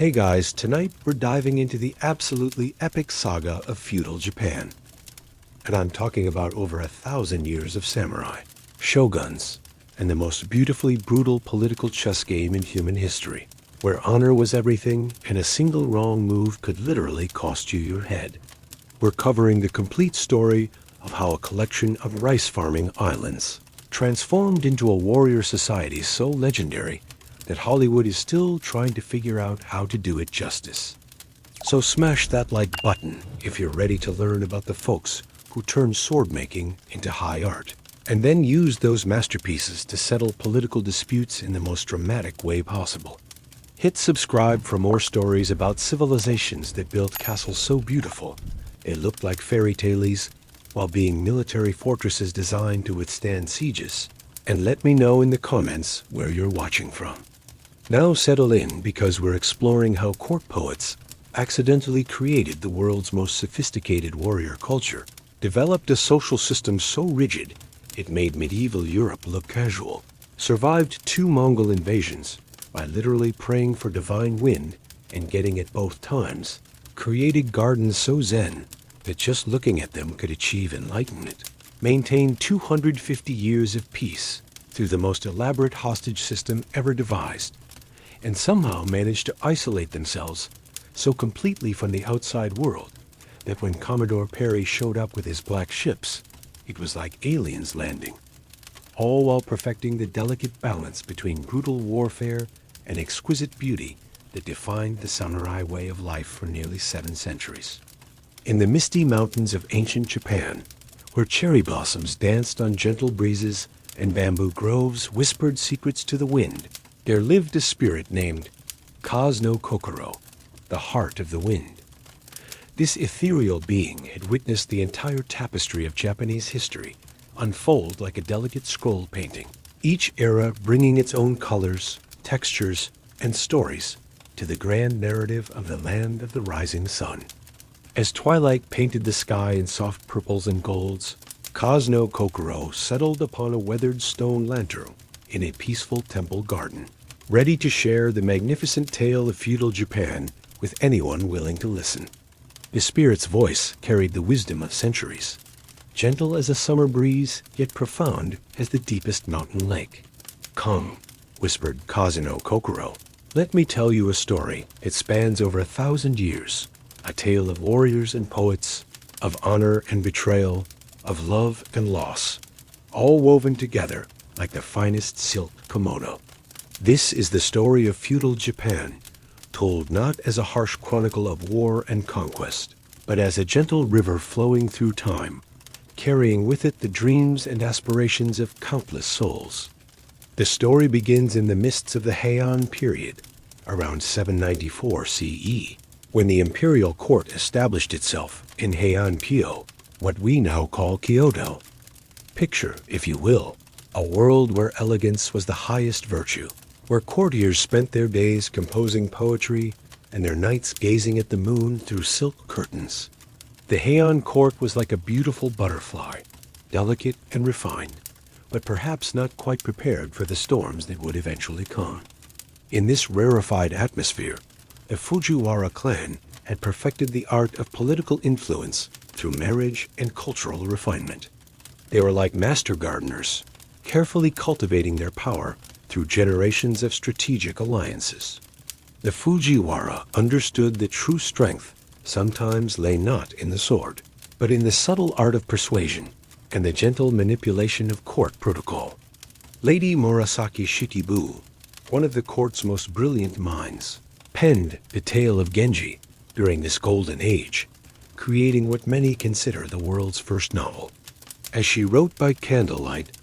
Hey guys, tonight we're diving into the absolutely epic saga of feudal Japan. And I'm talking about over 1,000 years of samurai, shoguns, and the most beautifully brutal political chess game in human history, where honor was everything and a single wrong move could literally cost you your head. We're covering the complete story of how a collection of rice-farming islands transformed into a warrior society so legendary that Hollywood is still trying to figure out how to do it justice. So smash that like button if you're ready to learn about the folks who turned sword making into high art, and then use those masterpieces to settle political disputes in the most dramatic way possible. Hit subscribe for more stories about civilizations that built castles so beautiful it looked like fairy tales while being military fortresses designed to withstand sieges. And let me know in the comments where you're watching from. Now settle in, because we're exploring how court poets accidentally created the world's most sophisticated warrior culture, developed a social system so rigid it made medieval Europe look casual, survived 2 Mongol invasions by literally praying for divine wind and getting it both times, created gardens so zen that just looking at them could achieve enlightenment, maintained 250 years of peace through the most elaborate hostage system ever devised, and somehow managed to isolate themselves so completely from the outside world that when Commodore Perry showed up with his black ships, it was like aliens landing, all while perfecting the delicate balance between brutal warfare and exquisite beauty that defined the samurai way of life for nearly 7 centuries. In the misty mountains of ancient Japan, where cherry blossoms danced on gentle breezes and bamboo groves whispered secrets to the wind, there lived a spirit named Kaz no Kokoro, the heart of the wind. This ethereal being had witnessed the entire tapestry of Japanese history unfold like a delicate scroll painting, each era bringing its own colors, textures, and stories to the grand narrative of the land of the rising sun. As twilight painted the sky in soft purples and golds, Kaz no Kokoro settled upon a weathered stone lantern in a peaceful temple garden, ready to share the magnificent tale of feudal Japan with anyone willing to listen. The spirit's voice carried the wisdom of centuries, gentle as a summer breeze, yet profound as the deepest mountain lake. "Come," whispered Kaz no Kokoro, "let me tell you a story. It spans over 1,000 years, a tale of warriors and poets, of honor and betrayal, of love and loss, all woven together like the finest silk kimono. This is the story of feudal Japan, told not as a harsh chronicle of war and conquest, but as a gentle river flowing through time, carrying with it the dreams and aspirations of countless souls." The story begins in the mists of the Heian period, around 794 CE, when the imperial court established itself in Heian-pyo, what we now call Kyoto. Picture, if you will, a world where elegance was the highest virtue, where courtiers spent their days composing poetry and their nights gazing at the moon through silk curtains. The Heian court was like a beautiful butterfly, delicate and refined, but perhaps not quite prepared for the storms that would eventually come. In this rarefied atmosphere, the Fujiwara clan had perfected the art of political influence through marriage and cultural refinement. They were like master gardeners, carefully cultivating their power through generations of strategic alliances. The Fujiwara understood that true strength sometimes lay not in the sword, but in the subtle art of persuasion and the gentle manipulation of court protocol. Lady Murasaki Shikibu, one of the court's most brilliant minds, penned the tale of Genji during this golden age, creating what many consider the world's first novel. As she wrote by candlelight,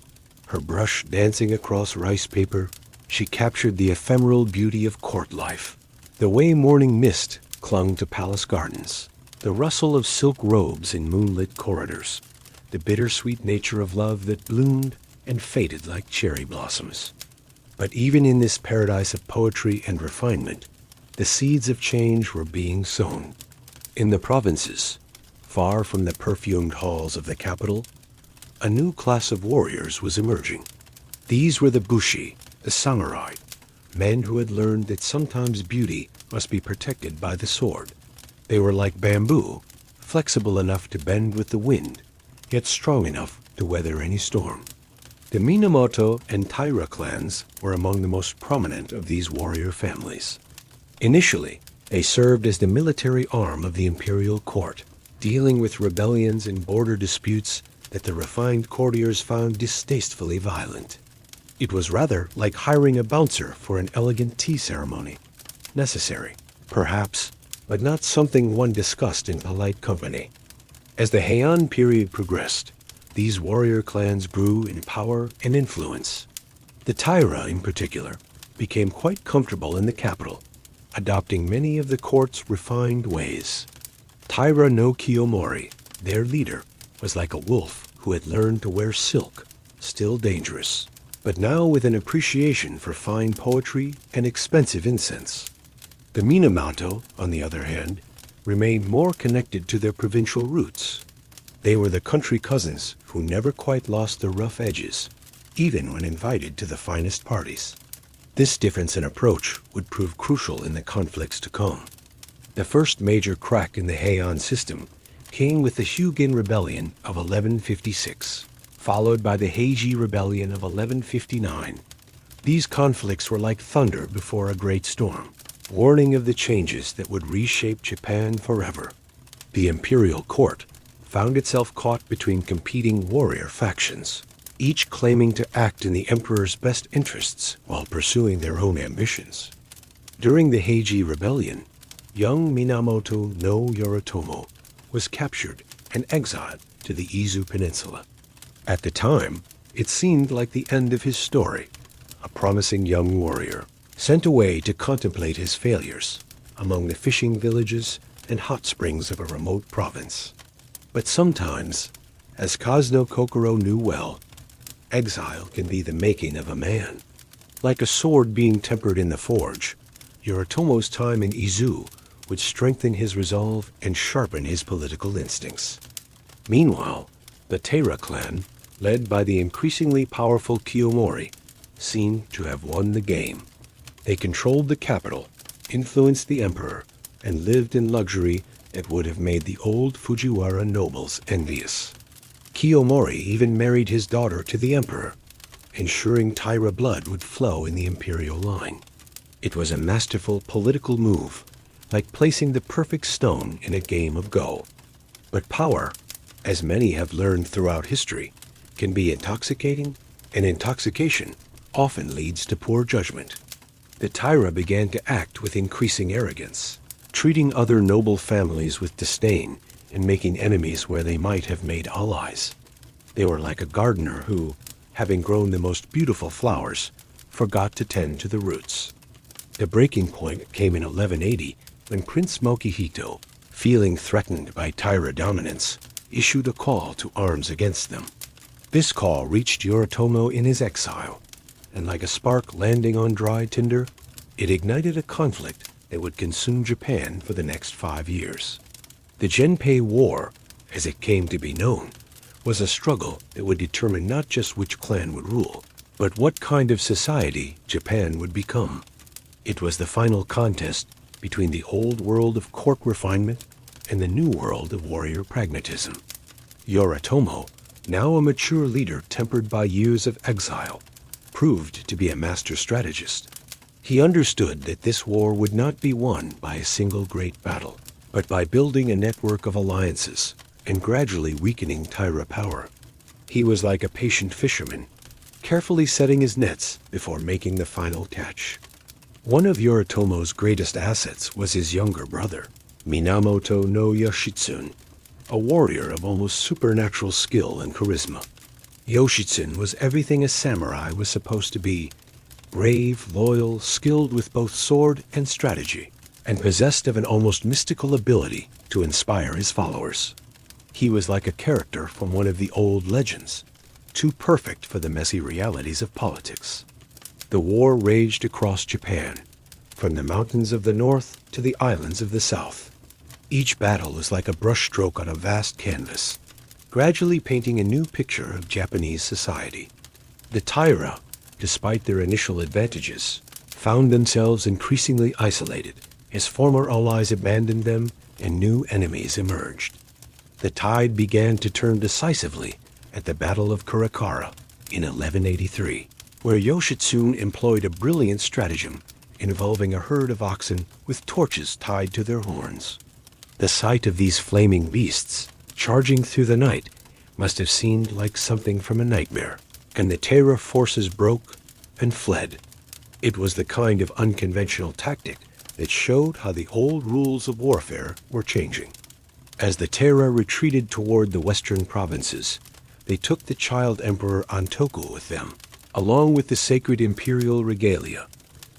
her brush dancing across rice paper, she captured the ephemeral beauty of court life, the way morning mist clung to palace gardens, the rustle of silk robes in moonlit corridors, the bittersweet nature of love that bloomed and faded like cherry blossoms. But even in this paradise of poetry and refinement, the seeds of change were being sown. In the provinces, far from the perfumed halls of the capital, a new class of warriors was emerging. These were the bushi, the samurai, men who had learned that sometimes beauty must be protected by the sword. They were like bamboo, flexible enough to bend with the wind, yet strong enough to weather any storm. The Minamoto and Taira clans were among the most prominent of these warrior families. Initially, they served as the military arm of the imperial court, dealing with rebellions and border disputes that the refined courtiers found distastefully violent. It was rather like hiring a bouncer for an elegant tea ceremony. Necessary, perhaps, but not something one discussed in polite company. As the Heian period progressed, these warrior clans grew in power and influence. The Taira, in particular, became quite comfortable in the capital, adopting many of the court's refined ways. Taira no Kiyomori, their leader, was like a wolf who had learned to wear silk, still dangerous, but now with an appreciation for fine poetry and expensive incense. The Minamoto, on the other hand, remained more connected to their provincial roots. They were the country cousins who never quite lost their rough edges, even when invited to the finest parties. This difference in approach would prove crucial in the conflicts to come. The first major crack in the Heian system came with the Hyugen Rebellion of 1156, followed by the Heiji Rebellion of 1159. These conflicts were like thunder before a great storm, warning of the changes that would reshape Japan forever. The imperial court found itself caught between competing warrior factions, each claiming to act in the emperor's best interests while pursuing their own ambitions. During the Heiji Rebellion, young Minamoto no Yoritomo was captured and exiled to the Izu Peninsula. At the time, it seemed like the end of his story, a promising young warrior, sent away to contemplate his failures among the fishing villages and hot springs of a remote province. But sometimes, as Kazno Kokoro knew well, exile can be the making of a man. Like a sword being tempered in the forge, Yoritomo's time in Izu would strengthen his resolve and sharpen his political instincts. Meanwhile, the Taira clan, led by the increasingly powerful Kiyomori, seemed to have won the game. They controlled the capital, influenced the emperor, and lived in luxury that would have made the old Fujiwara nobles envious. Kiyomori even married his daughter to the emperor, ensuring Taira blood would flow in the imperial line. It was a masterful political move, like placing the perfect stone in a game of Go. But power, as many have learned throughout history, can be intoxicating, and intoxication often leads to poor judgment. The Taira began to act with increasing arrogance, treating other noble families with disdain and making enemies where they might have made allies. They were like a gardener who, having grown the most beautiful flowers, forgot to tend to the roots. The breaking point came in 1180 when Prince Mokihito, feeling threatened by Taira dominance, issued a call to arms against them. This call reached Yoritomo in his exile, and like a spark landing on dry tinder, it ignited a conflict that would consume Japan for the next 5 years. The Genpei War, as it came to be known, was a struggle that would determine not just which clan would rule, but what kind of society Japan would become. It was the final contest between the old world of court refinement and the new world of warrior pragmatism. Yoritomo, now a mature leader tempered by years of exile, proved to be a master strategist. He understood that this war would not be won by a single great battle, but by building a network of alliances and gradually weakening Taira power. He was like a patient fisherman, carefully setting his nets before making the final catch. One of Yoritomo's greatest assets was his younger brother, Minamoto no Yoshitsune, a warrior of almost supernatural skill and charisma. Yoshitsune was everything a samurai was supposed to be: brave, loyal, skilled with both sword and strategy, and possessed of an almost mystical ability to inspire his followers. He was like a character from one of the old legends, too perfect for the messy realities of politics. The war raged across Japan, from the mountains of the north to the islands of the south. Each battle was like a brushstroke on a vast canvas, gradually painting a new picture of Japanese society. The Taira, despite their initial advantages, found themselves increasingly isolated, His former allies abandoned them, and new enemies emerged. The tide began to turn decisively at the Battle of Kamakura in 1183, where Yoshitsune employed a brilliant stratagem involving a herd of oxen with torches tied to their horns. The sight of these flaming beasts charging through the night must have seemed like something from a nightmare, and the Taira forces broke and fled. It was the kind of unconventional tactic that showed how the old rules of warfare were changing. As the Taira retreated toward the western provinces, they took the child emperor Antoku with them, along with the sacred imperial regalia,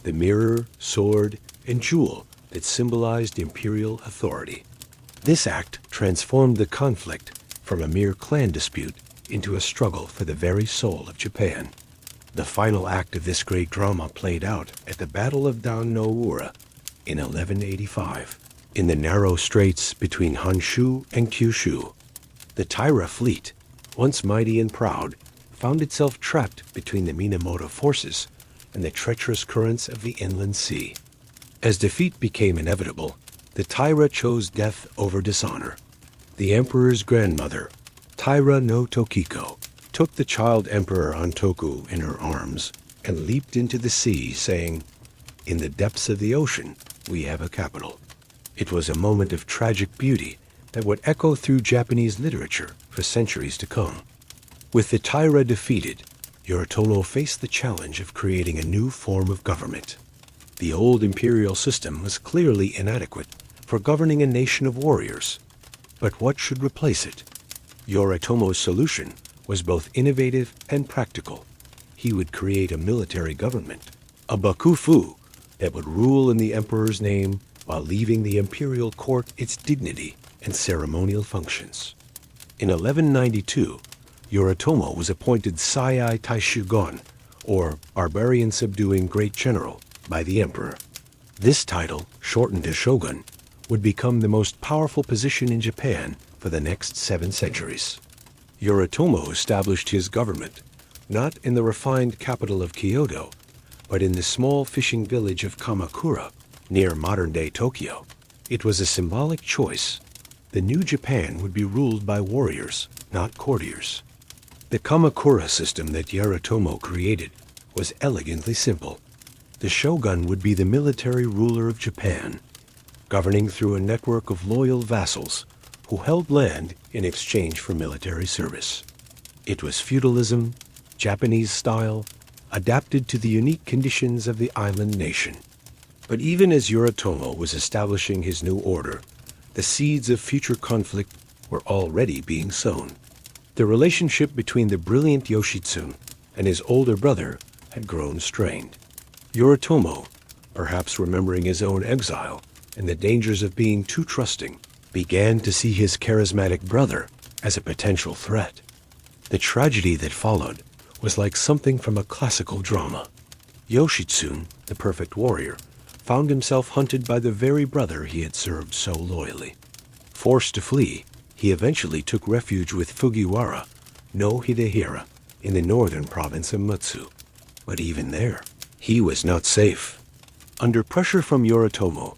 the mirror, sword, and jewel that symbolized imperial authority. This act transformed the conflict from a mere clan dispute into a struggle for the very soul of Japan. The final act of this great drama played out at the Battle of Dan no Ura in 1185, in the narrow straits between Honshu and Kyushu. The Taira fleet, once mighty and proud, found itself trapped between the Minamoto forces and the treacherous currents of the inland sea. As defeat became inevitable, the Taira chose death over dishonor. The emperor's grandmother, Taira no Tokiko, took the child emperor Antoku in her arms and leaped into the sea, saying, "In the depths of the ocean, we have a capital." It was a moment of tragic beauty that would echo through Japanese literature for centuries to come. With the Taira defeated, Yoritomo faced the challenge of creating a new form of government. The old imperial system was clearly inadequate for governing a nation of warriors. But what should replace it? Yoritomo's solution was both innovative and practical. He would create a military government, a bakufu, that would rule in the emperor's name while leaving the imperial court its dignity and ceremonial functions. In 1192, Yoritomo was appointed Saiyai Taishugon, or Barbarian Subduing Great General, by the emperor. This title, shortened to shogun, would become the most powerful position in Japan for the next 7 centuries. Yoritomo established his government, not in the refined capital of Kyoto, but in the small fishing village of Kamakura, near modern-day Tokyo. It was a symbolic choice. The new Japan would be ruled by warriors, not courtiers. The Kamakura system that Yoritomo created was elegantly simple. The shogun would be the military ruler of Japan, governing through a network of loyal vassals who held land in exchange for military service. It was feudalism, Japanese style, adapted to the unique conditions of the island nation. But even as Yoritomo was establishing his new order, the seeds of future conflict were already being sown. The relationship between the brilliant Yoshitsune and his older brother had grown strained. Yoritomo, perhaps remembering his own exile and the dangers of being too trusting, began to see his charismatic brother as a potential threat. The tragedy that followed was like something from a classical drama. Yoshitsune, the perfect warrior, found himself hunted by the very brother he had served so loyally. Forced to flee, he eventually took refuge with Fujiwara no Hidehira in the northern province of Mutsu. But even there, he was not safe. Under pressure from Yoritomo,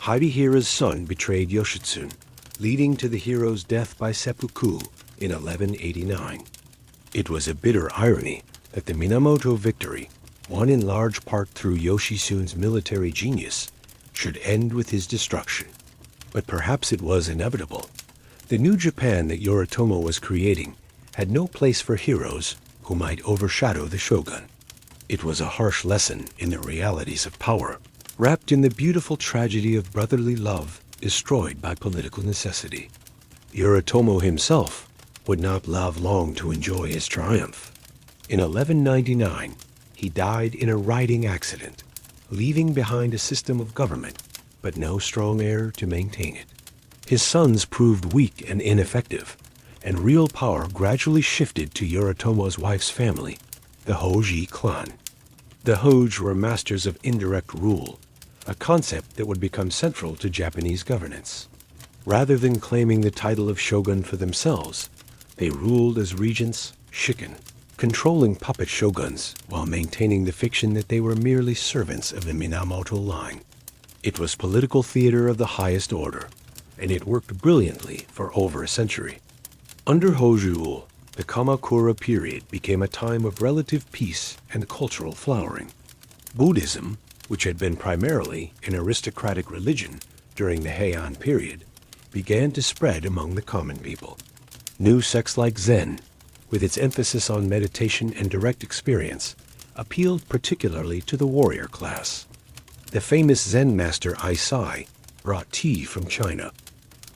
Hidehira's son betrayed Yoshitsune, leading to the hero's death by seppuku in 1189. It was a bitter irony that the Minamoto victory, won in large part through Yoshitsune's military genius, should end with his destruction. But perhaps it was inevitable. The new Japan that Yoritomo was creating had no place for heroes who might overshadow the shogun. It was a harsh lesson in the realities of power, wrapped in the beautiful tragedy of brotherly love destroyed by political necessity. Yoritomo himself would not live long to enjoy his triumph. In 1199, he died in a riding accident, leaving behind a system of government, but no strong heir to maintain it. His sons proved weak and ineffective, and real power gradually shifted to Yoritomo's wife's family, the Hoji clan. The Hoji were masters of indirect rule, a concept that would become central to Japanese governance. Rather than claiming the title of shogun for themselves, they ruled as regents, shikken, controlling puppet shoguns while maintaining the fiction that they were merely servants of the Minamoto line. It was political theater of the highest order, and it worked brilliantly for over a century. Under Hojo rule, the Kamakura period became a time of relative peace and cultural flowering. Buddhism, which had been primarily an aristocratic religion during the Heian period, began to spread among the common people. New sects like Zen, with its emphasis on meditation and direct experience, appealed particularly to the warrior class. The famous Zen master Aisai brought tea from China,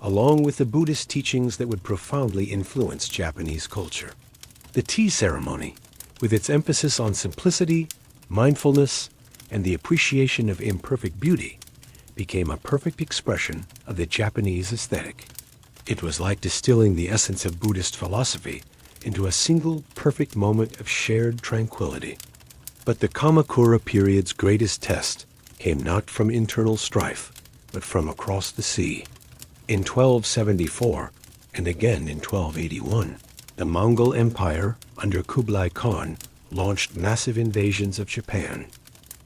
along with the Buddhist teachings that would profoundly influence Japanese culture. The tea ceremony, with its emphasis on simplicity, mindfulness, and the appreciation of imperfect beauty, became a perfect expression of the Japanese aesthetic. It was like distilling the essence of Buddhist philosophy into a single perfect moment of shared tranquility. But the Kamakura period's greatest test came not from internal strife, but from across the sea. In 1274, and again in 1281, the Mongol Empire, under Kublai Khan, launched massive invasions of Japan.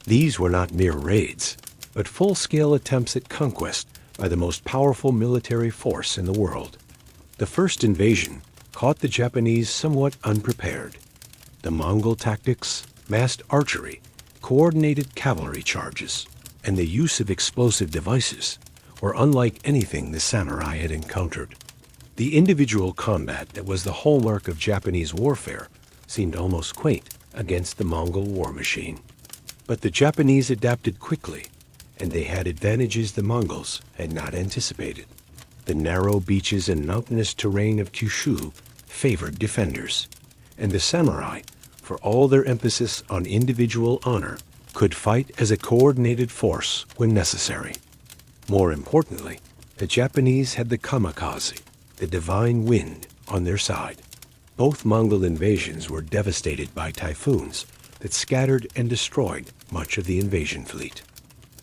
These were not mere raids, but full-scale attempts at conquest by the most powerful military force in the world. The first invasion caught the Japanese somewhat unprepared. The Mongol tactics, massed archery, coordinated cavalry charges, and the use of explosive devices were unlike anything the samurai had encountered. The individual combat that was the hallmark of Japanese warfare seemed almost quaint against the Mongol war machine. But the Japanese adapted quickly, and they had advantages the Mongols had not anticipated. The narrow beaches and mountainous terrain of Kyushu favored defenders, and the samurai, for all their emphasis on individual honor, could fight as a coordinated force when necessary. More importantly, the Japanese had the kamikaze, the divine wind, on their side. Both Mongol invasions were devastated by typhoons that scattered and destroyed much of the invasion fleet.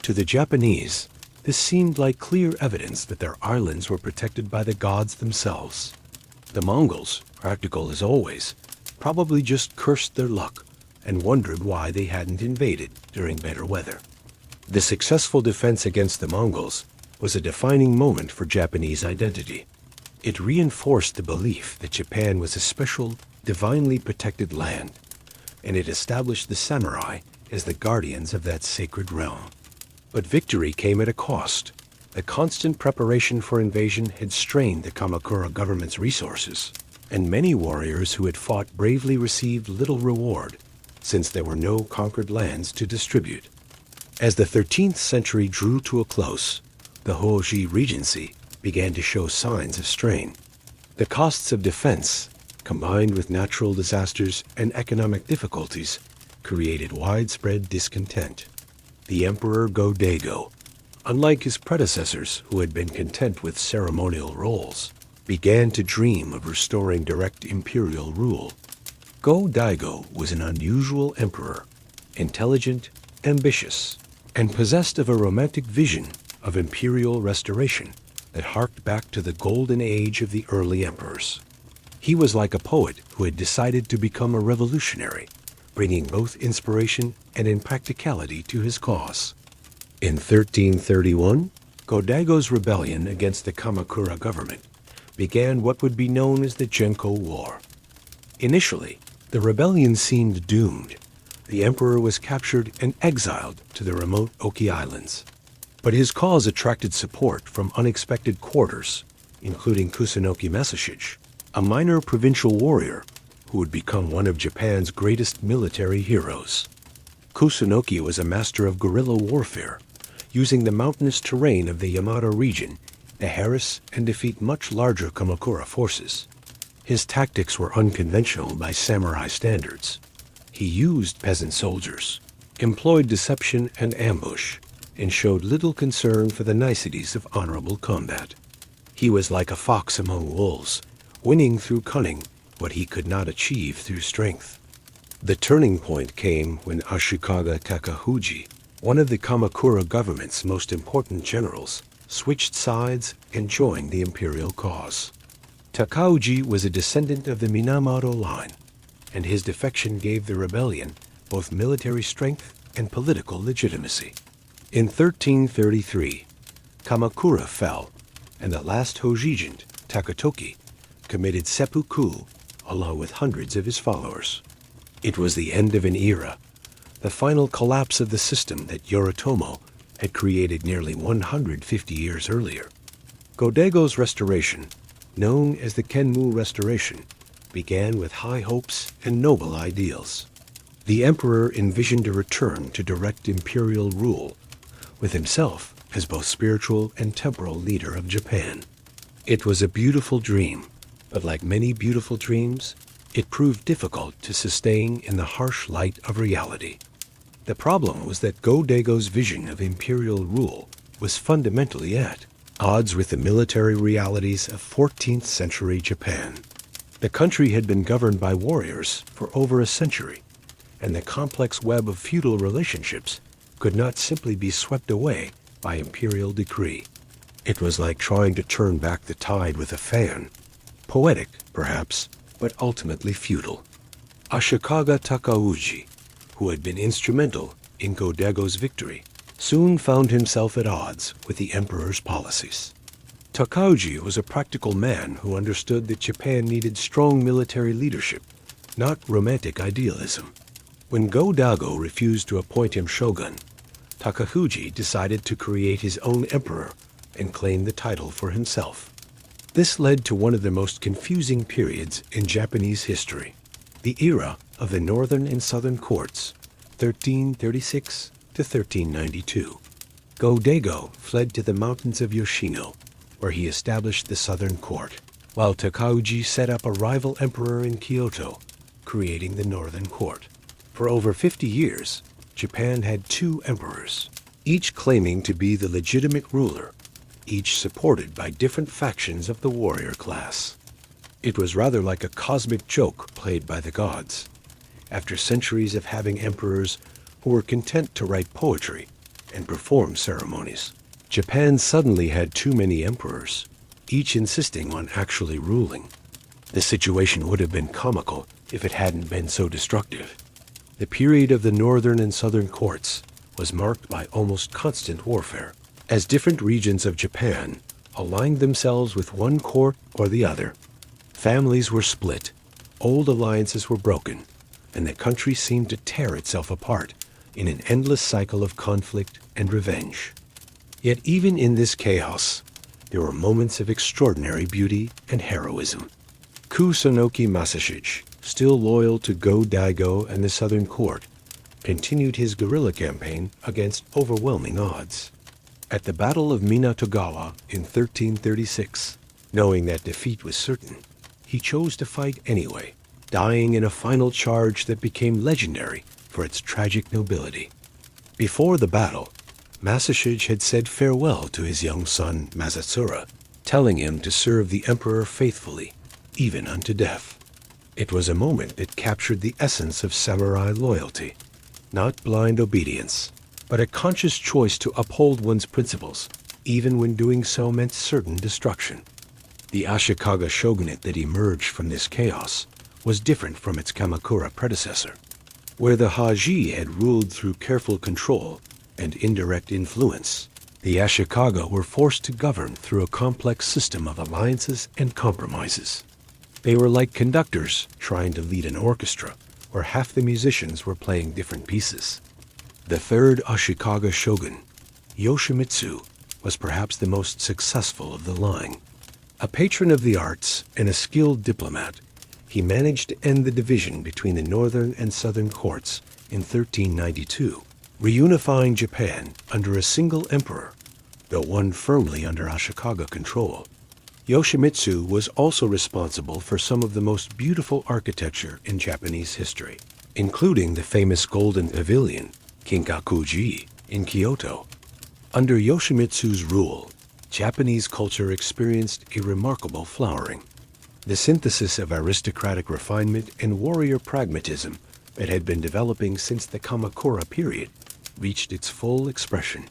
To the Japanese, this seemed like clear evidence that their islands were protected by the gods themselves. The Mongols, practical as always, probably just cursed their luck and wondered why they hadn't invaded during better weather. The successful defense against the Mongols was a defining moment for Japanese identity. It reinforced the belief that Japan was a special, divinely protected land, and it established the samurai as the guardians of that sacred realm. But victory came at a cost. The constant preparation for invasion had strained the Kamakura government's resources, and many warriors who had fought bravely received little reward, since there were no conquered lands to distribute. As the 13th century drew to a close, the Hoji Regency began to show signs of strain. The costs of defense, combined with natural disasters and economic difficulties, created widespread discontent. The Emperor Go-Daigo, unlike his predecessors who had been content with ceremonial roles, began to dream of restoring direct imperial rule. Go-Daigo was an unusual emperor, intelligent, ambitious, and possessed of a romantic vision of imperial restoration that harked back to the golden age of the early emperors. He was like a poet who had decided to become a revolutionary, bringing both inspiration and impracticality to his cause. In 1331, Go-Daigo's rebellion against the Kamakura government began what would be known as the Genpei War. Initially, the rebellion seemed doomed. The emperor was captured and exiled to the remote Oki Islands. But his cause attracted support from unexpected quarters, including Kusunoki Masashige, a minor provincial warrior who would become one of Japan's greatest military heroes. Kusunoki was a master of guerrilla warfare, using the mountainous terrain of the Yamata region to harass and defeat much larger Kamakura forces. His tactics were unconventional by samurai standards. He used peasant soldiers, employed deception and ambush, and showed little concern for the niceties of honorable combat. He was like a fox among wolves, winning through cunning what he could not achieve through strength. The turning point came when Ashikaga Takauji, one of the Kamakura government's most important generals, switched sides and joined the imperial cause. Takauji was a descendant of the Minamoto line, and his defection gave the rebellion both military strength and political legitimacy. In 1333, Kamakura fell, and the last Hojijin, Takatoki, committed seppuku along with hundreds of his followers. It was the end of an era, the final collapse of the system that Yoritomo had created nearly 150 years earlier. Go-Daigo's restoration, known as the Kenmu Restoration, began with high hopes and noble ideals. The emperor envisioned a return to direct imperial rule, with himself as both spiritual and temporal leader of Japan. It was a beautiful dream, but like many beautiful dreams, it proved difficult to sustain in the harsh light of reality. The problem was that Go-Daigo's vision of imperial rule was fundamentally at odds with the military realities of 14th century Japan. The country had been governed by warriors for over a century, and the complex web of feudal relationships could not simply be swept away by imperial decree. It was like trying to turn back the tide with a fan. Poetic, perhaps, but ultimately feudal. Ashikaga Takauji, who had been instrumental in Go-Daigo's victory, soon found himself at odds with the emperor's policies. Takauji was a practical man who understood that Japan needed strong military leadership, not romantic idealism. When Go-Daigo refused to appoint him shogun, Takauji decided to create his own emperor and claim the title for himself. This led to one of the most confusing periods in Japanese history, the era of the Northern and Southern Courts, 1336 to 1392. Go-Daigo fled to the mountains of Yoshino, where he established the Southern Court, while Takauji set up a rival emperor in Kyoto, creating the Northern Court. For over 50 years, Japan had two emperors, each claiming to be the legitimate ruler, each supported by different factions of the warrior class. It was rather like a cosmic joke played by the gods. After centuries of having emperors who were content to write poetry and perform ceremonies, Japan suddenly had too many emperors, each insisting on actually ruling. The situation would have been comical if it hadn't been so destructive. The period of the northern and southern courts was marked by almost constant warfare, as different regions of Japan aligned themselves with one court or the other. Families were split, old alliances were broken, and the country seemed to tear itself apart in an endless cycle of conflict and revenge. Yet even in this chaos, there were moments of extraordinary beauty and heroism. Kusunoki Masashige, still loyal to Go-Daigo and the Southern Court, continued his guerrilla campaign against overwhelming odds. At the Battle of Minatogawa in 1336, knowing that defeat was certain, he chose to fight anyway, dying in a final charge that became legendary for its tragic nobility. Before the battle, Masashige had said farewell to his young son Masatsura, telling him to serve the emperor faithfully, even unto death. It was a moment that captured the essence of samurai loyalty, not blind obedience, but a conscious choice to uphold one's principles, even when doing so meant certain destruction. The Ashikaga shogunate that emerged from this chaos was different from its Kamakura predecessor. Where the Haji had ruled through careful control and indirect influence, the Ashikaga were forced to govern through a complex system of alliances and compromises. They were like conductors trying to lead an orchestra, where half the musicians were playing different pieces. The third Ashikaga shogun, Yoshimitsu, was perhaps the most successful of the line. A patron of the arts and a skilled diplomat, he managed to end the division between the northern and southern courts in 1392, reunifying Japan under a single emperor, though one firmly under Ashikaga control. Yoshimitsu was also responsible for some of the most beautiful architecture in Japanese history, including the famous Golden Pavilion, Kinkakuji, in Kyoto. Under Yoshimitsu's rule, Japanese culture experienced a remarkable flowering. The synthesis of aristocratic refinement and warrior pragmatism that had been developing since the Kamakura period reached its full expression.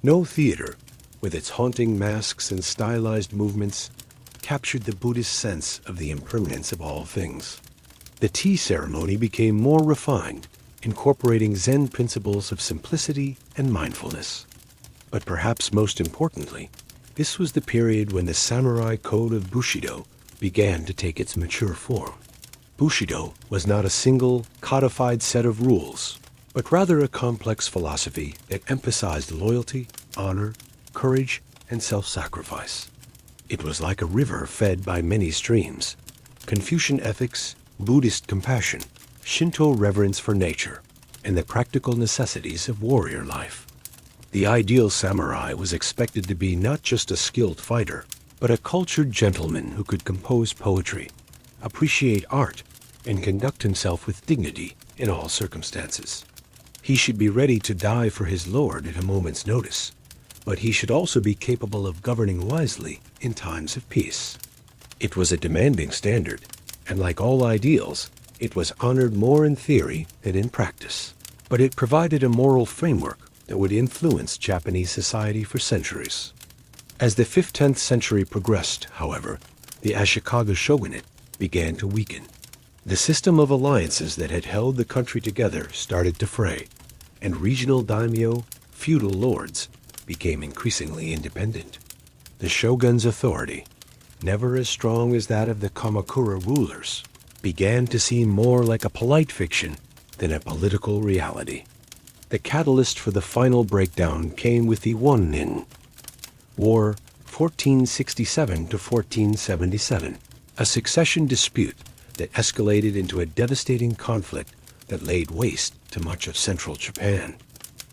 No theater, with its haunting masks and stylized movements, captured the Buddhist sense of the impermanence of all things. The tea ceremony became more refined, incorporating Zen principles of simplicity and mindfulness. But perhaps most importantly, this was the period when the samurai code of Bushido began to take its mature form. Bushido was not a single, codified set of rules, but rather a complex philosophy that emphasized loyalty, honor, courage, and self-sacrifice. It was like a river fed by many streams: Confucian ethics, Buddhist compassion, Shinto reverence for nature, and the practical necessities of warrior life. The ideal samurai was expected to be not just a skilled fighter, but a cultured gentleman who could compose poetry, appreciate art, and conduct himself with dignity in all circumstances. He should be ready to die for his lord at a moment's notice, but he should also be capable of governing wisely in times of peace. It was a demanding standard, and like all ideals, it was honored more in theory than in practice. But it provided a moral framework that would influence Japanese society for centuries. As the 5th-10th century progressed, however, the Ashikaga shogunate began to weaken. The system of alliances that had held the country together started to fray, and regional daimyo, feudal lords, became increasingly independent. The shogun's authority, never as strong as that of the Kamakura rulers, began to seem more like a polite fiction than a political reality. The catalyst for the final breakdown came with the One-nin War 1467 to 1477, a succession dispute that escalated into a devastating conflict that laid waste to much of central Japan.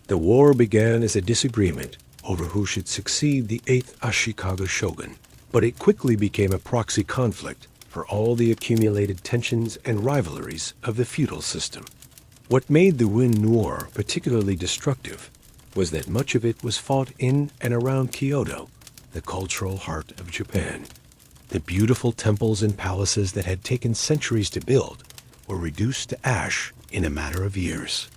The war began as a disagreement over who should succeed the 8th Ashikaga shogun, but it quickly became a proxy conflict for all the accumulated tensions and rivalries of the feudal system. What made the Wen War particularly destructive was that much of it was fought in and around Kyoto, the cultural heart of Japan. The beautiful temples and palaces that had taken centuries to build were reduced to ash in a matter of years.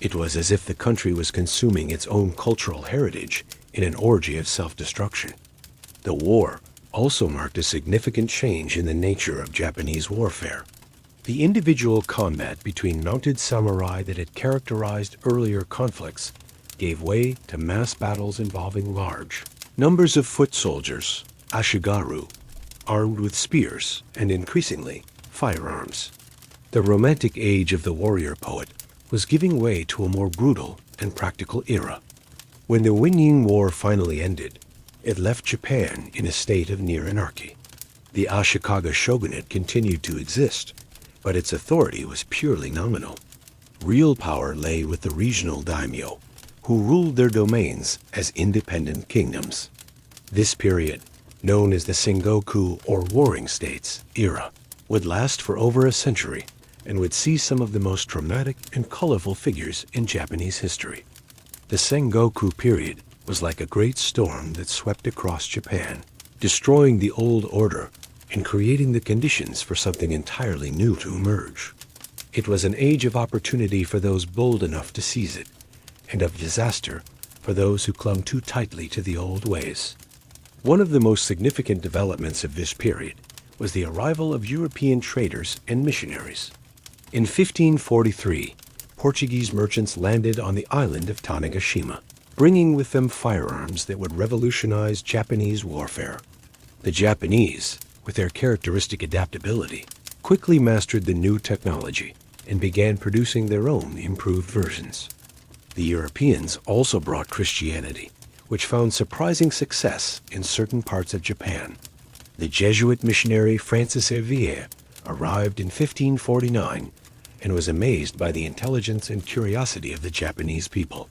It was as if the country was consuming its own cultural heritage in an orgy of self-destruction. The war also marked a significant change in the nature of Japanese warfare. The individual combat between mounted samurai that had characterized earlier conflicts gave way to mass battles involving large numbers of foot soldiers, ashigaru, armed with spears and increasingly firearms. The romantic age of the warrior poet was giving way to a more brutal and practical era. When the Wen War finally ended, it left Japan in a state of near anarchy. The Ashikaga shogunate continued to exist, but its authority was purely nominal. Real power lay with the regional daimyo, who ruled their domains as independent kingdoms. This period, known as the Sengoku or Warring States era, would last for over a century and would see some of the most dramatic and colorful figures in Japanese history. The Sengoku period was like a great storm that swept across Japan, destroying the old order and creating the conditions for something entirely new to emerge. It was an age of opportunity for those bold enough to seize it, and of disaster for those who clung too tightly to the old ways. One of the most significant developments of this period was the arrival of European traders and missionaries. In 1543, Portuguese merchants landed on the island of Tanegashima, bringing with them firearms that would revolutionize Japanese warfare. The Japanese, with their characteristic adaptability, quickly mastered the new technology and began producing their own improved versions. The Europeans also brought Christianity, which found surprising success in certain parts of Japan. The Jesuit missionary Francis Xavier arrived in 1549 and was amazed by the intelligence and curiosity of the Japanese people.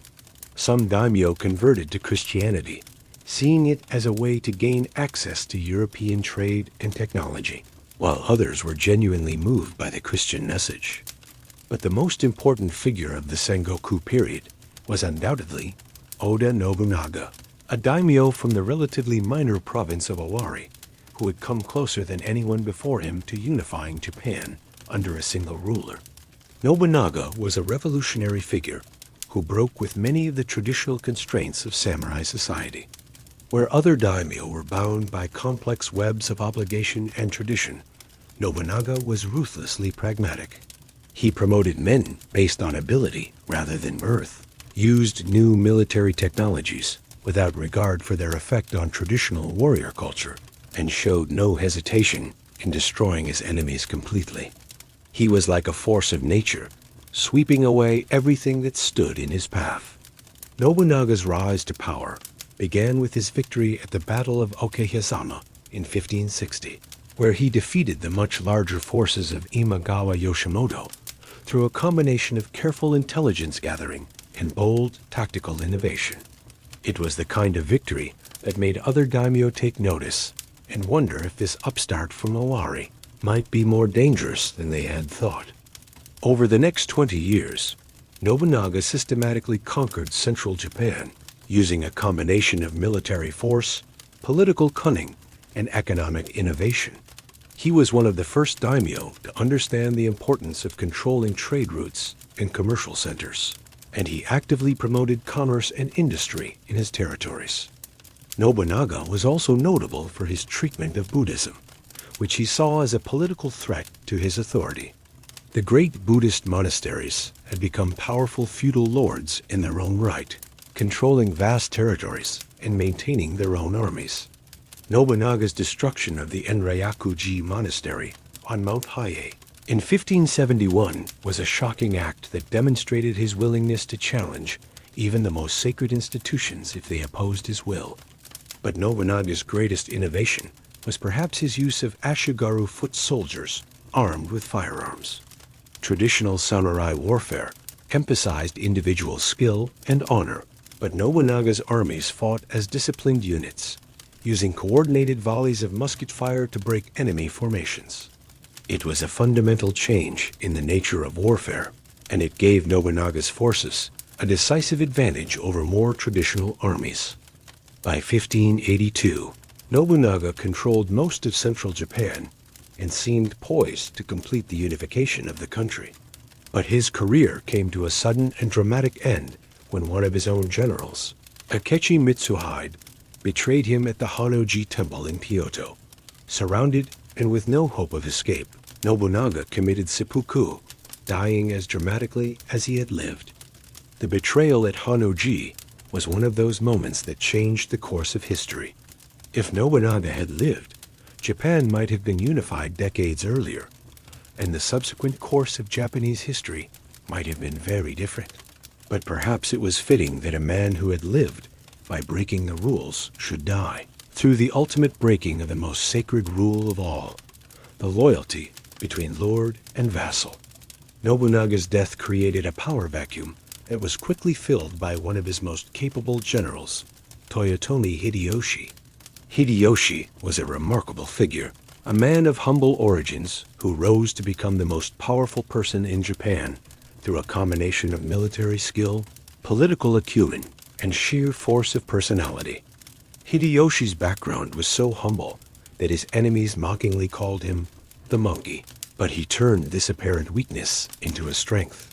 Some daimyo converted to Christianity, seeing it as a way to gain access to European trade and technology, while others were genuinely moved by the Christian message. But the most important figure of the Sengoku period was undoubtedly Oda Nobunaga, a daimyo from the relatively minor province of Owari, who had come closer than anyone before him to unifying Japan under a single ruler. Nobunaga was a revolutionary figure who broke with many of the traditional constraints of samurai society. Where other daimyo were bound by complex webs of obligation and tradition, Nobunaga was ruthlessly pragmatic. He promoted men based on ability rather than birth, used new military technologies, without regard for their effect on traditional warrior culture, and showed no hesitation in destroying his enemies completely. He was like a force of nature, sweeping away everything that stood in his path. Nobunaga's rise to power began with his victory at the Battle of Okehazama in 1560, where he defeated the much larger forces of Imagawa Yoshimoto through a combination of careful intelligence gathering and bold tactical innovation. It was the kind of victory that made other daimyo take notice and wonder if this upstart from Owari might be more dangerous than they had thought. Over the next 20 years, Nobunaga systematically conquered central Japan using a combination of military force, political cunning, and economic innovation. He was one of the first daimyo to understand the importance of controlling trade routes and commercial centers, and he actively promoted commerce and industry in his territories. Nobunaga was also notable for his treatment of Buddhism, which he saw as a political threat to his authority. The great Buddhist monasteries had become powerful feudal lords in their own right, controlling vast territories and maintaining their own armies. Nobunaga's destruction of the Enryaku-ji monastery on Mount Hiei in 1571 was a shocking act that demonstrated his willingness to challenge even the most sacred institutions if they opposed his will. But Nobunaga's greatest innovation was perhaps his use of Ashigaru foot soldiers armed with firearms. Traditional samurai warfare emphasized individual skill and honor, but Nobunaga's armies fought as disciplined units, using coordinated volleys of musket fire to break enemy formations. It was a fundamental change in the nature of warfare, and it gave Nobunaga's forces a decisive advantage over more traditional armies. By 1582, Nobunaga controlled most of central Japan and seemed poised to complete the unification of the country. But his career came to a sudden and dramatic end when one of his own generals, Akechi Mitsuhide, betrayed him at the Hanno-ji temple in Kyoto. Surrounded and with no hope of escape, Nobunaga committed seppuku, dying as dramatically as he had lived. The betrayal at Hanno-ji was one of those moments that changed the course of history. If Nobunaga had lived, Japan might have been unified decades earlier, and the subsequent course of Japanese history might have been very different. But perhaps it was fitting that a man who had lived by breaking the rules should die, through the ultimate breaking of the most sacred rule of all, the loyalty between lord and vassal. Nobunaga's death created a power vacuum that was quickly filled by one of his most capable generals, Toyotomi Hideyoshi. Hideyoshi was a remarkable figure, a man of humble origins who rose to become the most powerful person in Japan through a combination of military skill, political acumen, and sheer force of personality. Hideyoshi's background was so humble that his enemies mockingly called him the monkey, but he turned this apparent weakness into a strength.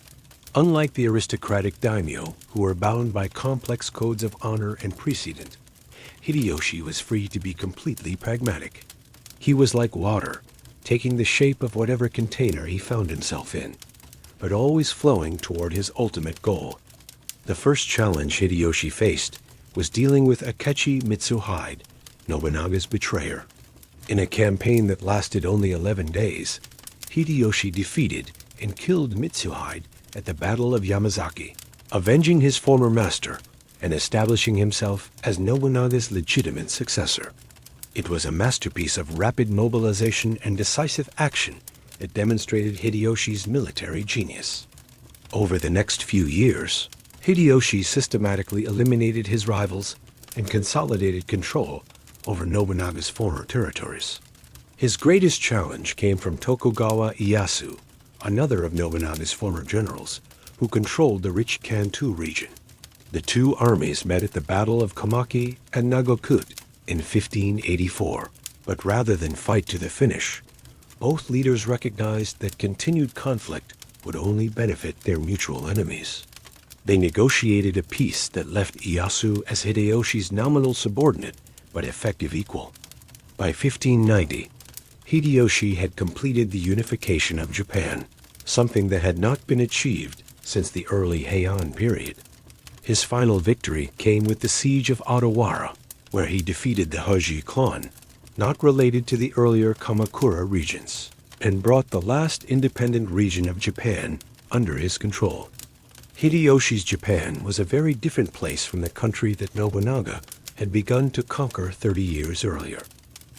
Unlike the aristocratic daimyo, who were bound by complex codes of honor and precedent, Hideyoshi was free to be completely pragmatic. He was like water, taking the shape of whatever container he found himself in, but always flowing toward his ultimate goal. The first challenge Hideyoshi faced was dealing with Akechi Mitsuhide, Nobunaga's betrayer. In a campaign that lasted only 11 days, Hideyoshi defeated and killed Mitsuhide at the Battle of Yamazaki, avenging his former master and establishing himself as Nobunaga's legitimate successor. It was a masterpiece of rapid mobilization and decisive action that demonstrated Hideyoshi's military genius. Over the next few years, Hideyoshi systematically eliminated his rivals and consolidated control over Nobunaga's former territories. His greatest challenge came from Tokugawa Ieyasu, another of Nobunaga's former generals, who controlled the rich Kanto region. The two armies met at the Battle of Komaki and Nagokut in 1584, but rather than fight to the finish, both leaders recognized that continued conflict would only benefit their mutual enemies. They negotiated a peace that left Ieyasu as Hideyoshi's nominal subordinate but effective equal. By 1590, Hideyoshi had completed the unification of Japan, something that had not been achieved since the early Heian period. His final victory came with the siege of Odawara, where he defeated the Hoji clan, not related to the earlier Kamakura regions, and brought the last independent region of Japan under his control. Hideyoshi's Japan was a very different place from the country that Nobunaga had begun to conquer 30 years earlier.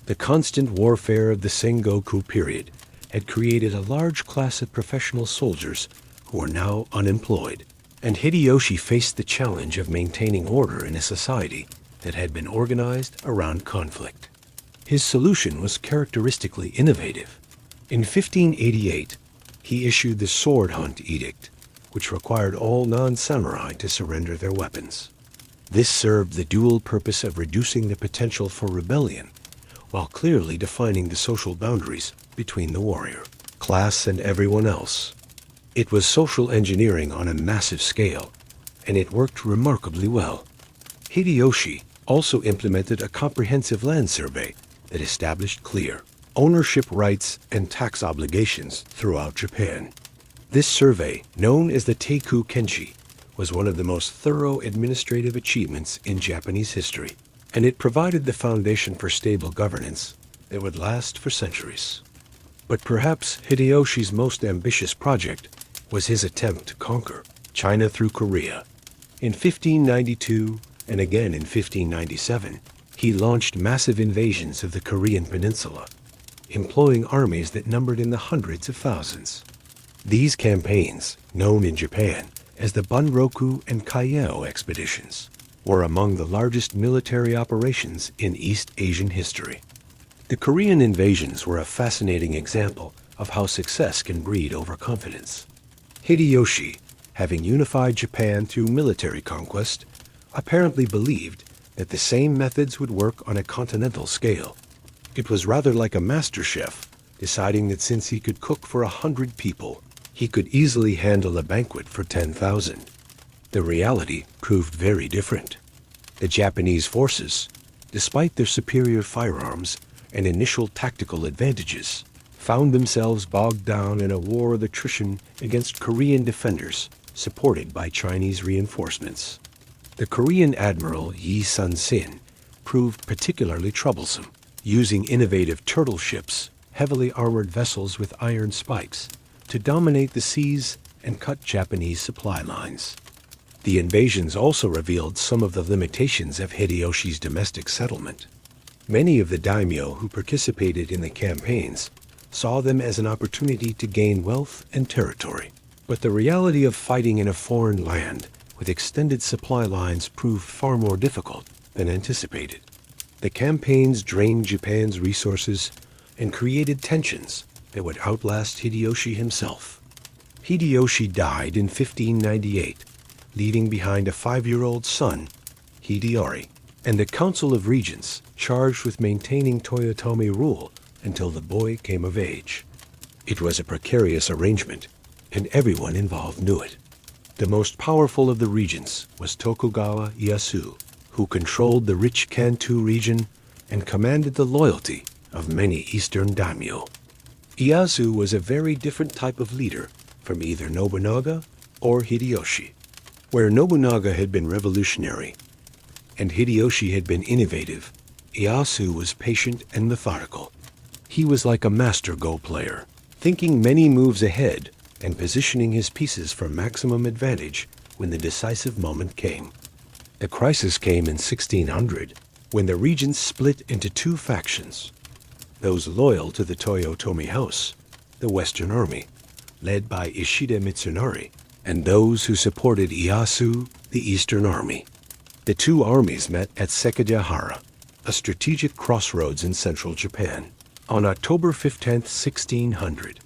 The constant warfare of the Sengoku period had created a large class of professional soldiers who were now unemployed, and Hideyoshi faced the challenge of maintaining order in a society that had been organized around conflict. His solution was characteristically innovative. In 1588, he issued the Sword Hunt Edict, which required all non-samurai to surrender their weapons. This served the dual purpose of reducing the potential for rebellion, while clearly defining the social boundaries between the warrior, class, and everyone else. It was social engineering on a massive scale, and it worked remarkably well. Hideyoshi also implemented a comprehensive land survey that established clear ownership rights and tax obligations throughout Japan. This survey, known as the Teiku Kenshi, was one of the most thorough administrative achievements in Japanese history, and it provided the foundation for stable governance that would last for centuries. But perhaps Hideyoshi's most ambitious project was his attempt to conquer China through Korea. In 1592 and again in 1597, he launched massive invasions of the Korean peninsula, employing armies that numbered in the hundreds of thousands. These campaigns, known in Japan as the Bunroku and Kaiyao expeditions, were among the largest military operations in East Asian history. The Korean invasions were a fascinating example of how success can breed overconfidence. Hideyoshi, having unified Japan through military conquest, apparently believed that the same methods would work on a continental scale. It was rather like a master chef deciding that since he could cook for 100 people, he could easily handle a banquet for 10,000. The reality proved very different. The Japanese forces, despite their superior firearms and initial tactical advantages, found themselves bogged down in a war of attrition against Korean defenders supported by Chinese reinforcements. The Korean admiral Yi Sun-sin proved particularly troublesome, using innovative turtle ships, heavily armored vessels with iron spikes, to dominate the seas and cut Japanese supply lines. The invasions also revealed some of the limitations of Hideyoshi's domestic settlement. Many of the daimyo who participated in the campaigns saw them as an opportunity to gain wealth and territory. But the reality of fighting in a foreign land with extended supply lines proved far more difficult than anticipated. The campaigns drained Japan's resources and created tensions that would outlast Hideyoshi himself. Hideyoshi died in 1598, leaving behind a 5-year-old son, Hideyori, and a council of regents charged with maintaining Toyotomi rule until the boy came of age. It was a precarious arrangement, and everyone involved knew it. The most powerful of the regents was Tokugawa Ieyasu, who controlled the rich Kanto region and commanded the loyalty of many eastern daimyo. Ieyasu was a very different type of leader from either Nobunaga or Hideyoshi. Where Nobunaga had been revolutionary and Hideyoshi had been innovative, Ieyasu was patient and methodical. He was like a master Go player, thinking many moves ahead and positioning his pieces for maximum advantage when the decisive moment came. The crisis came in 1600, when the region split into two factions: those loyal to the Toyotomi house, the Western Army, led by Ishida Mitsunari, and those who supported Ieyasu, the Eastern Army. The two armies met at Sekigahara, a strategic crossroads in central Japan, on October 15, 1600.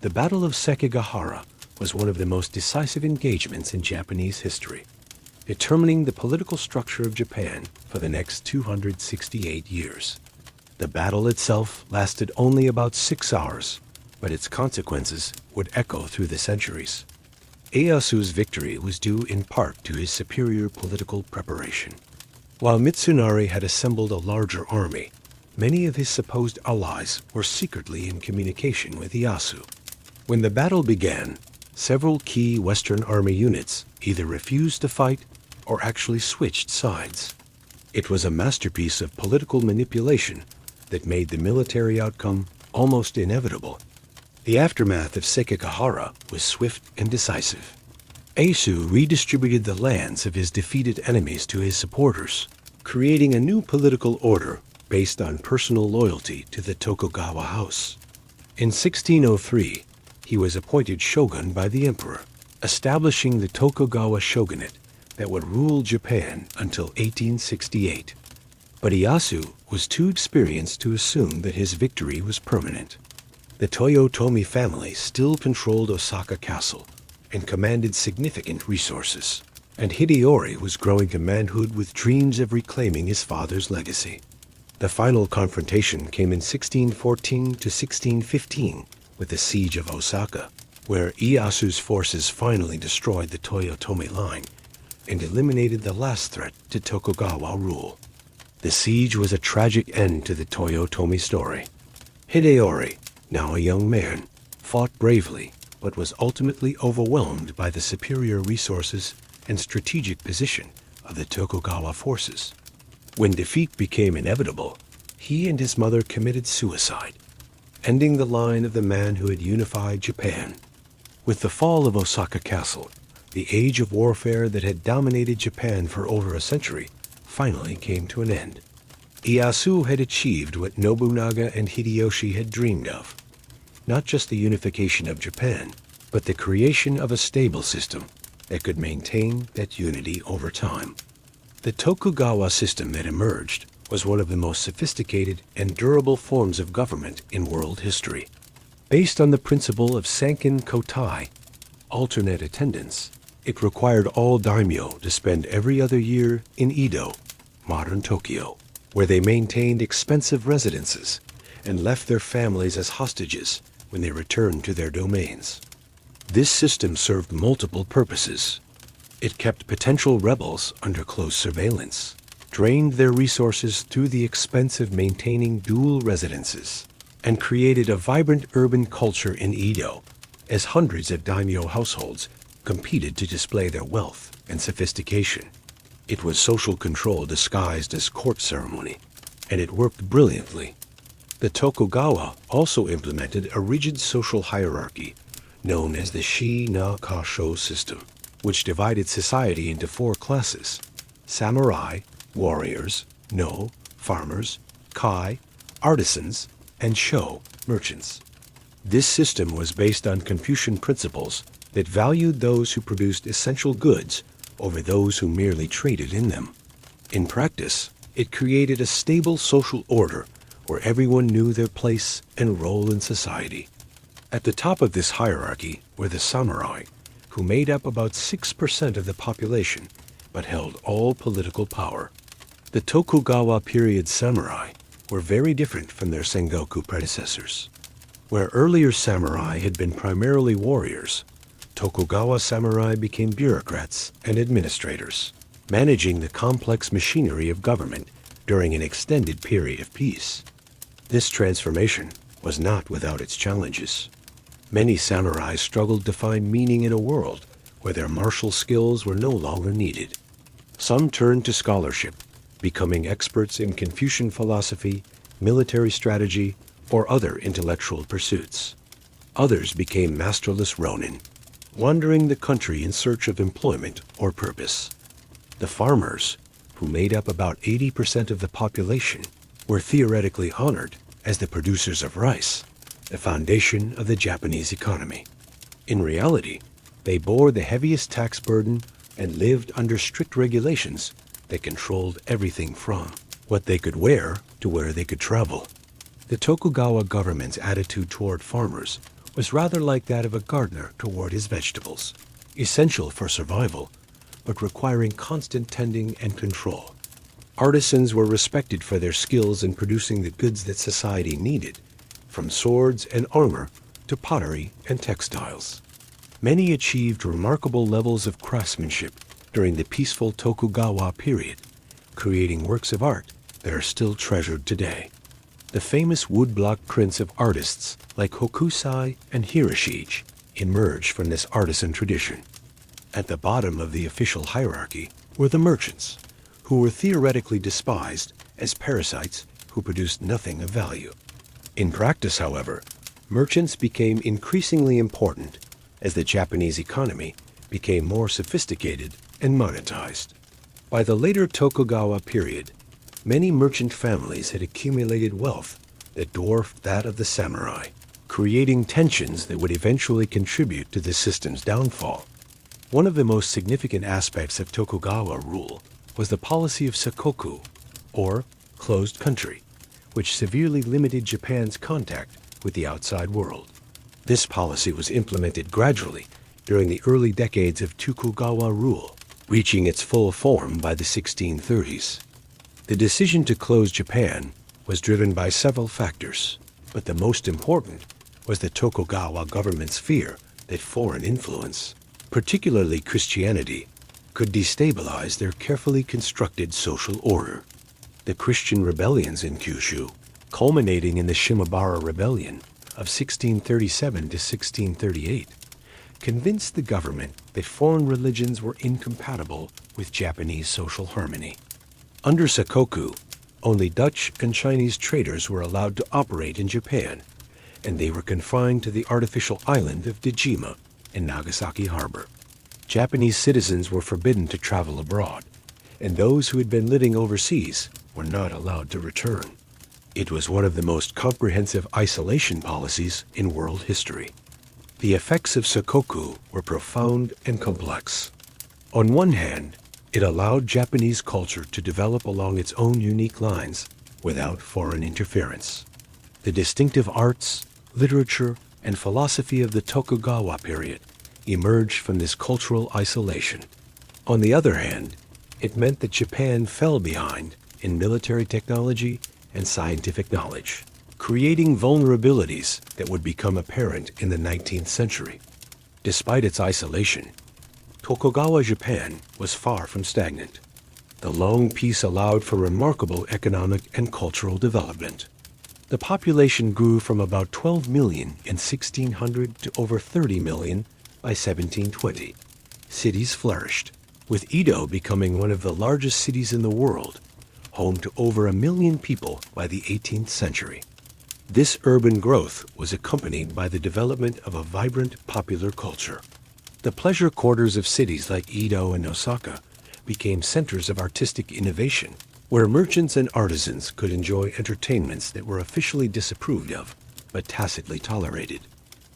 The Battle of Sekigahara was one of the most decisive engagements in Japanese history, determining the political structure of Japan for the next 268 years. The battle itself lasted only about 6 hours, but its consequences would echo through the centuries. Ieyasu's victory was due in part to his superior political preparation. While Mitsunari had assembled a larger army, many of his supposed allies were secretly in communication with Ieyasu. When the battle began, several key Western Army units either refused to fight or actually switched sides. It was a masterpiece of political manipulation that made the military outcome almost inevitable. The aftermath of Sekigahara was swift and decisive. Ieyasu redistributed the lands of his defeated enemies to his supporters, creating a new political order based on personal loyalty to the Tokugawa house. In 1603, he was appointed shogun by the emperor, establishing the Tokugawa shogunate that would rule Japan until 1868. But Ieyasu was too experienced to assume that his victory was permanent. The Toyotomi family still controlled Osaka Castle and commanded significant resources, and Hideyori was growing to manhood with dreams of reclaiming his father's legacy. The final confrontation came in 1614 to 1615 with the siege of Osaka, where Ieyasu's forces finally destroyed the Toyotomi line and eliminated the last threat to Tokugawa rule. The siege was a tragic end to the Toyotomi story. Hideyori, now a young man, fought bravely but was ultimately overwhelmed by the superior resources and strategic position of the Tokugawa forces. When defeat became inevitable, he and his mother committed suicide, ending the line of the man who had unified Japan. With the fall of Osaka Castle, the age of warfare that had dominated Japan for over a century finally came to an end. Ieyasu had achieved what Nobunaga and Hideyoshi had dreamed of. Not just the unification of Japan, but the creation of a stable system that could maintain that unity over time. The Tokugawa system that emerged was one of the most sophisticated and durable forms of government in world history. Based on the principle of Sankin Kotai, alternate attendance, it required all daimyo to spend every other year in Edo, modern Tokyo, where they maintained expensive residences and left their families as hostages when they returned to their domains. This system served multiple purposes. It kept potential rebels under close surveillance, drained their resources through the expense of maintaining dual residences, and created a vibrant urban culture in Edo, as hundreds of daimyo households competed to display their wealth and sophistication. It was social control disguised as court ceremony, and it worked brilliantly. The Tokugawa also implemented a rigid social hierarchy known as the Shi-na-kasho system, which divided society into 4 classes: samurai, warriors, no, farmers, kai, artisans, and sho, merchants. This system was based on Confucian principles that valued those who produced essential goods over those who merely traded in them. In practice, it created a stable social order where everyone knew their place and role in society. At the top of this hierarchy were the samurai, who made up about 6% of the population, but held all political power. The Tokugawa period samurai were very different from their Sengoku predecessors. Where earlier samurai had been primarily warriors, Tokugawa samurai became bureaucrats and administrators, managing the complex machinery of government during an extended period of peace. This transformation was not without its challenges. Many samurai struggled to find meaning in a world where their martial skills were no longer needed. Some turned to scholarship, becoming experts in Confucian philosophy, military strategy, or other intellectual pursuits. Others became masterless ronin, wandering the country in search of employment or purpose. The farmers, who made up about 80% of the population, were theoretically honored as the producers of rice, the foundation of the Japanese economy. In reality, they bore the heaviest tax burden and lived under strict regulations that controlled everything from what they could wear to where they could travel. The Tokugawa government's attitude toward farmers was rather like that of a gardener toward his vegetables, essential for survival, but requiring constant tending and control. Artisans were respected for their skills in producing the goods that society needed, from swords and armor to pottery and textiles. Many achieved remarkable levels of craftsmanship during the peaceful Tokugawa period, creating works of art that are still treasured today. The famous woodblock prints of artists like Hokusai and Hiroshige emerged from this artisan tradition. At the bottom of the official hierarchy were the merchants, who were theoretically despised as parasites who produced nothing of value. In practice, however, merchants became increasingly important as the Japanese economy became more sophisticated and monetized. By the later Tokugawa period, many merchant families had accumulated wealth that dwarfed that of the samurai, creating tensions that would eventually contribute to the system's downfall. One of the most significant aspects of Tokugawa rule was the policy of sakoku, or closed country, which severely limited Japan's contact with the outside world. This policy was implemented gradually during the early decades of Tokugawa rule, reaching its full form by the 1630s. The decision to close Japan was driven by several factors, but the most important was the Tokugawa government's fear that foreign influence, particularly Christianity, could destabilize their carefully constructed social order. The Christian rebellions in Kyushu, culminating in the Shimabara Rebellion of 1637 to 1638, convinced the government that foreign religions were incompatible with Japanese social harmony. Under sakoku, only Dutch and Chinese traders were allowed to operate in Japan, and they were confined to the artificial island of Dejima in Nagasaki Harbor. Japanese citizens were forbidden to travel abroad, and those who had been living overseas were not allowed to return. It was one of the most comprehensive isolation policies in world history. The effects of sakoku were profound and complex. On one hand, it allowed Japanese culture to develop along its own unique lines without foreign interference. The distinctive arts, literature, and philosophy of the Tokugawa period emerged from this cultural isolation. On the other hand, it meant that Japan fell behind in military technology and scientific knowledge, creating vulnerabilities that would become apparent in the 19th century. Despite its isolation, Tokugawa Japan was far from stagnant. The long peace allowed for remarkable economic and cultural development. The population grew from about 12 million in 1600 to over 30 million by 1720. Cities flourished, with Edo becoming one of the largest cities in the world, home to over 1 million people by the 18th century. This urban growth was accompanied by the development of a vibrant popular culture. The pleasure quarters of cities like Edo and Osaka became centers of artistic innovation, where merchants and artisans could enjoy entertainments that were officially disapproved of, but tacitly tolerated.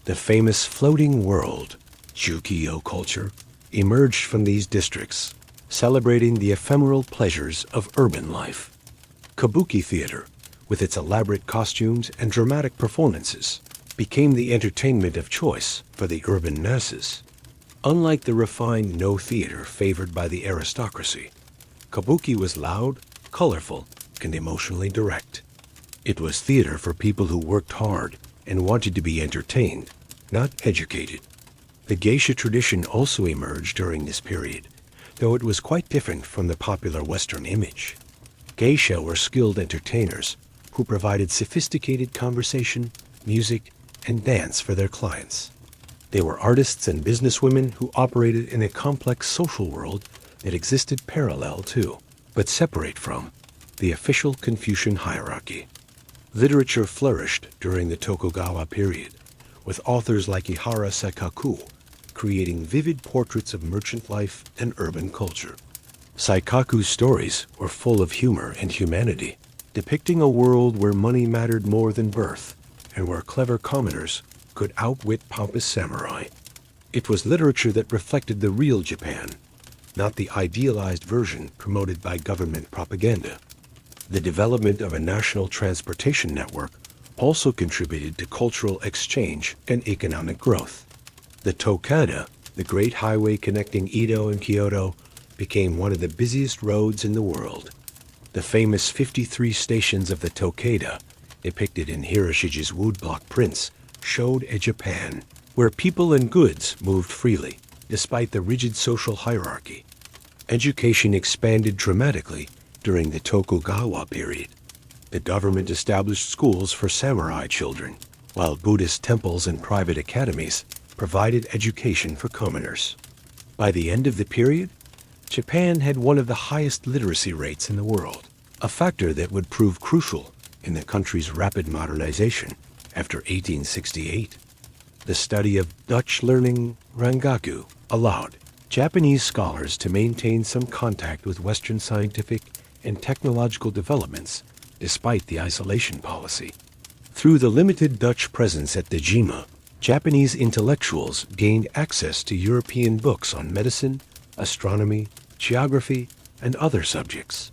The famous floating world, Jukiyo culture, emerged from these districts, celebrating the ephemeral pleasures of urban life. Kabuki theater, with its elaborate costumes and dramatic performances, became the entertainment of choice for the urban masses. Unlike the refined no theater favored by the aristocracy, Kabuki was loud, colorful, and emotionally direct. It was theater for people who worked hard and wanted to be entertained, not educated. The geisha tradition also emerged during this period, though it was quite different from the popular Western image. Geisha were skilled entertainers who provided sophisticated conversation, music, and dance for their clients. They were artists and businesswomen who operated in a complex social world that existed parallel to, but separate from, the official Confucian hierarchy. Literature flourished during the Tokugawa period, with authors like Ihara Saikaku creating vivid portraits of merchant life and urban culture. Saikaku's stories were full of humor and humanity, depicting a world where money mattered more than birth and where clever commoners could outwit pompous samurai. It was literature that reflected the real Japan, not the idealized version promoted by government propaganda. The development of a national transportation network also contributed to cultural exchange and economic growth. The Tokada, the great highway connecting Edo and Kyoto, became one of the busiest roads in the world. The famous 53 stations of the Tokada, depicted in Hiroshige's woodblock prints, showed a Japan where people and goods moved freely, despite the rigid social hierarchy. Education expanded dramatically during the Tokugawa period. The government established schools for samurai children, while Buddhist temples and private academies provided education for commoners. By the end of the period, Japan had one of the highest literacy rates in the world, a factor that would prove crucial in the country's rapid modernization after 1868. The study of Dutch learning rangaku allowed Japanese scholars to maintain some contact with Western scientific and technological developments despite the isolation policy. Through the limited Dutch presence at Dejima, Japanese intellectuals gained access to European books on medicine, astronomy, geography, and other subjects.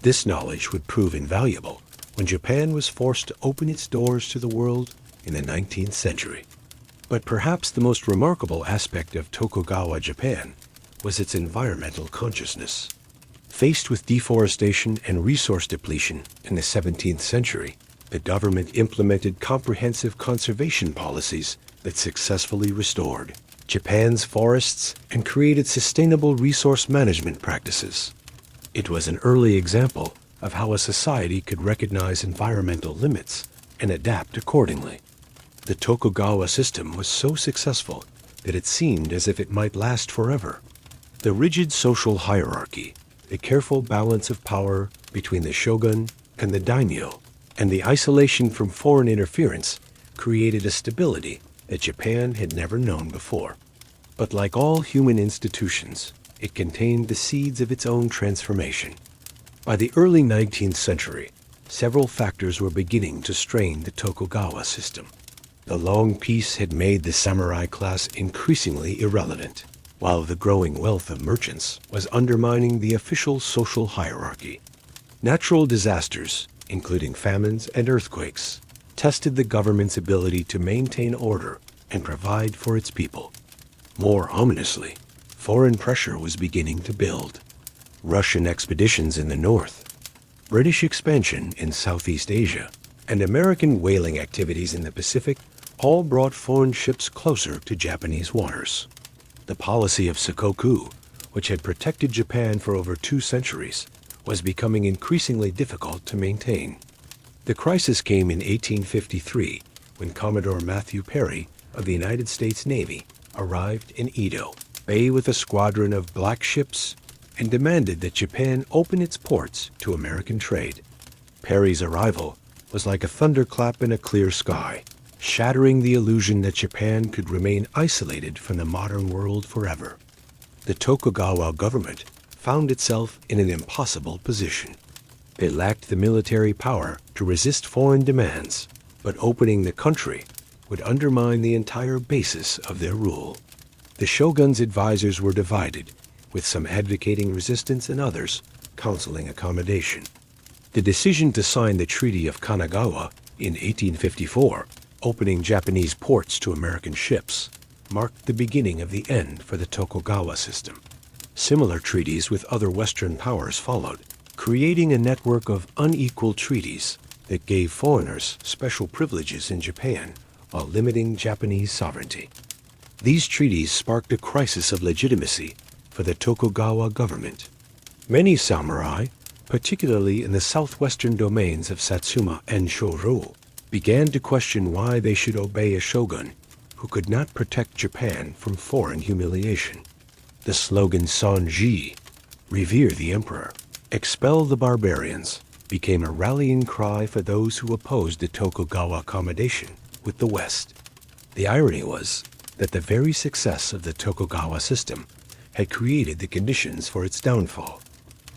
This knowledge would prove invaluable when Japan was forced to open its doors to the world in the 19th century. But perhaps the most remarkable aspect of Tokugawa Japan was its environmental consciousness. Faced with deforestation and resource depletion in the 17th century, the government implemented comprehensive conservation policies that successfully restored Japan's forests and created sustainable resource management practices. It was an early example of how a society could recognize environmental limits and adapt accordingly. The Tokugawa system was so successful that it seemed as if it might last forever. The rigid social hierarchy, the careful balance of power between the shogun and the daimyo, and the isolation from foreign interference created a stability that Japan had never known before. But like all human institutions, it contained the seeds of its own transformation. By the early 19th century, several factors were beginning to strain the Tokugawa system. The long peace had made the samurai class increasingly irrelevant, while the growing wealth of merchants was undermining the official social hierarchy. Natural disasters, including famines and earthquakes, tested the government's ability to maintain order and provide for its people. More ominously, foreign pressure was beginning to build. Russian expeditions in the north, British expansion in Southeast Asia, and American whaling activities in the Pacific all brought foreign ships closer to Japanese waters. The policy of Sakoku, which had protected Japan for over 2 centuries, was becoming increasingly difficult to maintain. The crisis came in 1853 when Commodore Matthew Perry of the United States Navy arrived in Edo Bay with a squadron of black ships and demanded that Japan open its ports to American trade. Perry's arrival was like a thunderclap in a clear sky, shattering the illusion that Japan could remain isolated from the modern world forever. The Tokugawa government found itself in an impossible position. It lacked the military power to resist foreign demands, but opening the country would undermine the entire basis of their rule. The shogun's advisors were divided, with some advocating resistance and others counseling accommodation. The decision to sign the Treaty of Kanagawa in 1854, opening Japanese ports to American ships, marked the beginning of the end for the Tokugawa system. Similar treaties with other Western powers followed, creating a network of unequal treaties that gave foreigners special privileges in Japan while limiting Japanese sovereignty. These treaties sparked a crisis of legitimacy for the Tokugawa government. Many samurai, particularly in the southwestern domains of Satsuma and Shōrō, began to question why they should obey a shogun who could not protect Japan from foreign humiliation. The slogan Sonji, revere the emperor, expel the barbarians, became a rallying cry for those who opposed the Tokugawa accommodation with the West. The irony was that the very success of the Tokugawa system had created the conditions for its downfall.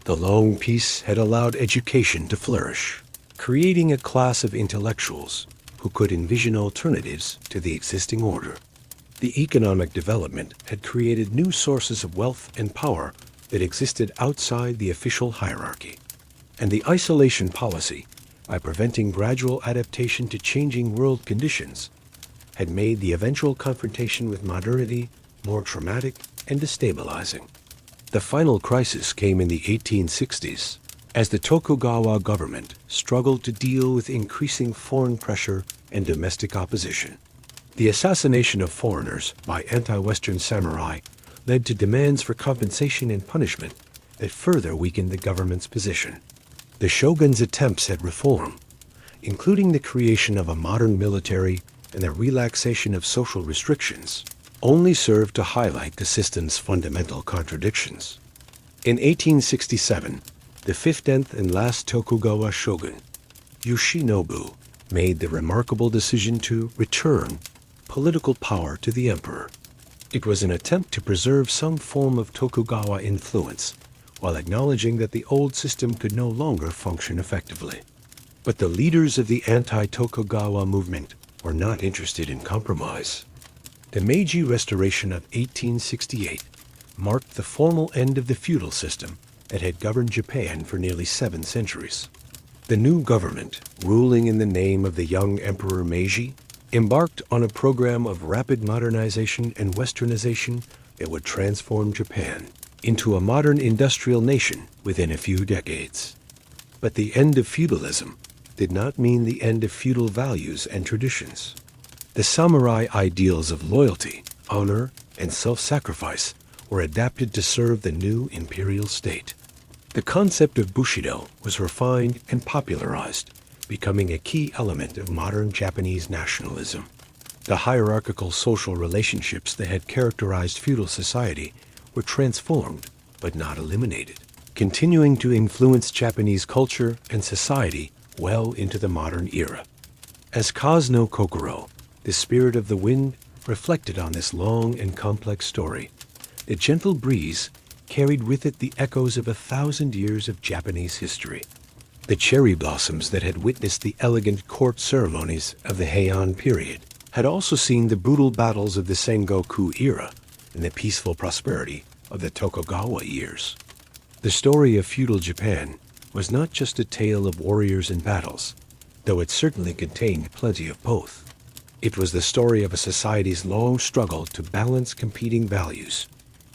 The long peace had allowed education to flourish, creating a class of intellectuals who could envision alternatives to the existing order. The economic development had created new sources of wealth and power that existed outside the official hierarchy. And the isolation policy, by preventing gradual adaptation to changing world conditions, had made the eventual confrontation with modernity more traumatic and destabilizing. The final crisis came in the 1860s, as the Tokugawa government struggled to deal with increasing foreign pressure and domestic opposition. The assassination of foreigners by anti-Western samurai led to demands for compensation and punishment that further weakened the government's position. The shogun's attempts at reform, including the creation of a modern military and the relaxation of social restrictions, only served to highlight the system's fundamental contradictions. In 1867, the 15th and last Tokugawa shogun, Yoshinobu, made the remarkable decision to return political power to the emperor. It was an attempt to preserve some form of Tokugawa influence, while acknowledging that the old system could no longer function effectively. But the leaders of the anti-Tokugawa movement were not interested in compromise. The Meiji Restoration of 1868 marked the formal end of the feudal system that had governed Japan for nearly 7 centuries. The new government, ruling in the name of the young Emperor Meiji, embarked on a program of rapid modernization and westernization that would transform Japan into a modern industrial nation within a few decades. But the end of feudalism did not mean the end of feudal values and traditions. The samurai ideals of loyalty, honor, and self-sacrifice were adapted to serve the new imperial state. The concept of Bushido was refined and popularized, becoming a key element of modern Japanese nationalism. The hierarchical social relationships that had characterized feudal society were transformed, but not eliminated, continuing to influence Japanese culture and society well into the modern era. As Kaz no Kokoro, the spirit of the wind, reflected on this long and complex story, the gentle breeze carried with it the echoes of 1,000 years of Japanese history. The cherry blossoms that had witnessed the elegant court ceremonies of the Heian period had also seen the brutal battles of the Sengoku era and the peaceful prosperity of the Tokugawa years. The story of feudal Japan was not just a tale of warriors and battles, though it certainly contained plenty of both. It was the story of a society's long struggle to balance competing values,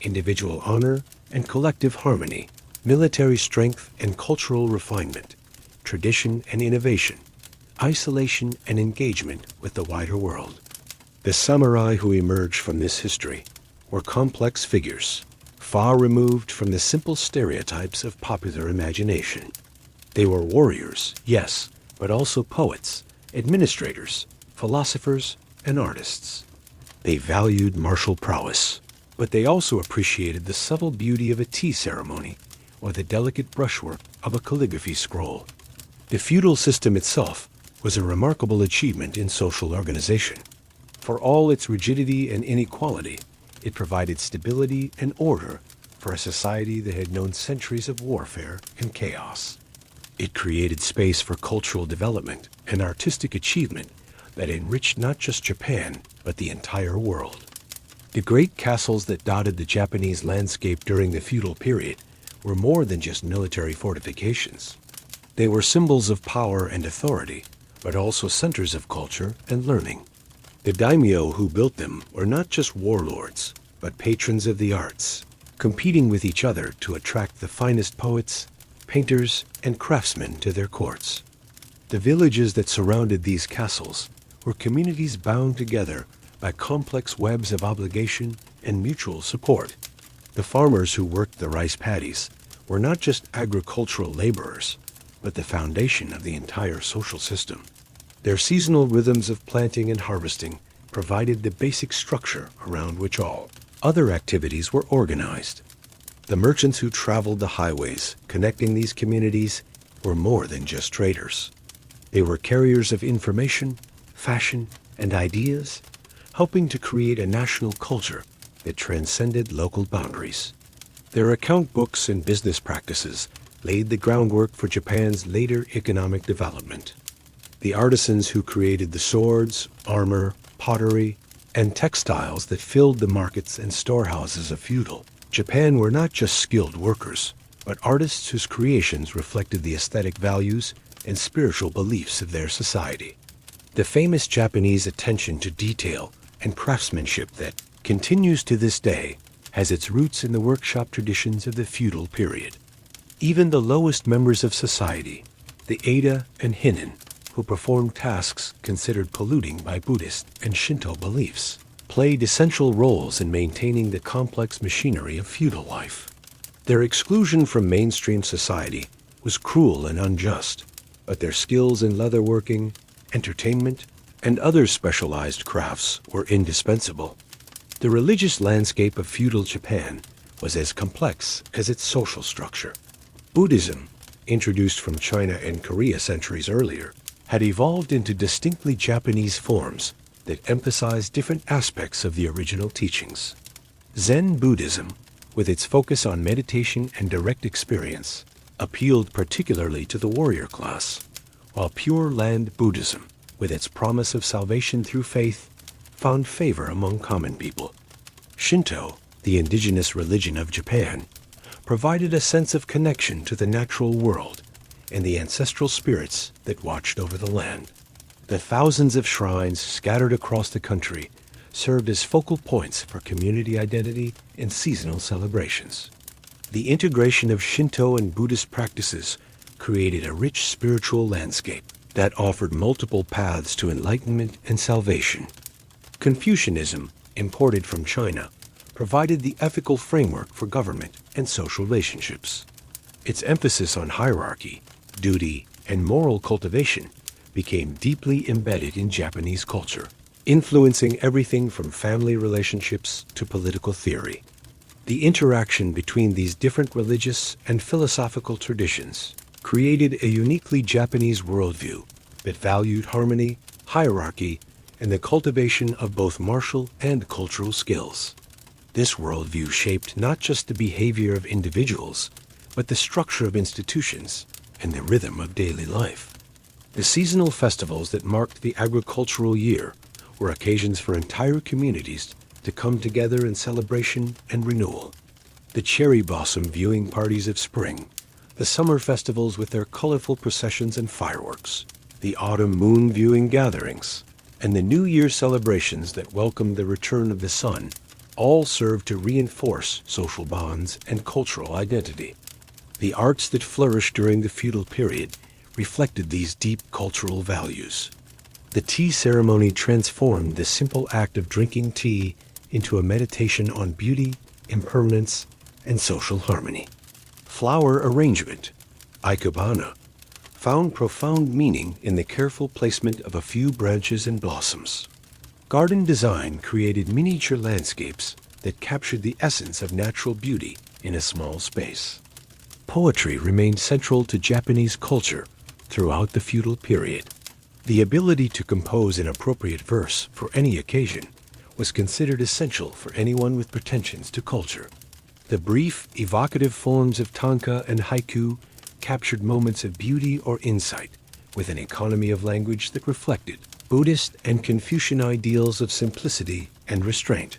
individual honor and collective harmony, military strength and cultural refinement, tradition and innovation, isolation and engagement with the wider world. The samurai who emerged from this history were complex figures, far removed from the simple stereotypes of popular imagination. They were warriors, yes, but also poets, administrators, philosophers, and artists. They valued martial prowess, but they also appreciated the subtle beauty of a tea ceremony or the delicate brushwork of a calligraphy scroll. The feudal system itself was a remarkable achievement in social organization. For all its rigidity and inequality, it provided stability and order for a society that had known centuries of warfare and chaos. It created space for cultural development and artistic achievement that enriched not just Japan, but the entire world. The great castles that dotted the Japanese landscape during the feudal period were more than just military fortifications. They were symbols of power and authority, but also centers of culture and learning. The daimyo who built them were not just warlords, but patrons of the arts, competing with each other to attract the finest poets, painters, and craftsmen to their courts. The villages that surrounded these castles were communities bound together by complex webs of obligation and mutual support. The farmers who worked the rice paddies were not just agricultural laborers, but the foundation of the entire social system. Their seasonal rhythms of planting and harvesting provided the basic structure around which all other activities were organized. The merchants who traveled the highways connecting these communities were more than just traders. They were carriers of information, fashion, and ideas, helping to create a national culture that transcended local boundaries. Their account books and business practices laid the groundwork for Japan's later economic development. The artisans who created the swords, armor, pottery, and textiles that filled the markets and storehouses of feudal Japan were not just skilled workers, but artists whose creations reflected the aesthetic values and spiritual beliefs of their society. The famous Japanese attention to detail and craftsmanship that continues to this day has its roots in the workshop traditions of the feudal period. Even the lowest members of society, the Eida and Hinin, who performed tasks considered polluting by Buddhist and Shinto beliefs, played essential roles in maintaining the complex machinery of feudal life. Their exclusion from mainstream society was cruel and unjust, but their skills in leatherworking, entertainment, and other specialized crafts were indispensable. The religious landscape of feudal Japan was as complex as its social structure. Buddhism, introduced from China and Korea centuries earlier, had evolved into distinctly Japanese forms that emphasized different aspects of the original teachings. Zen Buddhism, with its focus on meditation and direct experience, appealed particularly to the warrior class, while Pure Land Buddhism, with its promise of salvation through faith, found favor among common people. Shinto, the indigenous religion of Japan, provided a sense of connection to the natural world and the ancestral spirits that watched over the land. The thousands of shrines scattered across the country served as focal points for community identity and seasonal celebrations. The integration of Shinto and Buddhist practices created a rich spiritual landscape that offered multiple paths to enlightenment and salvation. Confucianism, imported from China, provided the ethical framework for government and social relationships. Its emphasis on hierarchy, duty, and moral cultivation became deeply embedded in Japanese culture, influencing everything from family relationships to political theory. The interaction between these different religious and philosophical traditions created a uniquely Japanese worldview that valued harmony, hierarchy, and the cultivation of both martial and cultural skills. This worldview shaped not just the behavior of individuals, but the structure of institutions and the rhythm of daily life. The seasonal festivals that marked the agricultural year were occasions for entire communities to come together in celebration and renewal. The cherry blossom viewing parties of spring, the summer festivals with their colorful processions and fireworks, the autumn moon viewing gatherings, and the New Year celebrations that welcomed the return of the sun all served to reinforce social bonds and cultural identity. The arts that flourished during the feudal period reflected these deep cultural values. The tea ceremony transformed the simple act of drinking tea into a meditation on beauty, impermanence, and social harmony. Flower arrangement, ikebana, found profound meaning in the careful placement of a few branches and blossoms. Garden design created miniature landscapes that captured the essence of natural beauty in a small space. Poetry remained central to Japanese culture throughout the feudal period. The ability to compose an appropriate verse for any occasion was considered essential for anyone with pretensions to culture. The brief, evocative forms of tanka and haiku captured moments of beauty or insight with an economy of language that reflected Buddhist and Confucian ideals of simplicity and restraint.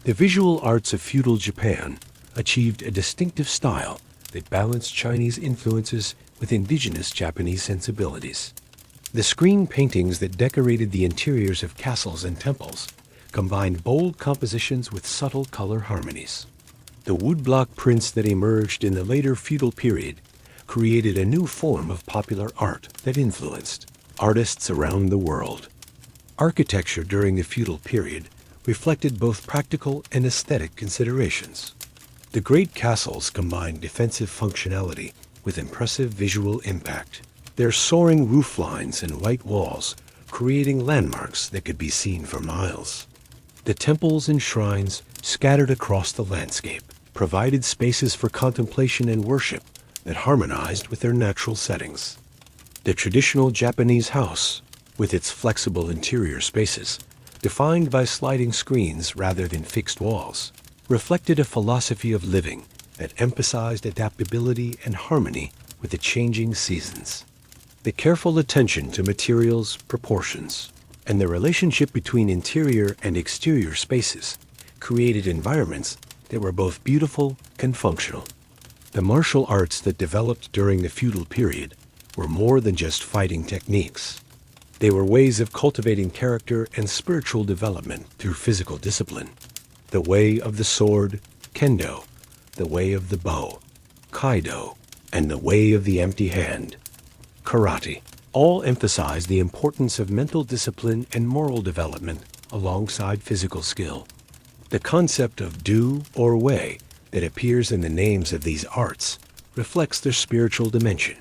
The visual arts of feudal Japan achieved a distinctive style that balanced Chinese influences with indigenous Japanese sensibilities. The screen paintings that decorated the interiors of castles and temples combined bold compositions with subtle color harmonies. The woodblock prints that emerged in the later feudal period created a new form of popular art that influenced artists around the world. Architecture during the feudal period reflected both practical and aesthetic considerations. The great castles combined defensive functionality with impressive visual impact, their soaring roof lines and white walls creating landmarks that could be seen for miles. The temples and shrines scattered across the landscape provided spaces for contemplation and worship that harmonized with their natural settings. The traditional Japanese house, with its flexible interior spaces, defined by sliding screens rather than fixed walls, reflected a philosophy of living that emphasized adaptability and harmony with the changing seasons. The careful attention to materials, proportions, and the relationship between interior and exterior spaces created environments that were both beautiful and functional. The martial arts that developed during the feudal period were more than just fighting techniques. They were ways of cultivating character and spiritual development through physical discipline. The way of the sword, kendo, the way of the bow, kaido, and the way of the empty hand, karate, all emphasize the importance of mental discipline and moral development alongside physical skill. The concept of do or wei that appears in the names of these arts reflects their spiritual dimension.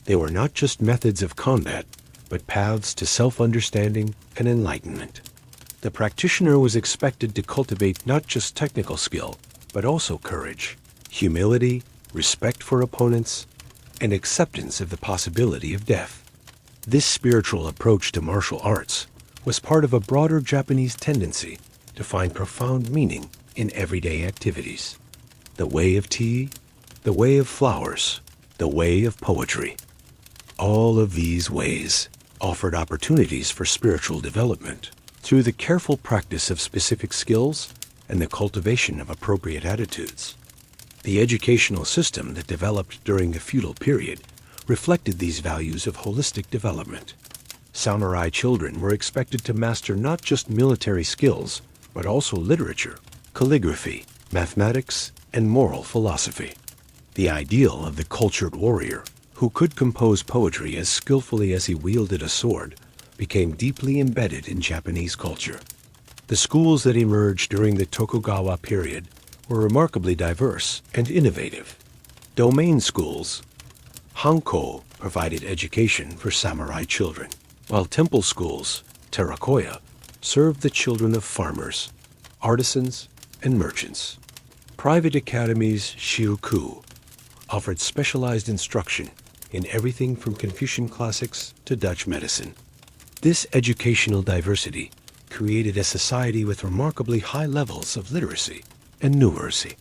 They were not just methods of combat, but paths to self-understanding and enlightenment. The practitioner was expected to cultivate not just technical skill, but also courage, humility, respect for opponents, and acceptance of the possibility of death. This spiritual approach to martial arts was part of a broader Japanese tendency to find profound meaning in everyday activities. The way of tea, the way of flowers, the way of poetry. All of these ways offered opportunities for spiritual development through the careful practice of specific skills and the cultivation of appropriate attitudes. The educational system that developed during the feudal period reflected these values of holistic development. Samurai children were expected to master not just military skills, but also literature, calligraphy, mathematics, and moral philosophy. The ideal of the cultured warrior, who could compose poetry as skillfully as he wielded a sword, became deeply embedded in Japanese culture. The schools that emerged during the Tokugawa period were remarkably diverse and innovative. Domain schools, Hanko, provided education for samurai children, while temple schools, Terakoya, served the children of farmers, artisans, and merchants. Private academies, Shiuku, offered specialized instruction in everything from Confucian classics to Dutch medicine. This educational diversity created a society with remarkably high levels of literacy and numeracy.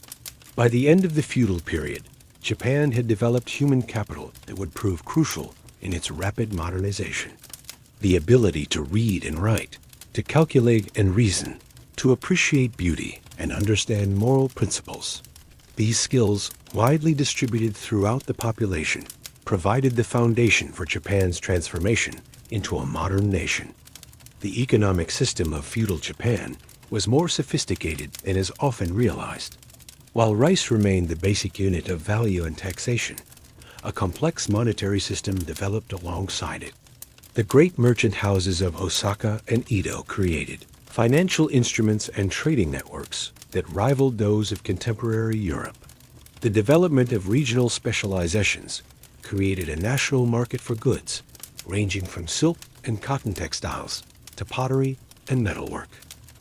By the end of the feudal period, Japan had developed human capital that would prove crucial in its rapid modernization. The ability to read and write, to calculate and reason, to appreciate beauty and understand moral principles. These skills, widely distributed throughout the population, provided the foundation for Japan's transformation into a modern nation. The economic system of feudal Japan was more sophisticated than is often realized. While rice remained the basic unit of value and taxation, a complex monetary system developed alongside it. The great merchant houses of Osaka and Edo created financial instruments and trading networks that rivaled those of contemporary Europe. The development of regional specializations created a national market for goods, ranging from silk and cotton textiles to pottery and metalwork.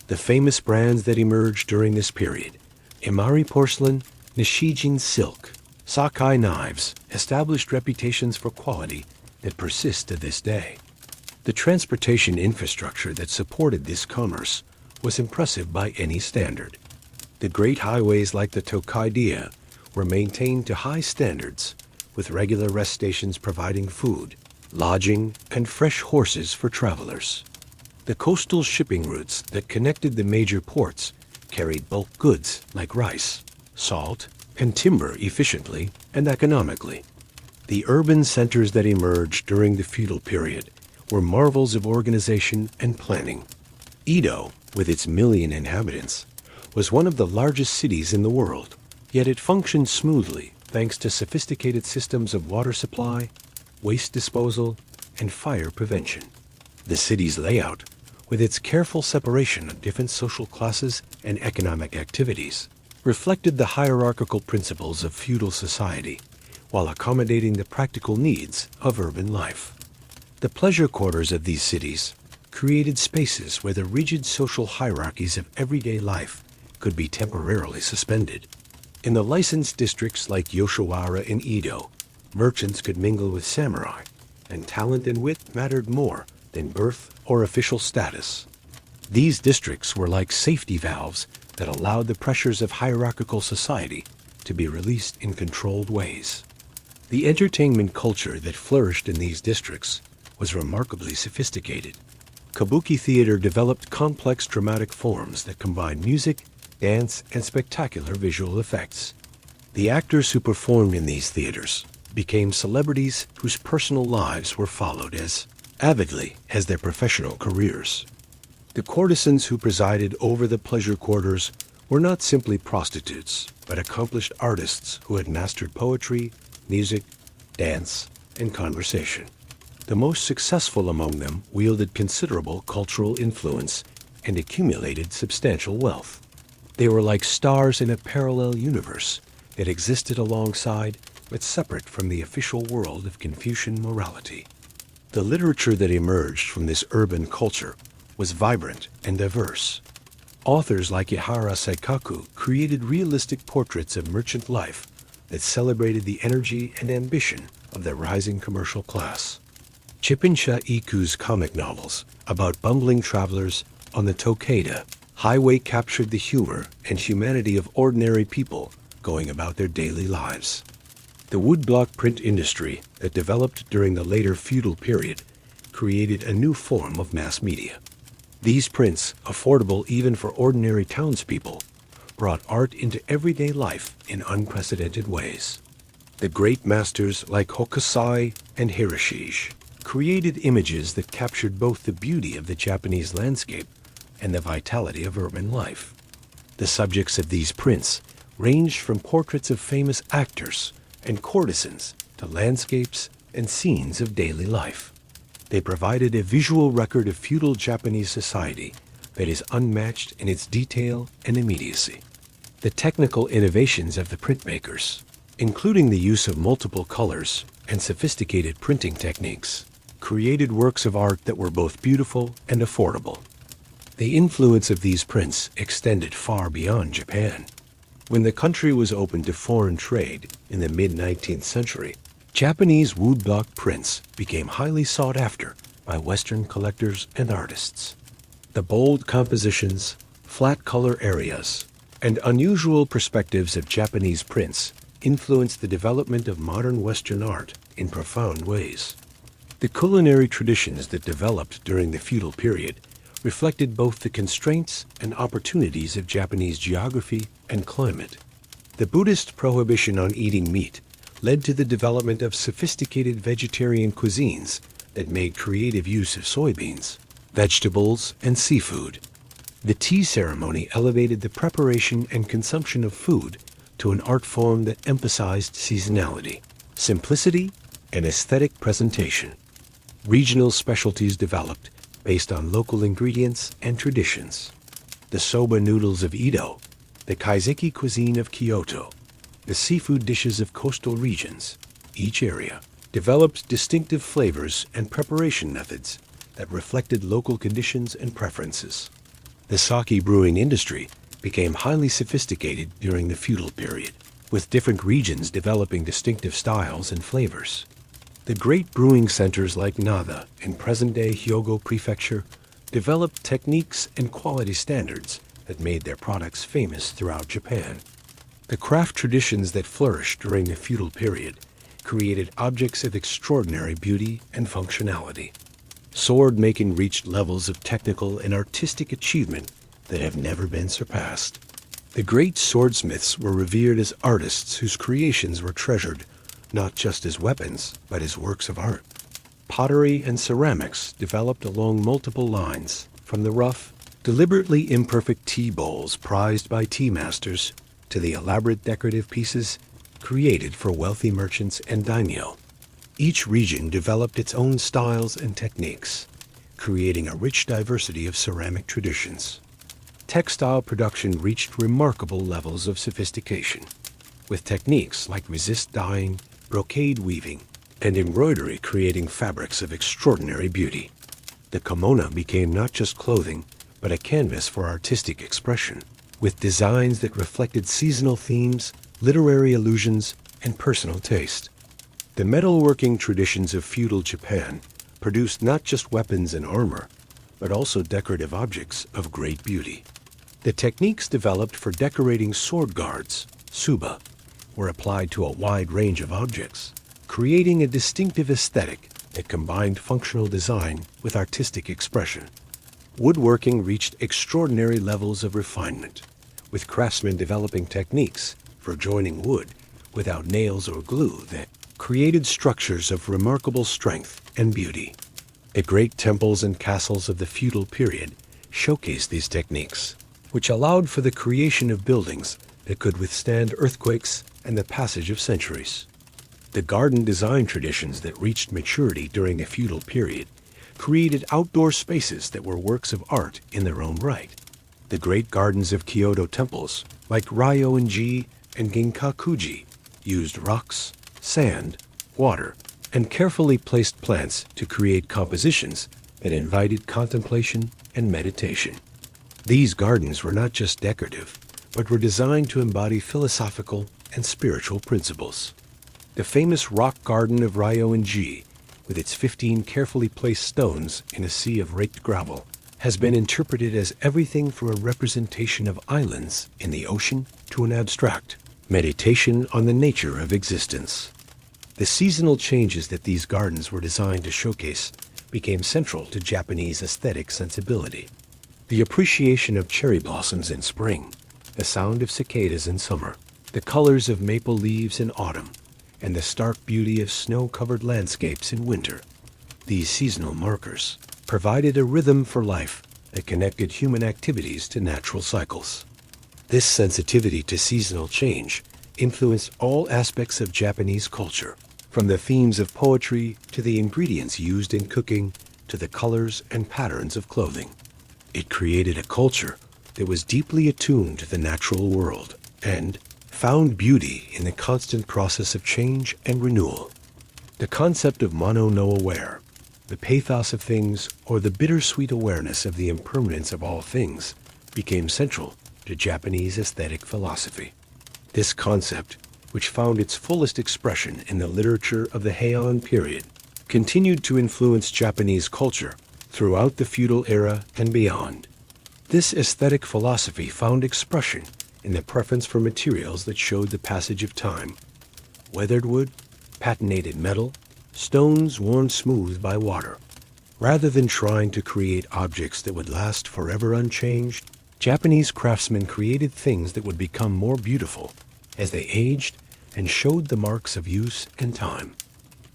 The famous brands that emerged during this period, Imari porcelain, Nishijin silk, Sakai knives, established reputations for quality that persist to this day. The transportation infrastructure that supported this commerce was impressive by any standard. The great highways like the Tokaidia were maintained to high standards, with regular rest stations providing food, lodging, and fresh horses for travelers. The coastal shipping routes that connected the major ports carried bulk goods like rice, salt, and timber efficiently and economically. The urban centers that emerged during the feudal period were marvels of organization and planning. Edo, with its 1 million inhabitants, was one of the largest cities in the world, yet it functioned smoothly thanks to sophisticated systems of water supply, waste disposal, and fire prevention. The city's layout, with its careful separation of different social classes and economic activities, reflected the hierarchical principles of feudal society while accommodating the practical needs of urban life. The pleasure quarters of these cities created spaces where the rigid social hierarchies of everyday life could be temporarily suspended. In the licensed districts like Yoshiwara in Edo, merchants could mingle with samurai, and talent and wit mattered more than birth or official status. These districts were like safety valves that allowed the pressures of hierarchical society to be released in controlled ways. The entertainment culture that flourished in these districts was remarkably sophisticated. Kabuki theater developed complex dramatic forms that combined music, dance, and spectacular visual effects. The actors who performed in these theaters became celebrities whose personal lives were followed as avidly as their professional careers. The courtesans who presided over the pleasure quarters were not simply prostitutes, but accomplished artists who had mastered poetry, music, dance, and conversation. The most successful among them wielded considerable cultural influence and accumulated substantial wealth. They were like stars in a parallel universe that existed alongside but separate from the official world of Confucian morality. The literature that emerged from this urban culture was vibrant and diverse. Authors like Ihara Saikaku created realistic portraits of merchant life that celebrated the energy and ambition of the rising commercial class. Chippensha Iku's comic novels about bumbling travelers on the Tokaido highway captured the humor and humanity of ordinary people going about their daily lives. The woodblock print industry that developed during the later feudal period created a new form of mass media. These prints, affordable even for ordinary townspeople, brought art into everyday life in unprecedented ways. The great masters like Hokusai and Hiroshige created images that captured both the beauty of the Japanese landscape and the vitality of urban life. The subjects of these prints ranged from portraits of famous actors and courtesans to landscapes and scenes of daily life. They provided a visual record of feudal Japanese society that is unmatched in its detail and immediacy. The technical innovations of the printmakers, including the use of multiple colors and sophisticated printing techniques, created works of art that were both beautiful and affordable. The influence of these prints extended far beyond Japan. When the country was open to foreign trade in the mid-19th century, Japanese woodblock prints became highly sought after by Western collectors and artists. The bold compositions, flat color areas, and unusual perspectives of Japanese prints influenced the development of modern Western art in profound ways. The culinary traditions that developed during the feudal period reflected both the constraints and opportunities of Japanese geography and climate. The Buddhist prohibition on eating meat led to the development of sophisticated vegetarian cuisines that made creative use of soybeans, vegetables, and seafood. The tea ceremony elevated the preparation and consumption of food to an art form that emphasized seasonality, simplicity, and aesthetic presentation. Regional specialties developed based on local ingredients and traditions. The soba noodles of Edo, the kaiseki cuisine of Kyoto, the seafood dishes of coastal regions, each area developed distinctive flavors and preparation methods that reflected local conditions and preferences. The sake brewing industry became highly sophisticated during the feudal period, with different regions developing distinctive styles and flavors. The great brewing centers like Nara in present-day Hyogo Prefecture developed techniques and quality standards that made their products famous throughout Japan. The craft traditions that flourished during the feudal period created objects of extraordinary beauty and functionality. Sword-making reached levels of technical and artistic achievement that have never been surpassed. The great swordsmiths were revered as artists whose creations were treasured not just as weapons, but as works of art. Pottery and ceramics developed along multiple lines, from the rough, deliberately imperfect tea bowls prized by tea masters to the elaborate decorative pieces created for wealthy merchants and daimyo. Each region developed its own styles and techniques, creating a rich diversity of ceramic traditions. Textile production reached remarkable levels of sophistication, with techniques like resist dyeing, brocade weaving, and embroidery creating fabrics of extraordinary beauty. The kimono became not just clothing, but a canvas for artistic expression, with designs that reflected seasonal themes, literary allusions, and personal taste. The metalworking traditions of feudal Japan produced not just weapons and armor, but also decorative objects of great beauty. The techniques developed for decorating sword guards, tsuba, were applied to a wide range of objects, creating a distinctive aesthetic that combined functional design with artistic expression. Woodworking reached extraordinary levels of refinement, with craftsmen developing techniques for joining wood without nails or glue that created structures of remarkable strength and beauty. The great temples and castles of the feudal period showcased these techniques, which allowed for the creation of buildings that could withstand earthquakes and the passage of centuries. The garden design traditions that reached maturity during the feudal period created outdoor spaces that were works of art in their own right. The great gardens of Kyoto temples, like Ryo-in-ji and Ginkakuji, used rocks, sand, water, and carefully placed plants to create compositions that invited contemplation and meditation. These gardens were not just decorative, but were designed to embody philosophical and spiritual principles. The famous rock garden of Ryo-in-ji, with its 15 carefully placed stones in a sea of raked gravel, has been interpreted as everything from a representation of islands in the ocean to an abstract meditation on the nature of existence. The seasonal changes that these gardens were designed to showcase became central to Japanese aesthetic sensibility. The appreciation of cherry blossoms in spring, the sound of cicadas in summer, the colors of maple leaves in autumn, and the stark beauty of snow-covered landscapes in winter. These seasonal markers provided a rhythm for life that connected human activities to natural cycles. This sensitivity to seasonal change influenced all aspects of Japanese culture, from the themes of poetry to the ingredients used in cooking to the colors and patterns of clothing. It created a culture that was deeply attuned to the natural world and found beauty in the constant process of change and renewal. The concept of mono no aware, the pathos of things, or the bittersweet awareness of the impermanence of all things, became central to Japanese aesthetic philosophy. This concept, which found its fullest expression in the literature of the Heian period, continued to influence Japanese culture throughout the feudal era and beyond. This aesthetic philosophy found expression in the preference for materials that showed the passage of time: weathered wood, patinated metal, stones worn smooth by water. Rather than trying to create objects that would last forever unchanged, Japanese craftsmen created things that would become more beautiful as they aged and showed the marks of use and time.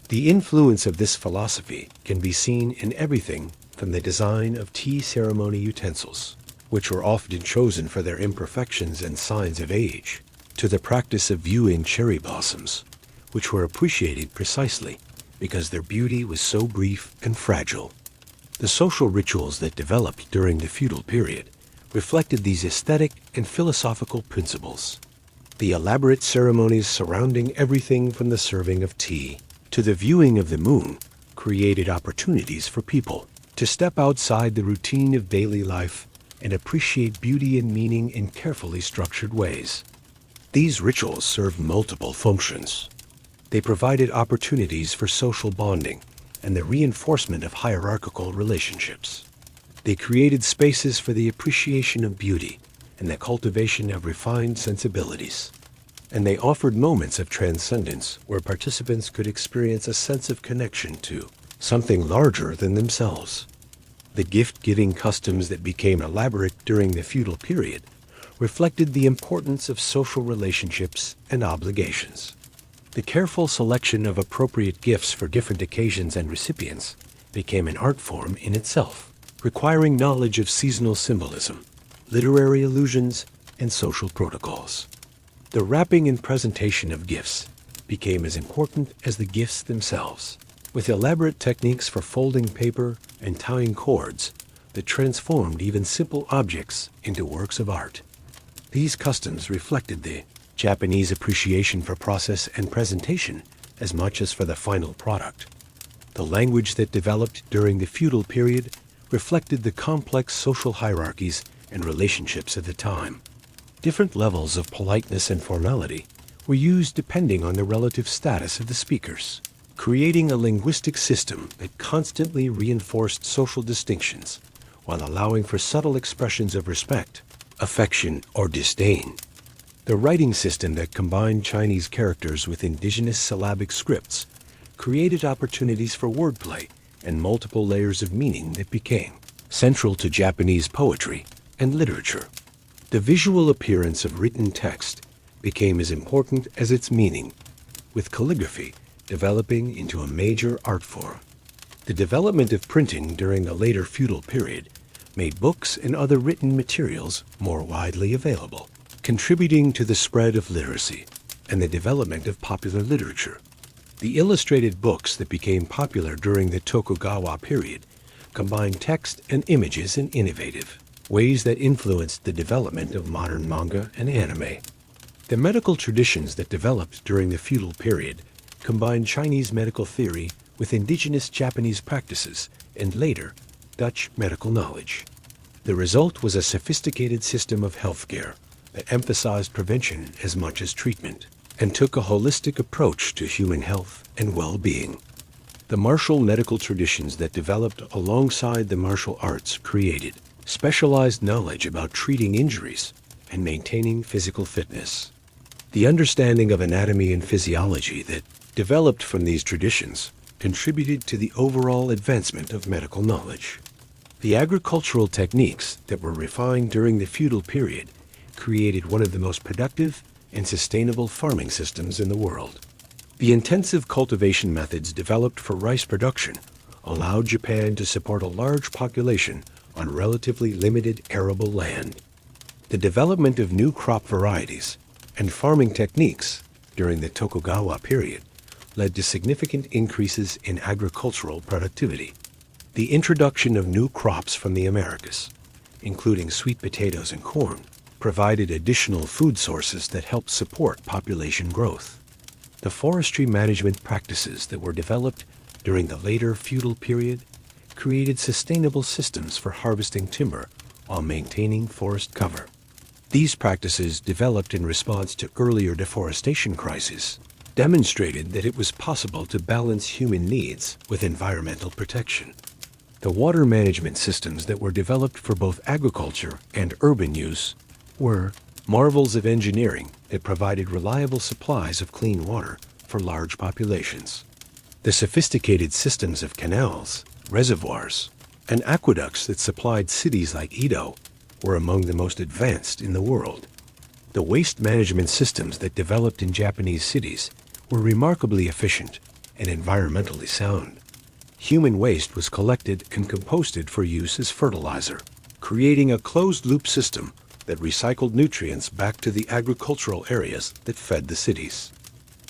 The influence of this philosophy can be seen in everything from the design of tea ceremony utensils, which were often chosen for their imperfections and signs of age, to the practice of viewing cherry blossoms, which were appreciated precisely because their beauty was so brief and fragile. The social rituals that developed during the feudal period reflected these aesthetic and philosophical principles. The elaborate ceremonies surrounding everything from the serving of tea to the viewing of the moon created opportunities for people to step outside the routine of daily life and appreciate beauty and meaning in carefully structured ways. These rituals served multiple functions. They provided opportunities for social bonding and the reinforcement of hierarchical relationships. They created spaces for the appreciation of beauty and the cultivation of refined sensibilities. And they offered moments of transcendence where participants could experience a sense of connection to something larger than themselves. The gift-giving customs that became elaborate during the feudal period reflected the importance of social relationships and obligations. The careful selection of appropriate gifts for different occasions and recipients became an art form in itself, requiring knowledge of seasonal symbolism, literary allusions, and social protocols. The wrapping and presentation of gifts became as important as the gifts themselves, with elaborate techniques for folding paper and tying cords that transformed even simple objects into works of art. These customs reflected the Japanese appreciation for process and presentation as much as for the final product. The language that developed during the feudal period reflected the complex social hierarchies and relationships of the time. Different levels of politeness and formality were used depending on the relative status of the speakers, creating a linguistic system that constantly reinforced social distinctions while allowing for subtle expressions of respect, affection, or disdain. The writing system that combined Chinese characters with indigenous syllabic scripts created opportunities for wordplay and multiple layers of meaning that became central to Japanese poetry and literature. The visual appearance of written text became as important as its meaning, with calligraphy developing into a major art form. The development of printing during the later feudal period made books and other written materials more widely available, contributing to the spread of literacy and the development of popular literature. The illustrated books that became popular during the Tokugawa period combined text and images in innovative ways that influenced the development of modern manga and anime. The medical traditions that developed during the feudal period combined Chinese medical theory with indigenous Japanese practices and later Dutch medical knowledge. The result was a sophisticated system of healthcare that emphasized prevention as much as treatment and took a holistic approach to human health and well-being. The martial medical traditions that developed alongside the martial arts created specialized knowledge about treating injuries and maintaining physical fitness. The understanding of anatomy and physiology that developed from these traditions contributed to the overall advancement of medical knowledge. The agricultural techniques that were refined during the feudal period created one of the most productive and sustainable farming systems in the world. The intensive cultivation methods developed for rice production allowed Japan to support a large population on relatively limited arable land. The development of new crop varieties and farming techniques during the Tokugawa period led to significant increases in agricultural productivity. The introduction of new crops from the Americas, including sweet potatoes and corn, provided additional food sources that helped support population growth. The forestry management practices that were developed during the later feudal period created sustainable systems for harvesting timber while maintaining forest cover. These practices, developed in response to earlier deforestation crises, demonstrated that it was possible to balance human needs with environmental protection. The water management systems that were developed for both agriculture and urban use were marvels of engineering that provided reliable supplies of clean water for large populations. The sophisticated systems of canals, reservoirs, and aqueducts that supplied cities like Edo were among the most advanced in the world. The waste management systems that developed in Japanese cities were remarkably efficient and environmentally sound. Human waste was collected and composted for use as fertilizer, creating a closed-loop system that recycled nutrients back to the agricultural areas that fed the cities.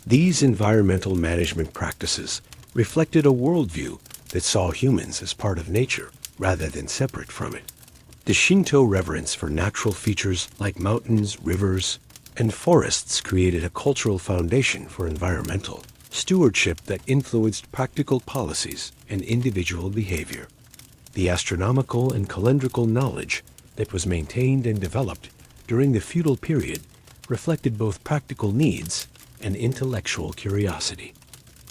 These environmental management practices reflected a worldview that saw humans as part of nature rather than separate from it. The Shinto reverence for natural features like mountains, rivers, and forests created a cultural foundation for environmental stewardship that influenced practical policies and individual behavior. The astronomical and calendrical knowledge that was maintained and developed during the feudal period reflected both practical needs and intellectual curiosity.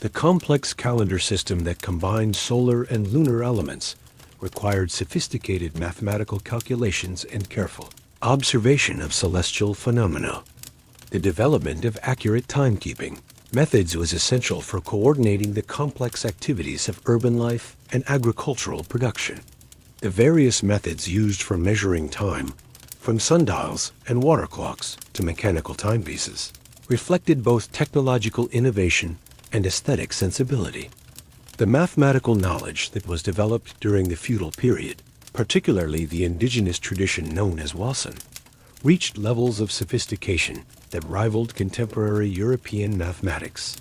The complex calendar system that combined solar and lunar elements required sophisticated mathematical calculations and careful observation of celestial phenomena. The development of accurate timekeeping methods was essential for coordinating the complex activities of urban life and agricultural production. The various methods used for measuring time, from sundials and water clocks to mechanical timepieces, reflected both technological innovation and aesthetic sensibility. The mathematical knowledge that was developed during the feudal period, particularly the indigenous tradition known as wasan, reached levels of sophistication that rivaled contemporary European mathematics.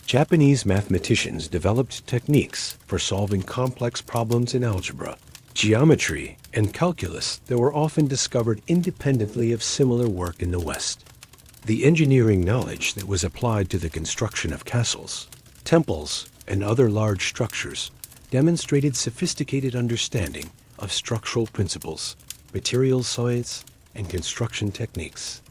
Japanese mathematicians developed techniques for solving complex problems in algebra, geometry, and calculus that were often discovered independently of similar work in the West. The engineering knowledge that was applied to the construction of castles, temples, and other large structures demonstrated sophisticated understanding of structural principles, materials science, and construction techniques.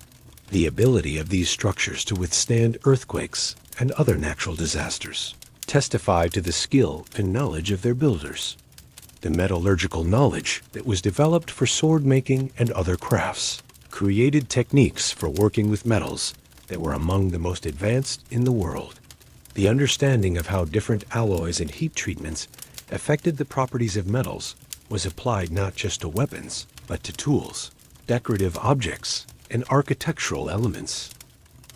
The ability of these structures to withstand earthquakes and other natural disasters testified to the skill and knowledge of their builders. The metallurgical knowledge that was developed for sword making and other crafts created techniques for working with metals that were among the most advanced in the world. The understanding of how different alloys and heat treatments affected the properties of metals was applied not just to weapons, but to tools, decorative objects, and architectural elements.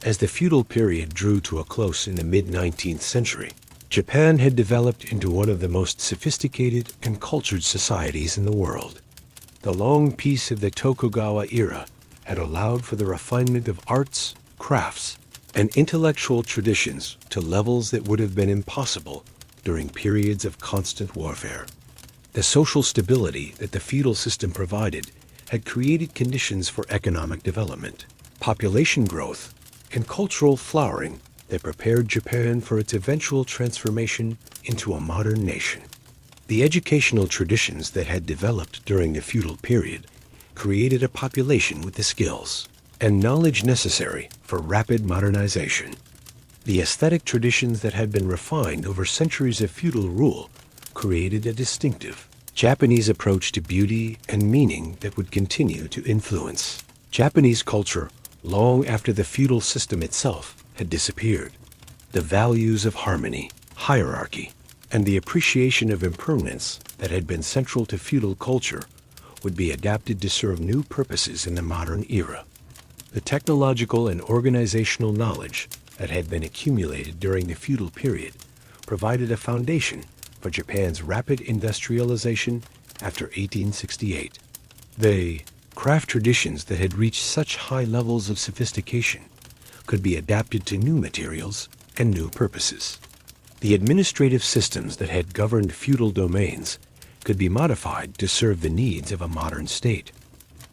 As the feudal period drew to a close in the mid-19th century, Japan had developed into one of the most sophisticated and cultured societies in the world. The long peace of the Tokugawa era had allowed for the refinement of arts, crafts, and intellectual traditions to levels that would have been impossible during periods of constant warfare. The social stability that the feudal system provided had created conditions for economic development, population growth, and cultural flowering that prepared Japan for its eventual transformation into a modern nation. The educational traditions that had developed during the feudal period created a population with the skills and knowledge necessary for rapid modernization. The aesthetic traditions that had been refined over centuries of feudal rule created a distinctive Japanese approach to beauty and meaning that would continue to influence Japanese culture long after the feudal system itself had disappeared. The values of harmony, hierarchy, and the appreciation of impermanence that had been central to feudal culture would be adapted to serve new purposes in the modern era. The technological and organizational knowledge that had been accumulated during the feudal period provided a foundation for Japan's rapid industrialization after 1868. The craft traditions that had reached such high levels of sophistication could be adapted to new materials and new purposes. The administrative systems that had governed feudal domains could be modified to serve the needs of a modern state.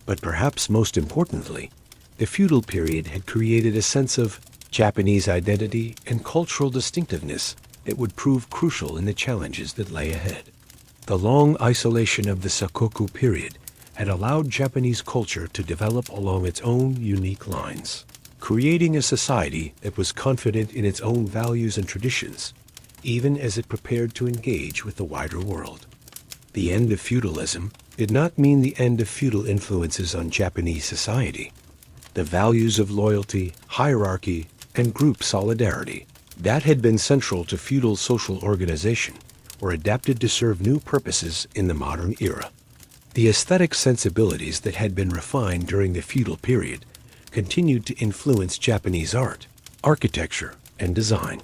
But perhaps most importantly, the feudal period had created a sense of Japanese identity and cultural distinctiveness that would prove crucial in the challenges that lay ahead. The long isolation of the Sakoku period had allowed Japanese culture to develop along its own unique lines, creating a society that was confident in its own values and traditions, even as it prepared to engage with the wider world. The end of feudalism did not mean the end of feudal influences on Japanese society. The values of loyalty, hierarchy, and group solidarity that had been central to feudal social organization were adapted to serve new purposes in the modern era. The aesthetic sensibilities that had been refined during the feudal period continued to influence Japanese art, architecture, and design.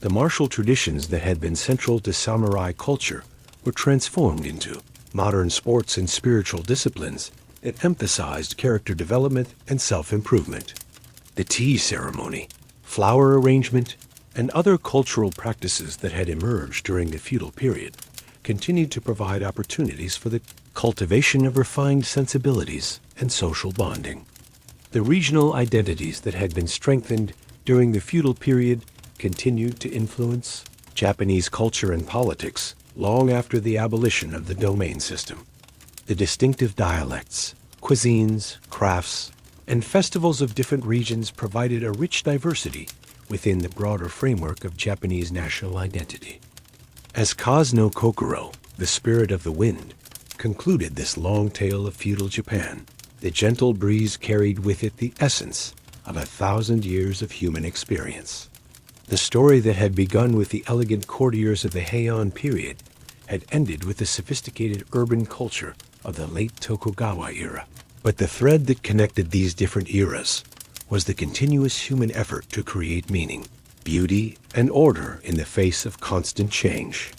The martial traditions that had been central to samurai culture were transformed into modern sports and spiritual disciplines that emphasized character development and self-improvement. The tea ceremony, flower arrangement, and other cultural practices that had emerged during the feudal period continued to provide opportunities for the cultivation of refined sensibilities and social bonding. The regional identities that had been strengthened during the feudal period continued to influence Japanese culture and politics long after the abolition of the domain system. The distinctive dialects, cuisines, crafts, and festivals of different regions provided a rich diversity within the broader framework of Japanese national identity. As Kaz no Kokoro, the spirit of the wind, concluded this long tale of feudal Japan, the gentle breeze carried with it the essence of 1,000 years of human experience. The story that had begun with the elegant courtiers of the Heian period had ended with the sophisticated urban culture of the late Tokugawa era. But the thread that connected these different eras was the continuous human effort to create meaning, beauty, and order in the face of constant change.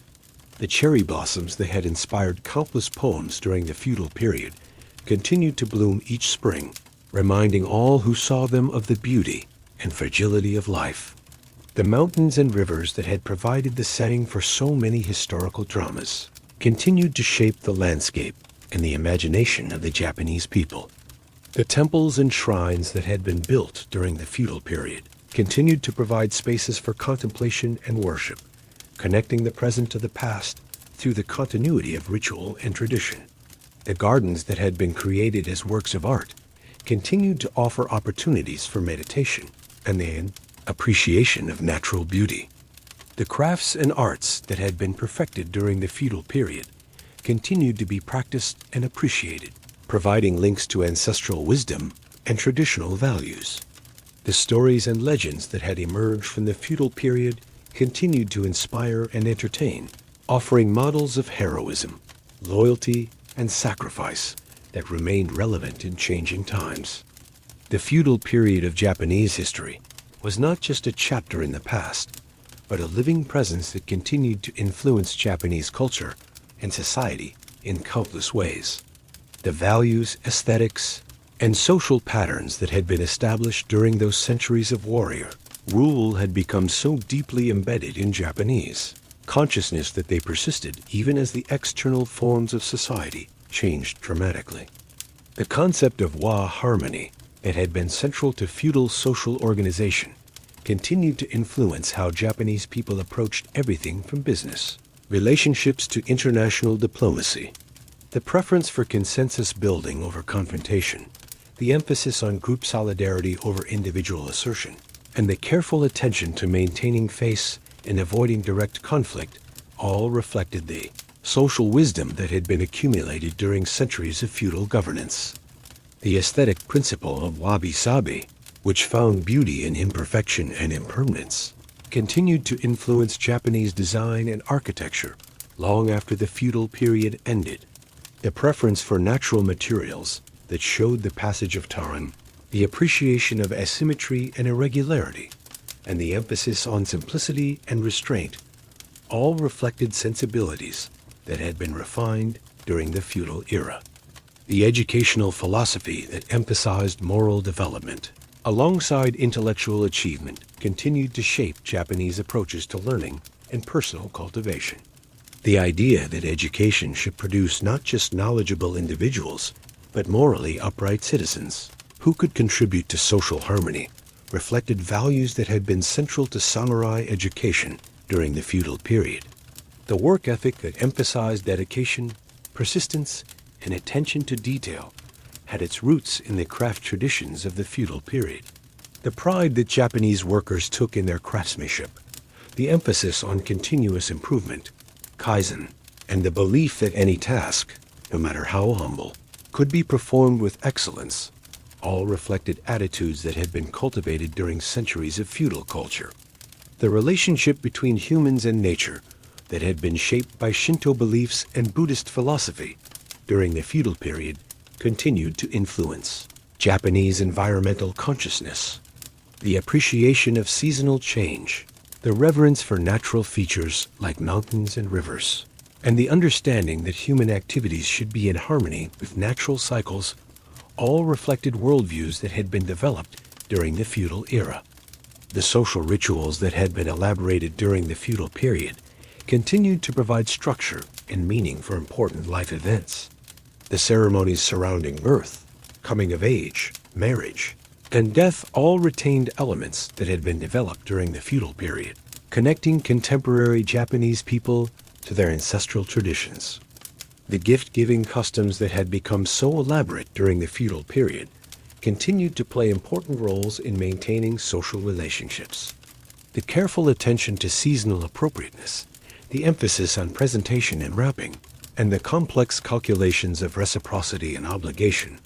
The cherry blossoms that had inspired countless poems during the feudal period continued to bloom each spring, reminding all who saw them of the beauty and fragility of life. The mountains and rivers that had provided the setting for so many historical dramas continued to shape the landscape and the imagination of the Japanese people. The temples and shrines that had been built during the feudal period continued to provide spaces for contemplation and worship, connecting the present to the past through the continuity of ritual and tradition. The gardens that had been created as works of art continued to offer opportunities for meditation and the appreciation of natural beauty. The crafts and arts that had been perfected during the feudal period continued to be practiced and appreciated, providing links to ancestral wisdom and traditional values. The stories and legends that had emerged from the feudal period continued to inspire and entertain, offering models of heroism, loyalty, and sacrifice that remained relevant in changing times. The feudal period of Japanese history was not just a chapter in the past, but a living presence that continued to influence Japanese culture and society in countless ways. The values, aesthetics, and social patterns that had been established during those centuries of warrior rule had become so deeply embedded in Japanese consciousness that they persisted even as the external forms of society changed dramatically. The concept of wa harmony that had been central to feudal social organization continued to influence how Japanese people approached everything from business relationships to international diplomacy, the preference for consensus building over confrontation, the emphasis on group solidarity over individual assertion, and the careful attention to maintaining face and avoiding direct conflict all reflected the social wisdom that had been accumulated during centuries of feudal governance. The aesthetic principle of wabi-sabi, which found beauty in imperfection and impermanence, continued to influence Japanese design and architecture long after the feudal period ended. The preference for natural materials that showed the passage of time, the appreciation of asymmetry and irregularity, and the emphasis on simplicity and restraint all reflected sensibilities that had been refined during the feudal era. The educational philosophy that emphasized moral development, alongside intellectual achievement, continued to shape Japanese approaches to learning and personal cultivation. The idea that education should produce not just knowledgeable individuals, but morally upright citizens who could contribute to social harmony reflected values that had been central to samurai education during the feudal period. The work ethic that emphasized dedication, persistence, and attention to detail had its roots in the craft traditions of the feudal period. The pride that Japanese workers took in their craftsmanship, the emphasis on continuous improvement, kaizen, and the belief that any task, no matter how humble, could be performed with excellence, all reflected attitudes that had been cultivated during centuries of feudal culture. The relationship between humans and nature that had been shaped by Shinto beliefs and Buddhist philosophy during the feudal period continued to influence Japanese environmental consciousness. The appreciation of seasonal change, the reverence for natural features like mountains and rivers, and the understanding that human activities should be in harmony with natural cycles all reflected worldviews that had been developed during the feudal era. The social rituals that had been elaborated during the feudal period continued to provide structure and meaning for important life events. The ceremonies surrounding birth, coming of age, marriage, and death all retained elements that had been developed during the feudal period, connecting contemporary Japanese people to their ancestral traditions. The gift-giving customs that had become so elaborate during the feudal period continued to play important roles in maintaining social relationships. The careful attention to seasonal appropriateness, the emphasis on presentation and wrapping, and the complex calculations of reciprocity and obligation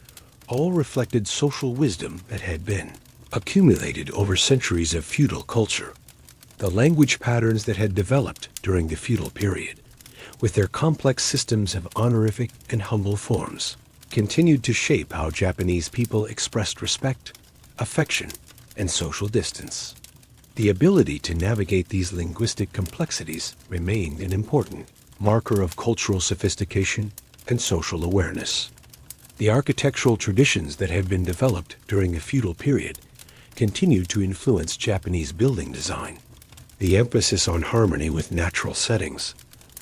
all reflected social wisdom that had been accumulated over centuries of feudal culture. The language patterns that had developed during the feudal period, with their complex systems of honorific and humble forms, continued to shape how Japanese people expressed respect, affection, and social distance. The ability to navigate these linguistic complexities remained an important marker of cultural sophistication and social awareness. The architectural traditions that had been developed during the feudal period continued to influence Japanese building design. The emphasis on harmony with natural settings,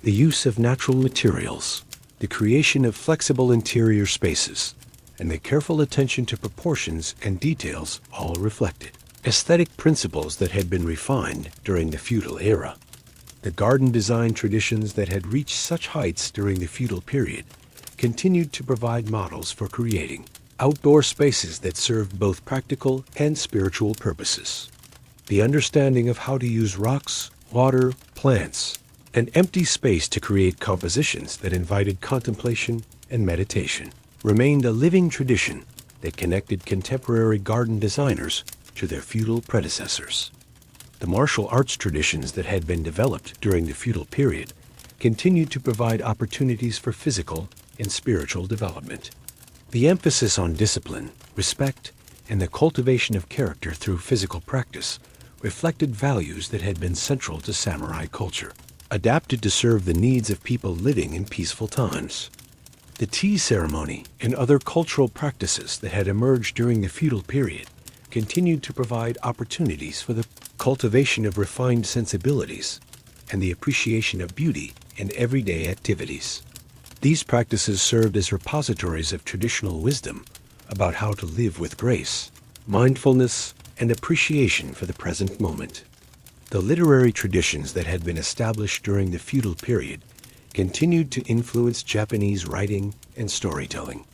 the use of natural materials, the creation of flexible interior spaces, and the careful attention to proportions and details all reflected aesthetic principles that had been refined during the feudal era. The garden design traditions that had reached such heights during the feudal period continued to provide models for creating outdoor spaces that served both practical and spiritual purposes. The understanding of how to use rocks, water, plants, and empty space to create compositions that invited contemplation and meditation remained a living tradition that connected contemporary garden designers to their feudal predecessors. The martial arts traditions that had been developed during the feudal period continued to provide opportunities for physical and spiritual development. The emphasis on discipline, respect, and the cultivation of character through physical practice reflected values that had been central to samurai culture, adapted to serve the needs of people living in peaceful times. The tea ceremony and other cultural practices that had emerged during the feudal period continued to provide opportunities for the cultivation of refined sensibilities and the appreciation of beauty in everyday activities. These practices served as repositories of traditional wisdom about how to live with grace, mindfulness, and appreciation for the present moment. The literary traditions that had been established during the feudal period continued to influence Japanese writing and storytelling.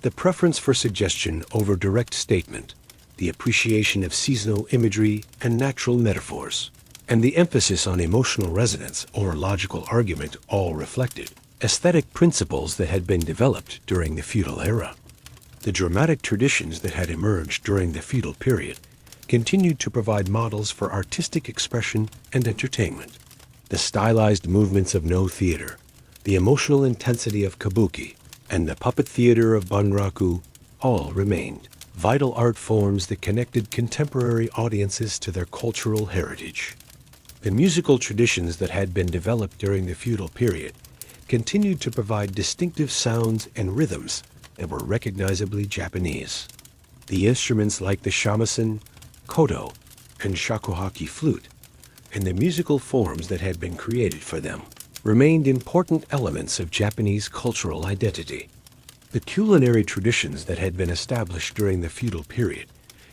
The preference for suggestion over direct statement, the appreciation of seasonal imagery and natural metaphors, and the emphasis on emotional resonance or logical argument all reflected aesthetic principles that had been developed during the feudal era. The dramatic traditions that had emerged during the feudal period continued to provide models for artistic expression and entertainment. The stylized movements of No theater, the emotional intensity of kabuki, and the puppet theater of bunraku all remained vital art forms that connected contemporary audiences to their cultural heritage. The musical traditions that had been developed during the feudal period continued to provide distinctive sounds and rhythms that were recognizably Japanese. The instruments like the shamisen, koto, and shakuhachi flute, and the musical forms that had been created for them, remained important elements of Japanese cultural identity. The culinary traditions that had been established during the feudal period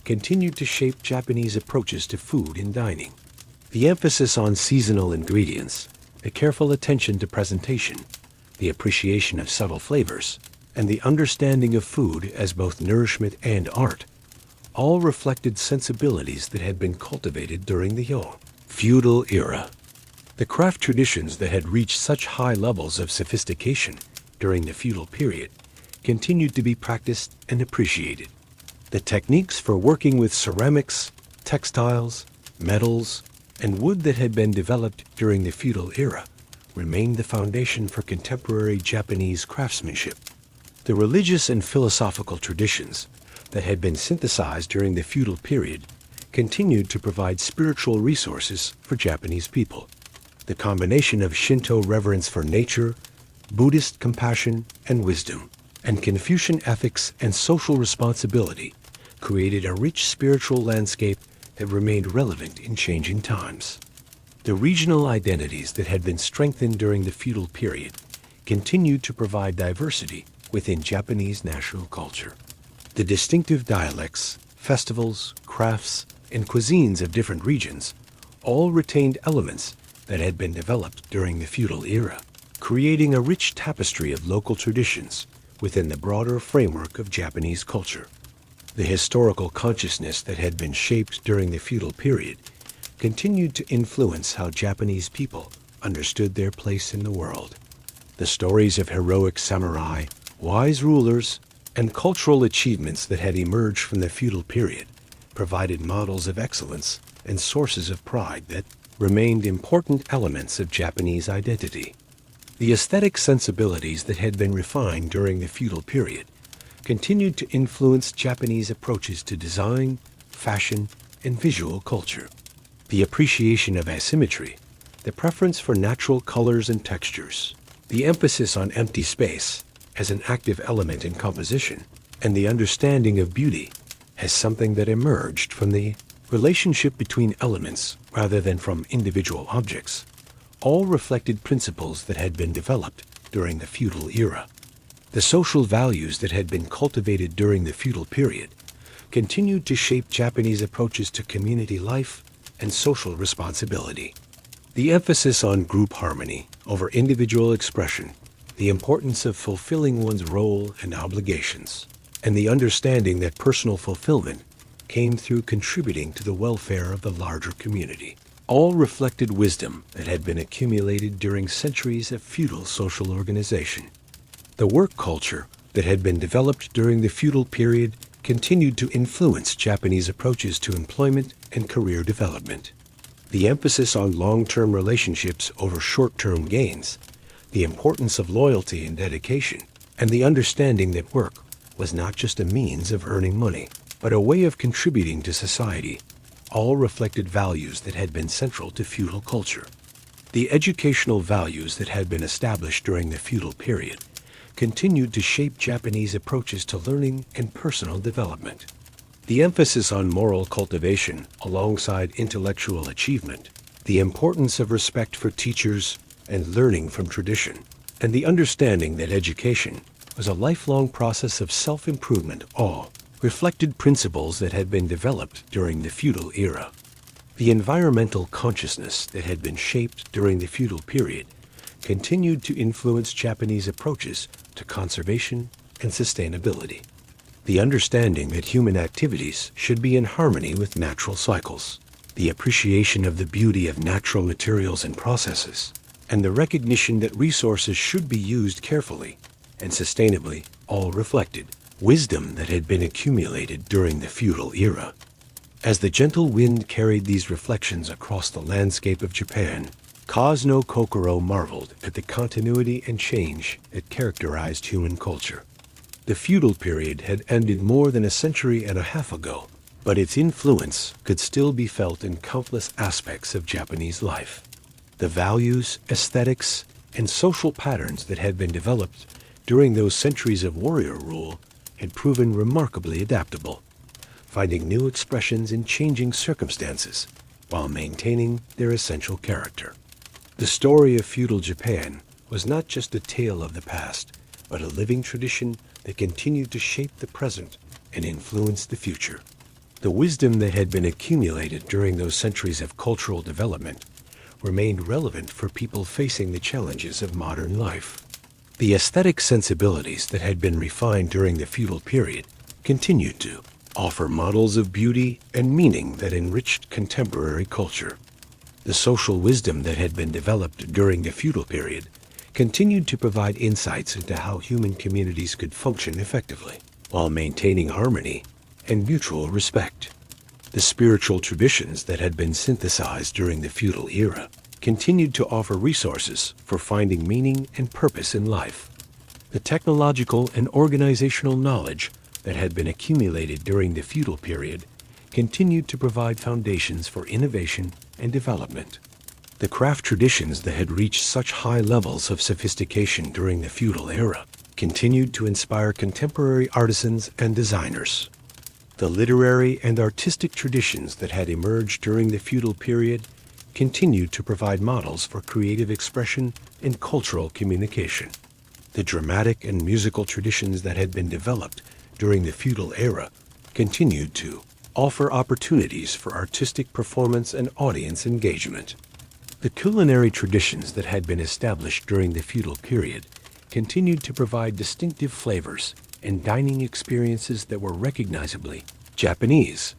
continued to shape Japanese approaches to food and dining. The emphasis on seasonal ingredients, the careful attention to presentation, the appreciation of subtle flavors, and the understanding of food as both nourishment and art, all reflected sensibilities that had been cultivated during the feudal era. The craft traditions that had reached such high levels of sophistication during the feudal period continued to be practiced and appreciated. The techniques for working with ceramics, textiles, metals, and wood that had been developed during the feudal era remained the foundation for contemporary Japanese craftsmanship. The religious and philosophical traditions that had been synthesized during the feudal period continued to provide spiritual resources for Japanese people. The combination of Shinto reverence for nature, Buddhist compassion and wisdom, and Confucian ethics and social responsibility created a rich spiritual landscape that remained relevant in changing times. The regional identities that had been strengthened during the feudal period continued to provide diversity within Japanese national culture. The distinctive dialects, festivals, crafts, and cuisines of different regions all retained elements that had been developed during the feudal era, creating a rich tapestry of local traditions within the broader framework of Japanese culture. The historical consciousness that had been shaped during the feudal period continued to influence how Japanese people understood their place in the world. The stories of heroic samurai, wise rulers, and cultural achievements that had emerged from the feudal period provided models of excellence and sources of pride that remained important elements of Japanese identity. The aesthetic sensibilities that had been refined during the feudal period continued to influence Japanese approaches to design, fashion, and visual culture. The appreciation of asymmetry, the preference for natural colors and textures, the emphasis on empty space as an active element in composition, and the understanding of beauty as something that emerged from the relationship between elements rather than from individual objects, all reflected principles that had been developed during the feudal era. The social values that had been cultivated during the feudal period continued to shape Japanese approaches to community life and social responsibility. The emphasis on group harmony over individual expression, the importance of fulfilling one's role and obligations, and the understanding that personal fulfillment came through contributing to the welfare of the larger community, all reflected wisdom that had been accumulated during centuries of feudal social organization. The work culture that had been developed during the feudal period continued to influence Japanese approaches to employment and career development. The emphasis on long-term relationships over short-term gains, the importance of loyalty and dedication, and the understanding that work was not just a means of earning money, but a way of contributing to society, all reflected values that had been central to feudal culture. The educational values that had been established during the feudal period continued to shape Japanese approaches to learning and personal development. The emphasis on moral cultivation alongside intellectual achievement, the importance of respect for teachers and learning from tradition, and the understanding that education was a lifelong process of self-improvement all reflected principles that had been developed during the feudal era. The environmental consciousness that had been shaped during the feudal period continued to influence Japanese approaches to conservation and sustainability. The understanding that human activities should be in harmony with natural cycles, the appreciation of the beauty of natural materials and processes, and the recognition that resources should be used carefully and sustainably all reflected wisdom that had been accumulated during the feudal era. As the gentle wind carried these reflections across the landscape of Japan, Kazuno Kokoro marveled at the continuity and change that characterized human culture. The feudal period had ended more than a century and a half ago, but its influence could still be felt in countless aspects of Japanese life. The values, aesthetics, and social patterns that had been developed during those centuries of warrior rule had proven remarkably adaptable, finding new expressions in changing circumstances while maintaining their essential character. The story of feudal Japan was not just a tale of the past, but a living tradition that continued to shape the present and influence the future. The wisdom that had been accumulated during those centuries of cultural development remained relevant for people facing the challenges of modern life. The aesthetic sensibilities that had been refined during the feudal period continued to offer models of beauty and meaning that enriched contemporary culture. The social wisdom that had been developed during the feudal period continued to provide insights into how human communities could function effectively while maintaining harmony and mutual respect. The spiritual traditions that had been synthesized during the feudal era continued to offer resources for finding meaning and purpose in life. The technological and organizational knowledge that had been accumulated during the feudal period continued to provide foundations for innovation and development. The craft traditions that had reached such high levels of sophistication during the feudal era continued to inspire contemporary artisans and designers. The literary and artistic traditions that had emerged during the feudal period continued to provide models for creative expression and cultural communication. The dramatic and musical traditions that had been developed during the feudal era continued to offer opportunities for artistic performance and audience engagement. The culinary traditions that had been established during the feudal period continued to provide distinctive flavors and dining experiences that were recognizably Japanese.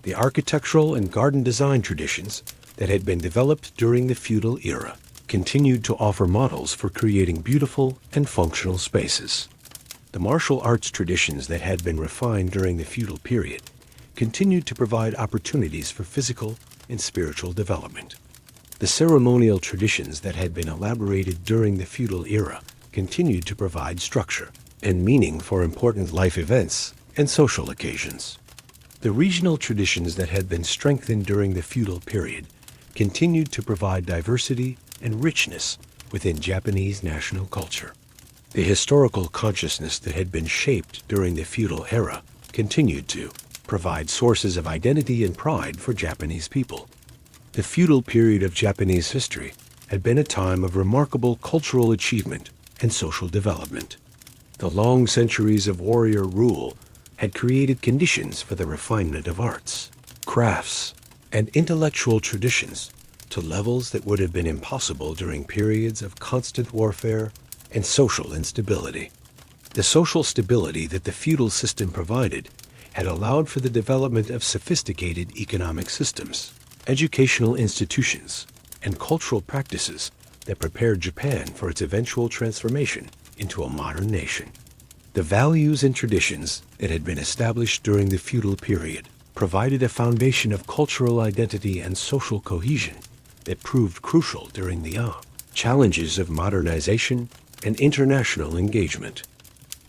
The architectural and garden design traditions that had been developed during the feudal era continued to offer models for creating beautiful and functional spaces. The martial arts traditions that had been refined during the feudal period continued to provide opportunities for physical and spiritual development. The ceremonial traditions that had been elaborated during the feudal era continued to provide structure and meaning for important life events and social occasions. The regional traditions that had been strengthened during the feudal period continued to provide diversity and richness within Japanese national culture. The historical consciousness that had been shaped during the feudal era continued to provide sources of identity and pride for Japanese people. The feudal period of Japanese history had been a time of remarkable cultural achievement and social development. The long centuries of warrior rule had created conditions for the refinement of arts, crafts, and intellectual traditions to levels that would have been impossible during periods of constant warfare and social instability. The social stability that the feudal system provided had allowed for the development of sophisticated economic systems, educational institutions, and cultural practices that prepared Japan for its eventual transformation into a modern nation. The values and traditions that had been established during the feudal period provided a foundation of cultural identity and social cohesion that proved crucial during the challenges of modernization and international engagement.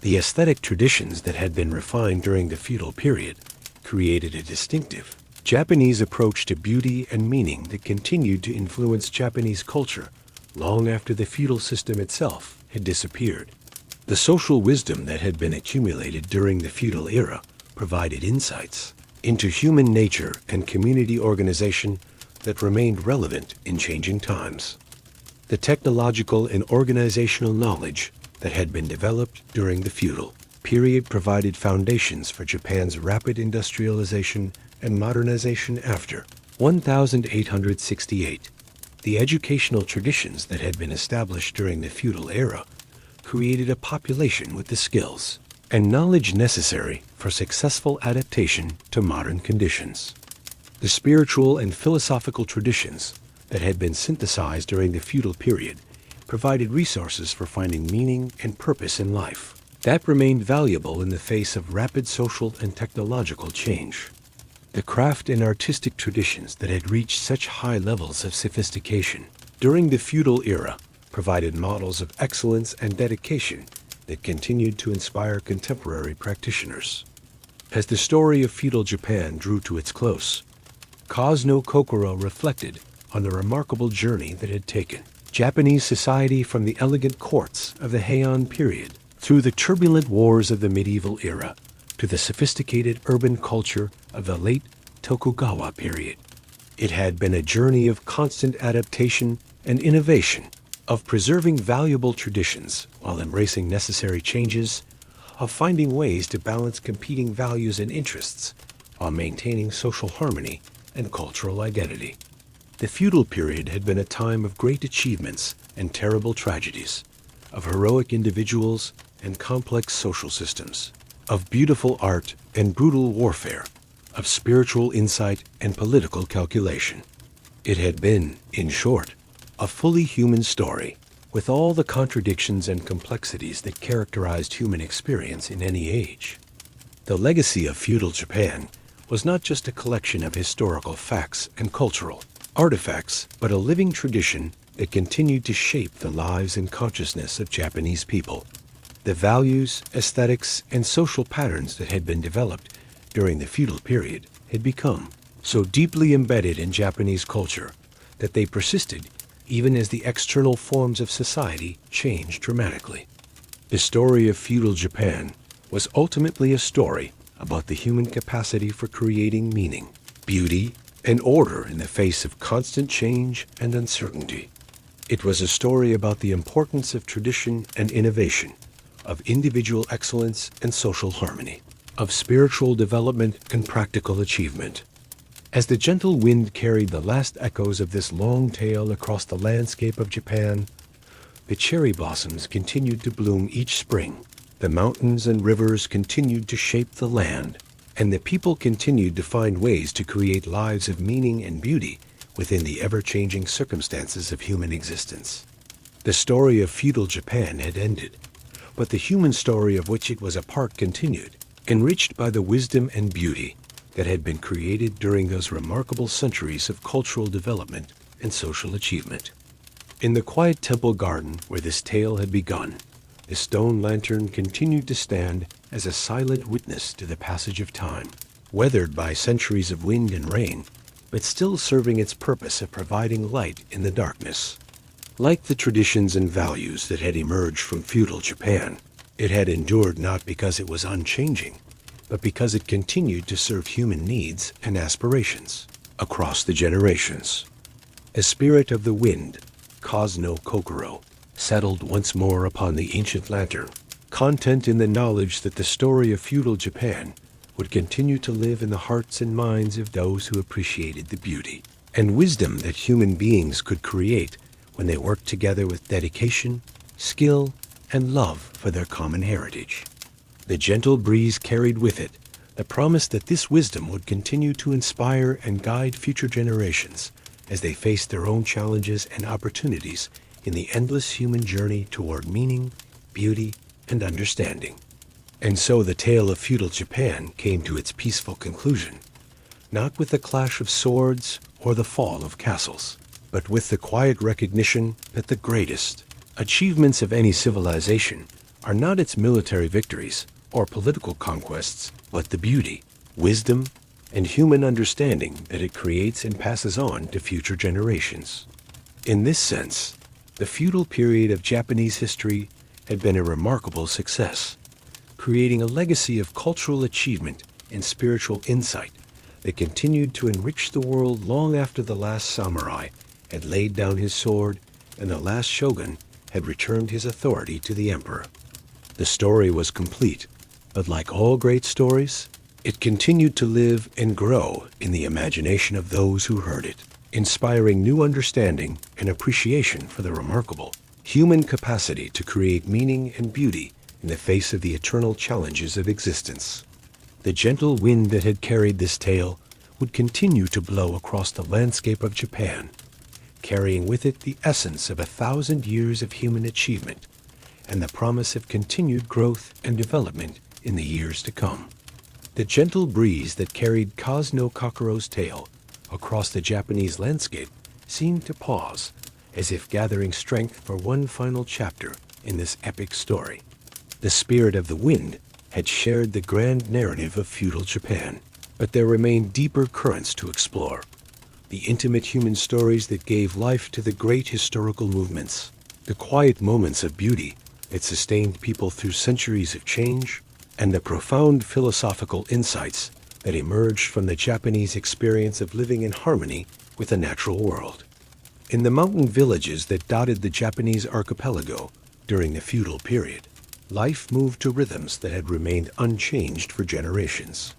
The aesthetic traditions that had been refined during the feudal period created a distinctive Japanese approach to beauty and meaning that continued to influence Japanese culture long after the feudal system itself had disappeared. The social wisdom that had been accumulated during the feudal era provided insights into human nature and community organization that remained relevant in changing times. The technological and organizational knowledge that had been developed during the feudal period provided foundations for Japan's rapid industrialization and modernization after, 1868. The educational traditions that had been established during the feudal era created a population with the skills and knowledge necessary for successful adaptation to modern conditions. The spiritual and philosophical traditions that had been synthesized during the feudal period provided resources for finding meaning and purpose in life that remained valuable in the face of rapid social and technological change. The craft and artistic traditions that had reached such high levels of sophistication during the feudal era provided models of excellence and dedication that continued to inspire contemporary practitioners. As the story of feudal Japan drew to its close, Kazuno Kokoro reflected on the remarkable journey that had taken Japanese society from the elegant courts of the Heian period through the turbulent wars of the medieval era to the sophisticated urban culture of the late Tokugawa period. It had been a journey of constant adaptation and innovation, of preserving valuable traditions while embracing necessary changes, of finding ways to balance competing values and interests while maintaining social harmony and cultural identity. The feudal period had been a time of great achievements and terrible tragedies, of heroic individuals and complex social systems, of beautiful art and brutal warfare, of spiritual insight and political calculation. It had been, in short, a fully human story, with all the contradictions and complexities that characterized human experience in any age. The legacy of feudal Japan was not just a collection of historical facts and cultural artifacts, but a living tradition that continued to shape the lives and consciousness of Japanese people. The values, aesthetics, and social patterns that had been developed during the feudal period had become so deeply embedded in Japanese culture that they persisted even as the external forms of society changed dramatically. The story of feudal Japan was ultimately a story about the human capacity for creating meaning, beauty, and order in the face of constant change and uncertainty. It was a story about the importance of tradition and innovation, of individual excellence and social harmony, of spiritual development and practical achievement. As the gentle wind carried the last echoes of this long tale across the landscape of Japan, the cherry blossoms continued to bloom each spring, the mountains and rivers continued to shape the land, and the people continued to find ways to create lives of meaning and beauty within the ever-changing circumstances of human existence. The story of feudal Japan had ended, but the human story of which it was a part continued, enriched by the wisdom and beauty that had been created during those remarkable centuries of cultural development and social achievement. In the quiet temple garden where this tale had begun, the stone lantern continued to stand as a silent witness to the passage of time, weathered by centuries of wind and rain, but still serving its purpose of providing light in the darkness. Like the traditions and values that had emerged from feudal Japan, it had endured not because it was unchanging, but because it continued to serve human needs and aspirations across the generations. A spirit of the wind, Kazuno Kokoro, settled once more upon the ancient lantern, content in the knowledge that the story of feudal Japan would continue to live in the hearts and minds of those who appreciated the beauty and wisdom that human beings could create when they worked together with dedication, skill, and love for their common heritage. The gentle breeze carried with it the promise that this wisdom would continue to inspire and guide future generations as they faced their own challenges and opportunities in the endless human journey toward meaning, beauty, and understanding. And so the tale of feudal Japan came to its peaceful conclusion, not with the clash of swords or the fall of castles, but with the quiet recognition that the greatest achievements of any civilization are not its military victories or political conquests, but the beauty, wisdom, and human understanding that it creates and passes on to future generations. In this sense, the feudal period of Japanese history had been a remarkable success, creating a legacy of cultural achievement and spiritual insight that continued to enrich the world long after the last samurai had laid down his sword and the last shogun had returned his authority to the emperor. The story was complete, but like all great stories, It continued to live and grow in the imagination of those who heard it, inspiring new understanding and appreciation for the remarkable human capacity to create meaning and beauty in the face of the eternal challenges of existence. The gentle wind that had carried this tale would continue to blow across the landscape of Japan, carrying with it the essence of 1,000 years of human achievement and the promise of continued growth and development in the years to come. The gentle breeze that carried Kazno Kakuro's tale across the Japanese landscape seemed to pause, as if gathering strength for one final chapter in this epic story. The spirit of the wind had shared the grand narrative of feudal Japan, but there remained deeper currents to explore. The intimate human stories that gave life to the great historical movements, the quiet moments of beauty that sustained people through centuries of change, and the profound philosophical insights that emerged from the Japanese experience of living in harmony with the natural world. In the mountain villages that dotted the Japanese archipelago during the feudal period, life moved to rhythms that had remained unchanged for generations.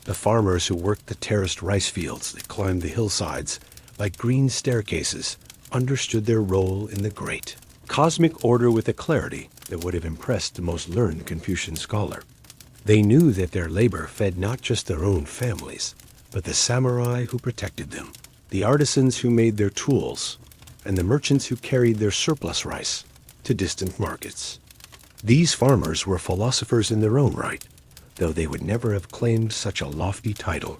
The farmers who worked the terraced rice fields that climbed the hillsides like green staircases understood their role in the great cosmic order with a clarity that would have impressed the most learned Confucian scholar. They knew that their labor fed not just their own families, but the samurai who protected them, the artisans who made their tools, and the merchants who carried their surplus rice to distant markets. These farmers were philosophers in their own right, though they would never have claimed such a lofty title.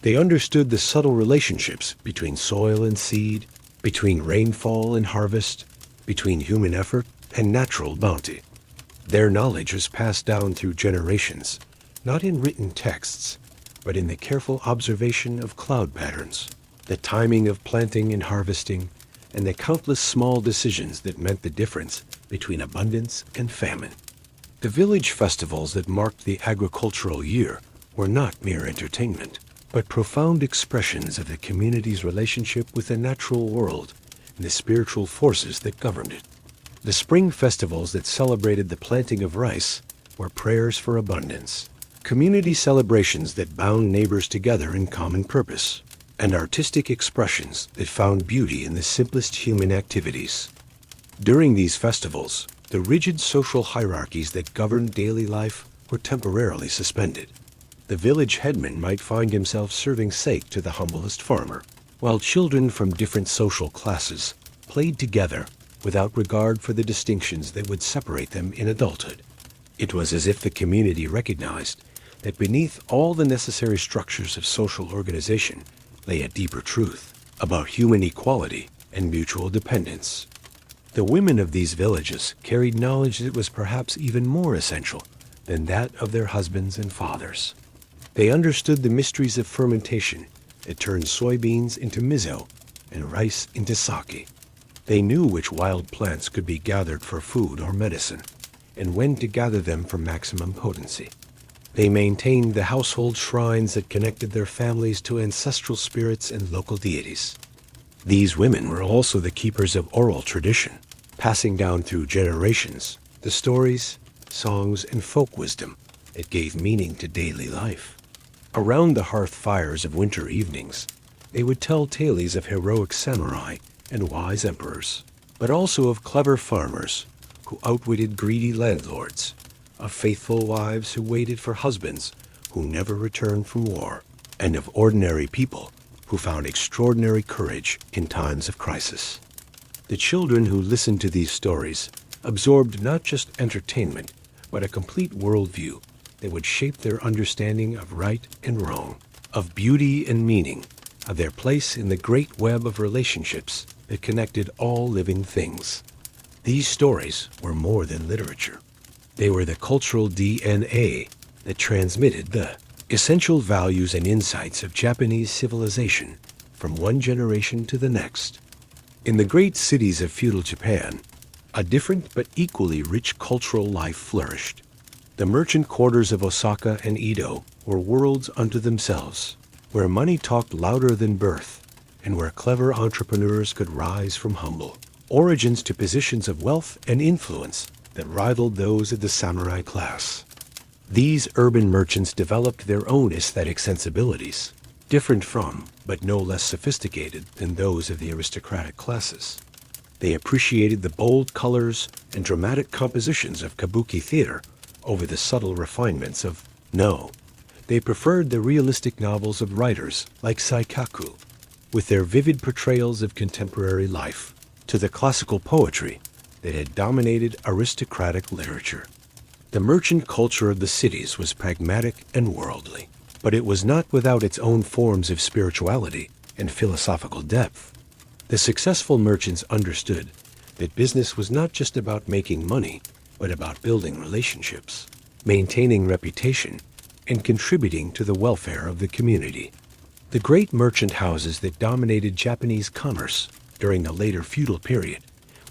They understood the subtle relationships between soil and seed, between rainfall and harvest, between human effort and natural bounty. Their knowledge was passed down through generations, not in written texts, but in the careful observation of cloud patterns, the timing of planting and harvesting, and the countless small decisions that meant the difference between abundance and famine. The village festivals that marked the agricultural year were not mere entertainment, but profound expressions of the community's relationship with the natural world and the spiritual forces that governed it. The spring festivals that celebrated the planting of rice were prayers for abundance, community celebrations that bound neighbors together in common purpose, and artistic expressions that found beauty in the simplest human activities. During these festivals, the rigid social hierarchies that governed daily life were temporarily suspended. The village headman might find himself serving sake to the humblest farmer, while children from different social classes played together without regard for the distinctions that would separate them in adulthood. It was as if the community recognized that beneath all the necessary structures of social organization lay a deeper truth about human equality and mutual dependence. The women of these villages carried knowledge that was perhaps even more essential than that of their husbands and fathers. They understood the mysteries of fermentation that turned soybeans into miso and rice into sake. They knew which wild plants could be gathered for food or medicine, and when to gather them for maximum potency. They maintained the household shrines that connected their families to ancestral spirits and local deities. These women were also the keepers of oral tradition, passing down through generations the stories, songs, and folk wisdom that gave meaning to daily life. Around the hearth fires of winter evenings, they would tell tales of heroic samurai and wise emperors, but also of clever farmers who outwitted greedy landlords, of faithful wives who waited for husbands who never returned from war, and of ordinary people who found extraordinary courage in times of crisis. The children who listened to these stories absorbed not just entertainment, but a complete worldview that would shape their understanding of right and wrong, of beauty and meaning, of their place in the great web of relationships that connected all living things. These stories were more than literature. They were the cultural DNA that transmitted the essential values and insights of Japanese civilization from one generation to the next. In the great cities of feudal Japan, a different but equally rich cultural life flourished. The merchant quarters of Osaka and Edo were worlds unto themselves, where money talked louder than birth, and where clever entrepreneurs could rise from humble origins to positions of wealth and influence that rivaled those of the samurai class. These urban merchants developed their own aesthetic sensibilities, different from, but no less sophisticated than those of the aristocratic classes. They appreciated the bold colors and dramatic compositions of kabuki theater over the subtle refinements of no. They preferred the realistic novels of writers like Saikaku, with their vivid portrayals of contemporary life, to the classical poetry that had dominated aristocratic literature. The merchant culture of the cities was pragmatic and worldly, but it was not without its own forms of spirituality and philosophical depth. The successful merchants understood that business was not just about making money, but about building relationships, maintaining reputation, and contributing to the welfare of the community. The great merchant houses that dominated Japanese commerce during the later feudal period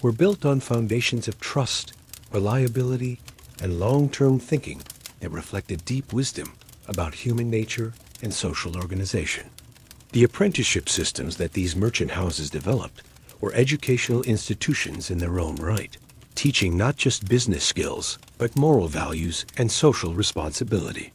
were built on foundations of trust, reliability, and long-term thinking that reflected deep wisdom about human nature and social organization. The apprenticeship systems that these merchant houses developed were educational institutions in their own right, teaching not just business skills, but moral values and social responsibility.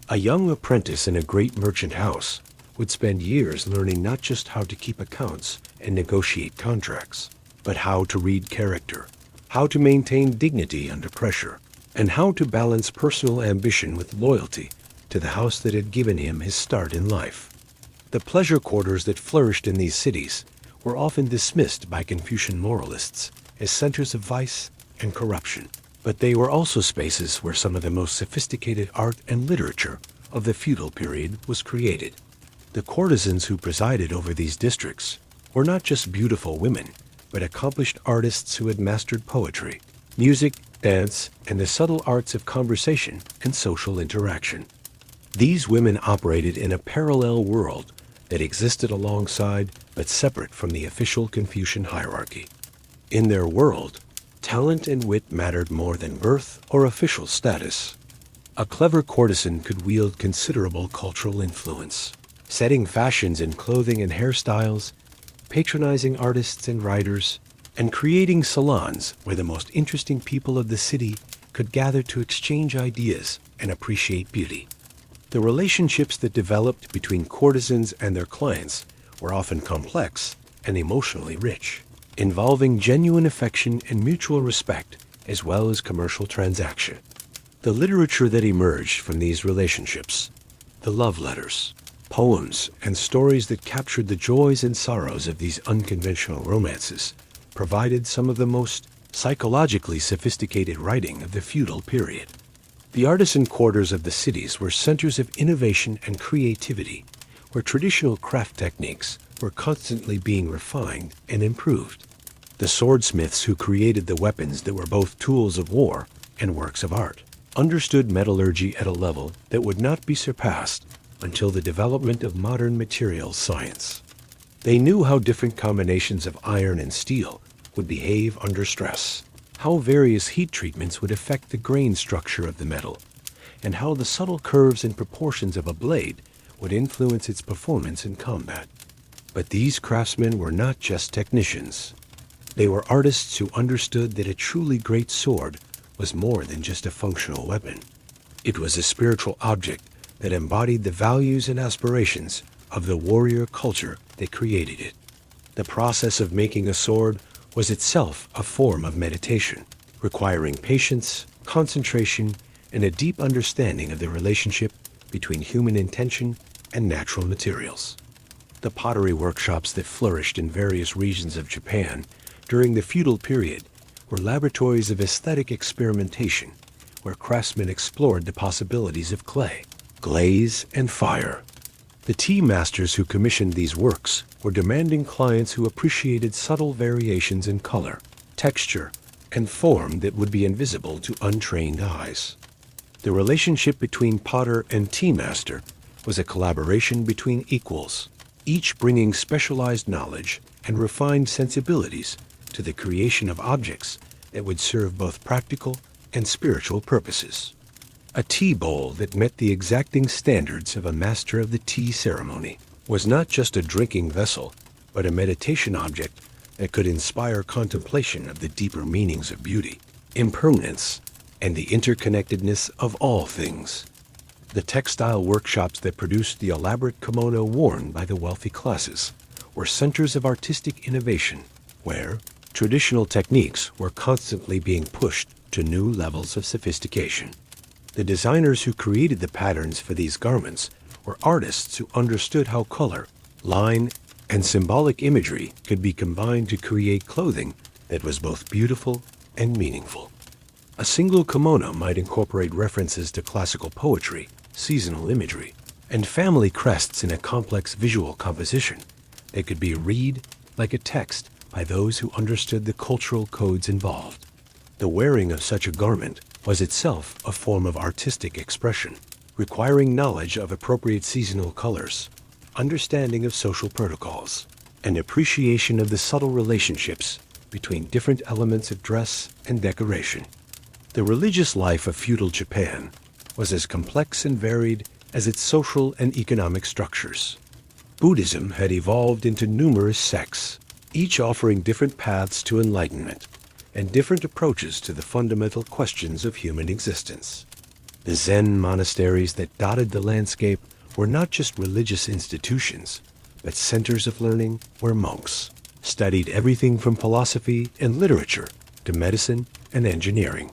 A young apprentice in a great merchant house would spend years learning not just how to keep accounts and negotiate contracts, but how to read character, how to maintain dignity under pressure, and how to balance personal ambition with loyalty to the house that had given him his start in life. The pleasure quarters that flourished in these cities were often dismissed by Confucian moralists as centers of vice and corruption, but they were also spaces where some of the most sophisticated art and literature of the feudal period was created. The courtesans who presided over these districts were not just beautiful women, but accomplished artists who had mastered poetry, music, dance, and the subtle arts of conversation and social interaction. These women operated in a parallel world that existed alongside but separate from the official Confucian hierarchy. In their world, talent and wit mattered more than birth or official status. A clever courtesan could wield considerable cultural influence, setting fashions in clothing and hairstyles, patronizing artists and writers, and creating salons where the most interesting people of the city could gather to exchange ideas and appreciate beauty. The relationships that developed between courtesans and their clients were often complex and emotionally rich, involving genuine affection and mutual respect as well as commercial transaction. The literature that emerged from these relationships, the love letters, poems, and stories that captured the joys and sorrows of these unconventional romances, provided some of the most psychologically sophisticated writing of the feudal period. The artisan quarters of the cities were centers of innovation and creativity, where traditional craft techniques were constantly being refined and improved. The swordsmiths who created the weapons that were both tools of war and works of art understood metallurgy at a level that would not be surpassed until the development of modern materials science. They knew how different combinations of iron and steel would behave under stress, how various heat treatments would affect the grain structure of the metal, and how the subtle curves and proportions of a blade would influence its performance in combat. But these craftsmen were not just technicians. They were artists who understood that a truly great sword was more than just a functional weapon. It was a spiritual object that embodied the values and aspirations of the warrior culture that created it. The process of making a sword was itself a form of meditation, requiring patience, concentration, and a deep understanding of the relationship between human intention and natural materials. The pottery workshops that flourished in various regions of Japan during the feudal period were laboratories of aesthetic experimentation, where craftsmen explored the possibilities of clay, glaze, and fire. The tea masters who commissioned these works were demanding clients who appreciated subtle variations in color, texture, and form that would be invisible to untrained eyes. The relationship between potter and tea master was a collaboration between equals, each bringing specialized knowledge and refined sensibilities to the creation of objects that would serve both practical and spiritual purposes. A tea bowl that met the exacting standards of a master of the tea ceremony was not just a drinking vessel, but a meditation object that could inspire contemplation of the deeper meanings of beauty, impermanence, and the interconnectedness of all things. The textile workshops that produced the elaborate kimono worn by the wealthy classes were centers of artistic innovation, where traditional techniques were constantly being pushed to new levels of sophistication. The designers who created the patterns for these garments were artists who understood how color, line, and symbolic imagery could be combined to create clothing that was both beautiful and meaningful. A single kimono might incorporate references to classical poetry, seasonal imagery, and family crests in a complex visual composition that could be read like a text by those who understood the cultural codes involved. The wearing of such a garment was itself a form of artistic expression, requiring knowledge of appropriate seasonal colors, understanding of social protocols, and appreciation of the subtle relationships between different elements of dress and decoration. The religious life of feudal Japan was as complex and varied as its social and economic structures. Buddhism had evolved into numerous sects, each offering different paths to enlightenment and different approaches to the fundamental questions of human existence. The Zen monasteries that dotted the landscape were not just religious institutions, but centers of learning where monks studied everything from philosophy and literature to medicine and engineering.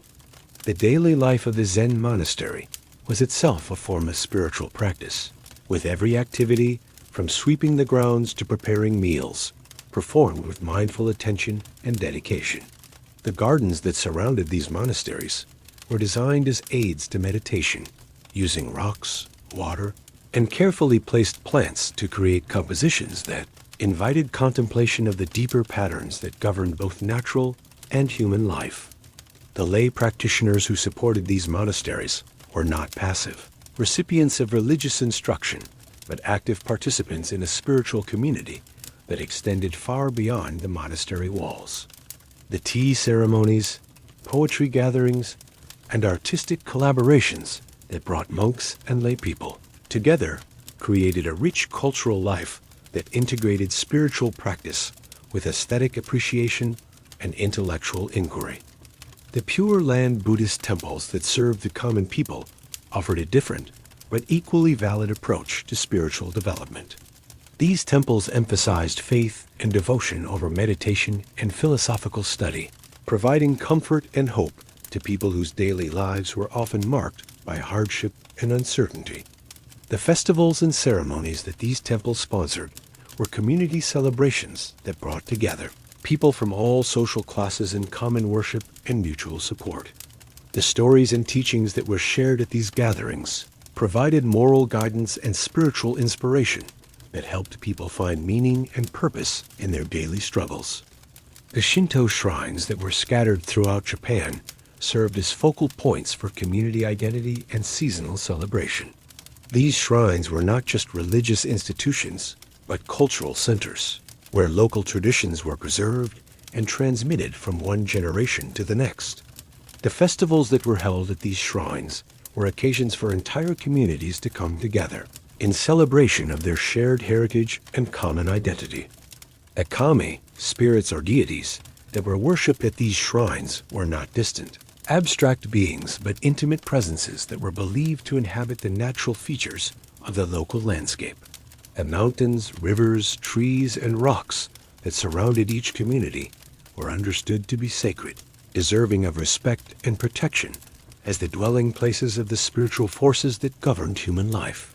The daily life of the Zen monastery was itself a form of spiritual practice, with every activity, from sweeping the grounds to preparing meals, performed with mindful attention and dedication. The gardens that surrounded these monasteries were designed as aids to meditation, using rocks, water, and carefully placed plants to create compositions that invited contemplation of the deeper patterns that governed both natural and human life. The lay practitioners who supported these monasteries were not passive recipients of religious instruction, but active participants in a spiritual community that extended far beyond the monastery walls. The tea ceremonies, poetry gatherings, and artistic collaborations that brought monks and lay people together created a rich cultural life that integrated spiritual practice with aesthetic appreciation and intellectual inquiry. The Pure Land Buddhist temples that served the common people offered a different but equally valid approach to spiritual development. These temples emphasized faith and devotion over meditation and philosophical study, providing comfort and hope to people whose daily lives were often marked by hardship and uncertainty. The festivals and ceremonies that these temples sponsored were community celebrations that brought together people from all social classes in common worship and mutual support. The stories and teachings that were shared at these gatherings provided moral guidance and spiritual inspiration that helped people find meaning and purpose in their daily struggles. The Shinto shrines that were scattered throughout Japan served as focal points for community identity and seasonal celebration. These shrines were not just religious institutions, but cultural centers, where local traditions were preserved and transmitted from one generation to the next. The festivals that were held at these shrines were occasions for entire communities to come together in celebration of their shared heritage and common identity. Akami, spirits or deities, that were worshipped at these shrines were not distant, abstract beings but intimate presences that were believed to inhabit the natural features of the local landscape. The mountains, rivers, trees, and rocks that surrounded each community were understood to be sacred, deserving of respect and protection as the dwelling places of the spiritual forces that governed human life.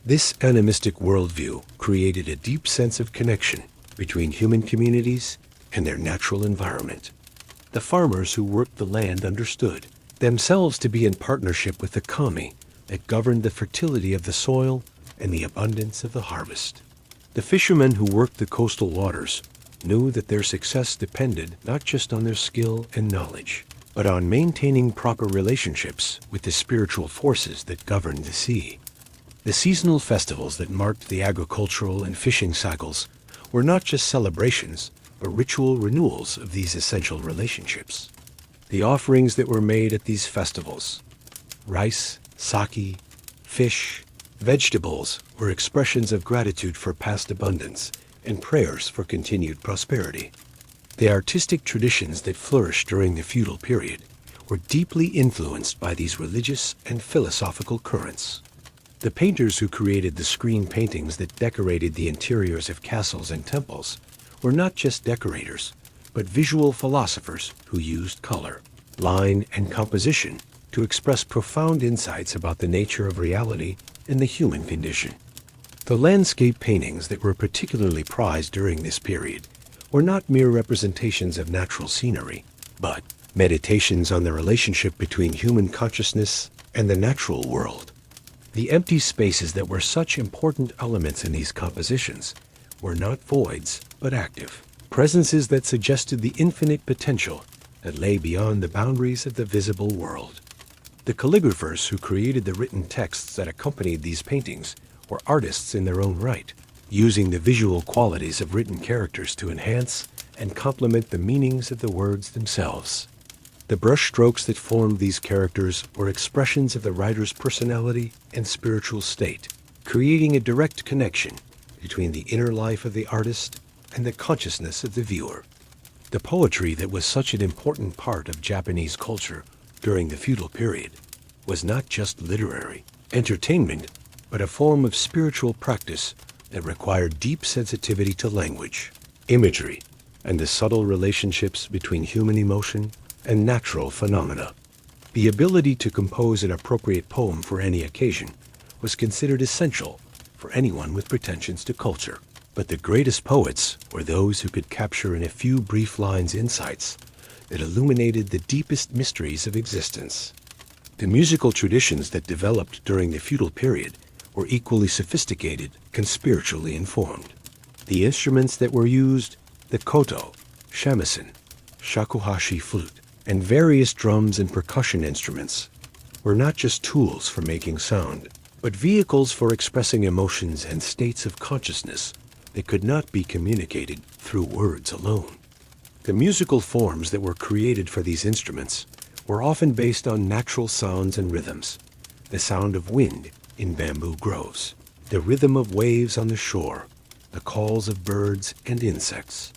This animistic worldview created a deep sense of connection between human communities and their natural environment. The farmers who worked the land understood themselves to be in partnership with the kami that governed the fertility of the soil and the abundance of the harvest. The fishermen who worked the coastal waters knew that their success depended not just on their skill and knowledge, but on maintaining proper relationships with the spiritual forces that governed the sea. The seasonal festivals that marked the agricultural and fishing cycles were not just celebrations, but ritual renewals of these essential relationships. The offerings that were made at these festivals, rice, sake, fish, vegetables, were expressions of gratitude for past abundance and prayers for continued prosperity. The artistic traditions that flourished during the feudal period were deeply influenced by these religious and philosophical currents. The painters who created the screen paintings that decorated the interiors of castles and temples were not just decorators, but visual philosophers who used color, line, and composition to express profound insights about the nature of reality and the human condition. The landscape paintings that were particularly prized during this period were not mere representations of natural scenery, but meditations on the relationship between human consciousness and the natural world. The empty spaces that were such important elements in these compositions were not voids, but active presences that suggested the infinite potential that lay beyond the boundaries of the visible world. The calligraphers who created the written texts that accompanied these paintings were artists in their own right, using the visual qualities of written characters to enhance and complement the meanings of the words themselves. The brushstrokes that formed these characters were expressions of the writer's personality and spiritual state, creating a direct connection between the inner life of the artist and the consciousness of the viewer. The poetry that was such an important part of Japanese culture during the feudal period was not just literary entertainment, but a form of spiritual practice that required deep sensitivity to language, imagery, and the subtle relationships between human emotion and natural phenomena. The ability to compose an appropriate poem for any occasion was considered essential for anyone with pretensions to culture. But the greatest poets were those who could capture in a few brief lines insights that illuminated the deepest mysteries of existence. The musical traditions that developed during the feudal period were equally sophisticated and spiritually informed. The instruments that were used, the koto, shamisen, shakuhachi flute, and various drums and percussion instruments, were not just tools for making sound, but vehicles for expressing emotions and states of consciousness that could not be communicated through words alone. The musical forms that were created for these instruments were often based on natural sounds and rhythms, the sound of wind in bamboo groves, the rhythm of waves on the shore, the calls of birds and insects.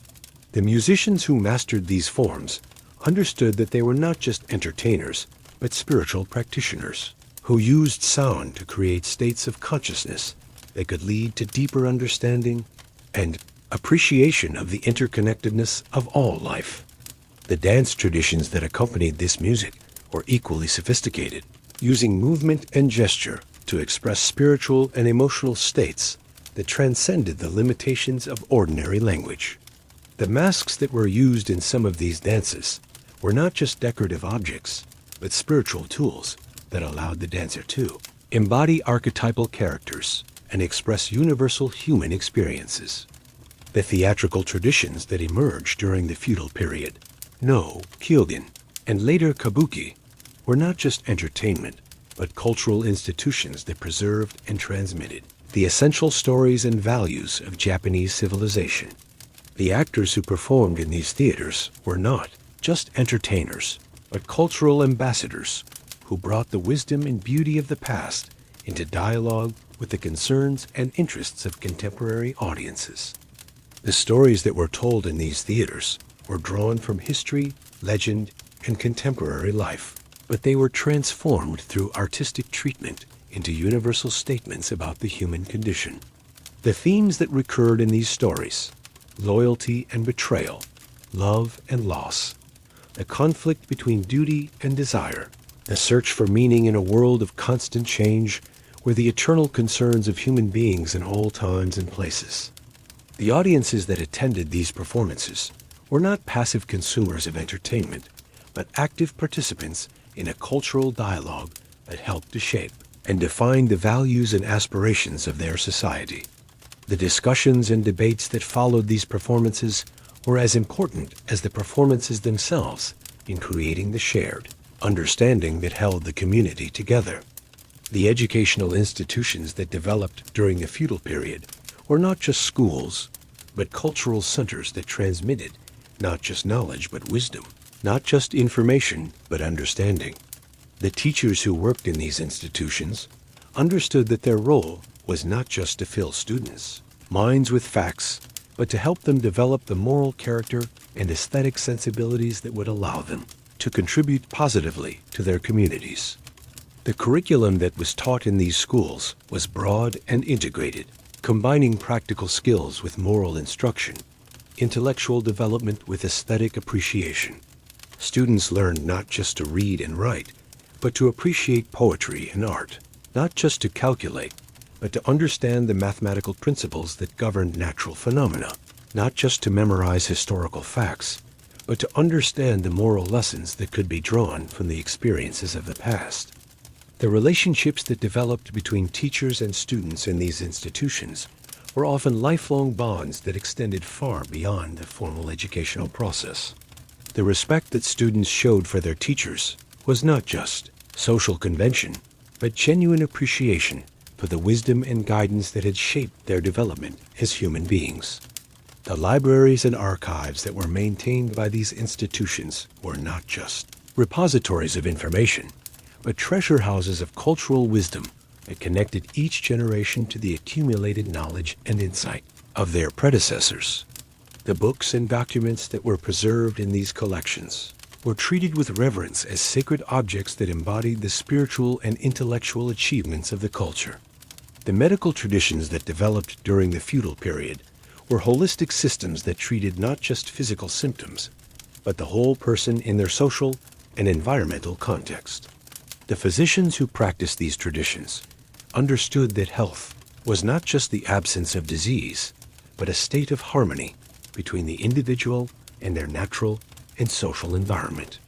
The musicians who mastered these forms understood that they were not just entertainers, but spiritual practitioners who used sound to create states of consciousness that could lead to deeper understanding and appreciation of the interconnectedness of all life. The dance traditions that accompanied this music were equally sophisticated, using movement and gesture to express spiritual and emotional states that transcended the limitations of ordinary language. The masks that were used in some of these dances were not just decorative objects, but spiritual tools that allowed the dancer to embody archetypal characters and express universal human experiences. The theatrical traditions that emerged during the feudal period, no, kyogen, and later kabuki, were not just entertainment, but cultural institutions that preserved and transmitted the essential stories and values of Japanese civilization. The actors who performed in these theaters were not just entertainers, but cultural ambassadors who brought the wisdom and beauty of the past into dialogue with the concerns and interests of contemporary audiences. The stories that were told in these theaters were drawn from history, legend, and contemporary life, but they were transformed through artistic treatment into universal statements about the human condition. The themes that recurred in these stories, loyalty and betrayal, love and loss, the conflict between duty and desire, the search for meaning in a world of constant change, were the eternal concerns of human beings in all times and places. The audiences that attended these performances were not passive consumers of entertainment, but active participants in a cultural dialogue that helped to shape and define the values and aspirations of their society. The discussions and debates that followed these performances were as important as the performances themselves in creating the shared understanding that held the community together. The educational institutions that developed during the feudal period were not just schools, but cultural centers that transmitted not just knowledge but wisdom, not just information but understanding. The teachers who worked in these institutions understood that their role was not just to fill students' minds with facts, but to help them develop the moral character and aesthetic sensibilities that would allow them to contribute positively to their communities. The curriculum that was taught in these schools was broad and integrated, combining practical skills with moral instruction, intellectual development with aesthetic appreciation. Students learned not just to read and write, but to appreciate poetry and art, not just to calculate, but to understand the mathematical principles that govern natural phenomena, not just to memorize historical facts, but to understand the moral lessons that could be drawn from the experiences of the past. The relationships that developed between teachers and students in these institutions were often lifelong bonds that extended far beyond the formal educational process. The respect that students showed for their teachers was not just social convention, but genuine appreciation for the wisdom and guidance that had shaped their development as human beings. The libraries and archives that were maintained by these institutions were not just repositories of information, but treasure houses of cultural wisdom that connected each generation to the accumulated knowledge and insight of their predecessors. The books and documents that were preserved in these collections were treated with reverence as sacred objects that embodied the spiritual and intellectual achievements of the culture. The medical traditions that developed during the feudal period were holistic systems that treated not just physical symptoms, but the whole person in their social and environmental context. The physicians who practiced these traditions understood that health was not just the absence of disease, but a state of harmony between the individual and their natural and social environment.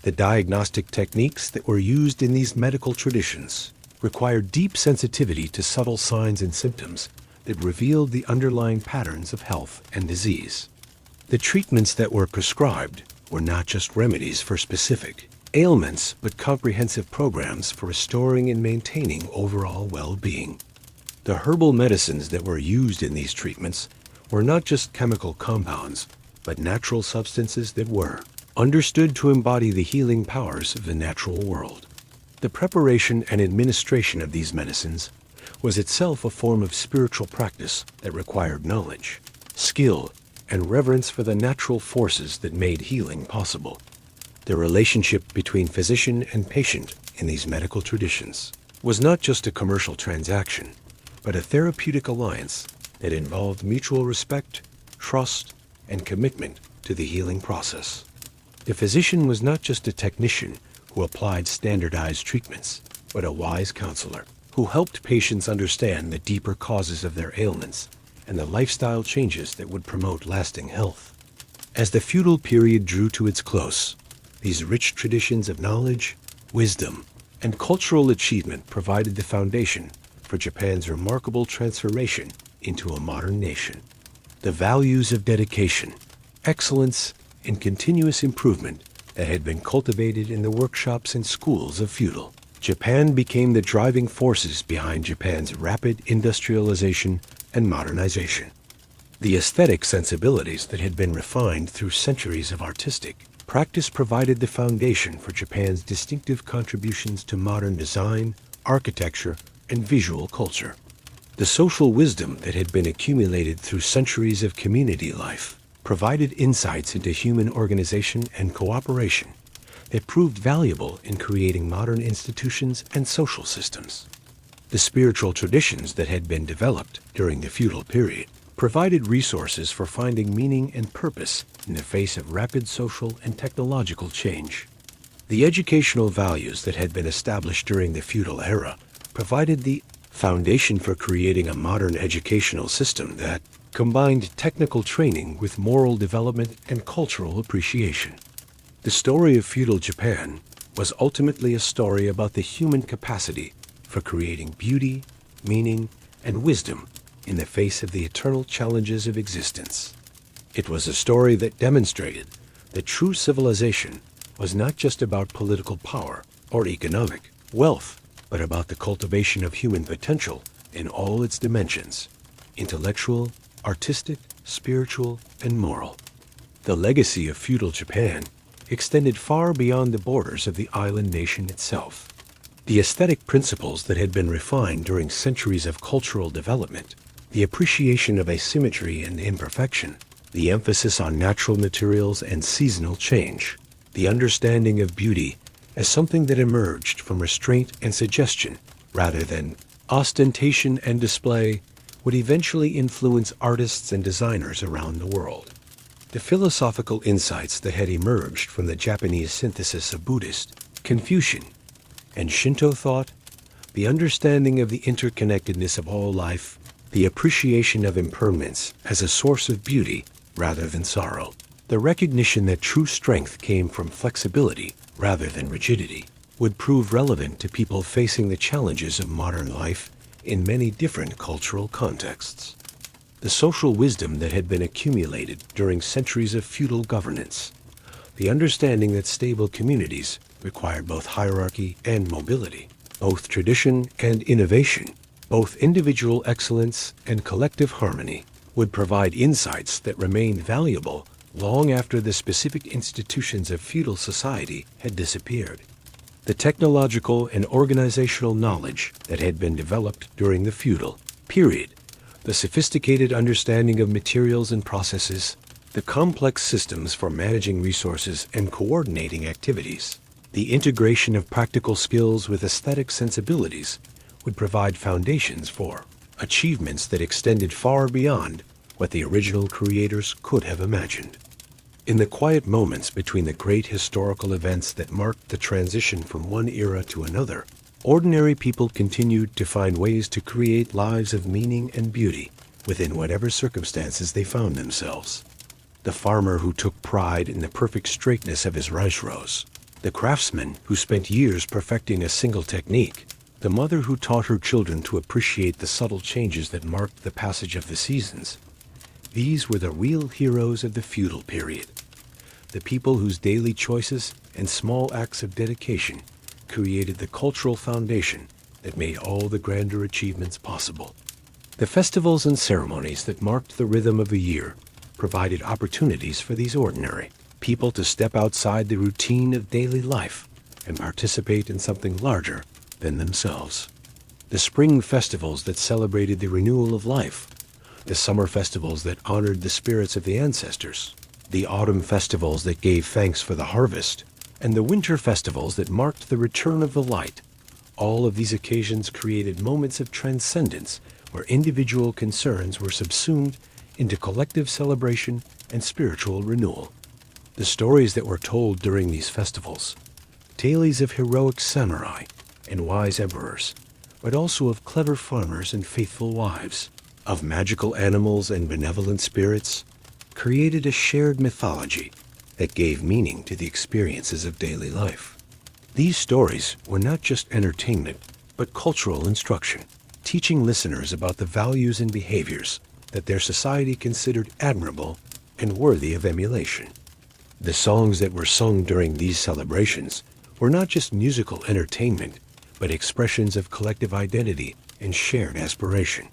The diagnostic techniques that were used in these medical traditions required deep sensitivity to subtle signs and symptoms that revealed the underlying patterns of health and disease. The treatments that were prescribed were not just remedies for specific ailments, but comprehensive programs for restoring and maintaining overall well-being. The herbal medicines that were used in these treatments were not just chemical compounds, but natural substances that were understood to embody the healing powers of the natural world. The preparation and administration of these medicines was itself a form of spiritual practice that required knowledge, skill, and reverence for the natural forces that made healing possible. The relationship between physician and patient in these medical traditions was not just a commercial transaction, but a therapeutic alliance that involved mutual respect, trust, and commitment to the healing process. The physician was not just a technician who applied standardized treatments, but a wise counselor who helped patients understand the deeper causes of their ailments and the lifestyle changes that would promote lasting health. As the feudal period drew to its close, these rich traditions of knowledge, wisdom, and cultural achievement provided the foundation for Japan's remarkable transformation into a modern nation. The values of dedication, excellence, and continuous improvement that had been cultivated in the workshops and schools of feudal Japan became the driving forces behind Japan's rapid industrialization and modernization. The aesthetic sensibilities that had been refined through centuries of artistic practice provided the foundation for Japan's distinctive contributions to modern design, architecture, and visual culture. The social wisdom that had been accumulated through centuries of community life provided insights into human organization and cooperation that proved valuable in creating modern institutions and social systems. The spiritual traditions that had been developed during the feudal period provided resources for finding meaning and purpose in the face of rapid social and technological change. The educational values that had been established during the feudal era provided the foundation for creating a modern educational system that combined technical training with moral development and cultural appreciation. The story of feudal Japan was ultimately a story about the human capacity for creating beauty, meaning, and wisdom in the face of the eternal challenges of existence. It was a story that demonstrated that true civilization was not just about political power or economic wealth, but about the cultivation of human potential in all its dimensions: intellectual, artistic, spiritual, and moral. The legacy of feudal Japan extended far beyond the borders of the island nation itself. The aesthetic principles that had been refined during centuries of cultural development, the appreciation of asymmetry and imperfection, the emphasis on natural materials and seasonal change, the understanding of beauty as something that emerged from restraint and suggestion rather than ostentation and display would eventually influence artists and designers around the world. The philosophical insights that had emerged from the Japanese synthesis of Buddhist, Confucian, and Shinto thought, the understanding of the interconnectedness of all life, the appreciation of impermanence as a source of beauty rather than sorrow, the recognition that true strength came from flexibility rather than rigidity, would prove relevant to people facing the challenges of modern life in many different cultural contexts. The social wisdom that had been accumulated during centuries of feudal governance, the understanding that stable communities required both hierarchy and mobility, both tradition and innovation, both individual excellence and collective harmony, would provide insights that remained valuable long after the specific institutions of feudal society had disappeared. The technological and organizational knowledge that had been developed during the feudal period, the sophisticated understanding of materials and processes, the complex systems for managing resources and coordinating activities, the integration of practical skills with aesthetic sensibilities would provide foundations for achievements that extended far beyond what the original creators could have imagined. In the quiet moments between the great historical events that marked the transition from one era to another, ordinary people continued to find ways to create lives of meaning and beauty within whatever circumstances they found themselves. The farmer who took pride in the perfect straightness of his rice rows, the craftsman who spent years perfecting a single technique, the mother who taught her children to appreciate the subtle changes that marked the passage of the seasons. These were the real heroes of the feudal period, the people whose daily choices and small acts of dedication created the cultural foundation that made all the grander achievements possible. The festivals and ceremonies that marked the rhythm of the year provided opportunities for these ordinary people to step outside the routine of daily life and participate in something larger than themselves. The spring festivals that celebrated the renewal of life, the summer festivals that honored the spirits of the ancestors, the autumn festivals that gave thanks for the harvest, and the winter festivals that marked the return of the light. All of these occasions created moments of transcendence where individual concerns were subsumed into collective celebration and spiritual renewal. The stories that were told during these festivals, tales of heroic samurai and wise emperors, but also of clever farmers and faithful wives, of magical animals and benevolent spirits, created a shared mythology that gave meaning to the experiences of daily life. These stories were not just entertainment, but cultural instruction, teaching listeners about the values and behaviors that their society considered admirable and worthy of emulation. The songs that were sung during these celebrations were not just musical entertainment, but expressions of collective identity and shared aspiration.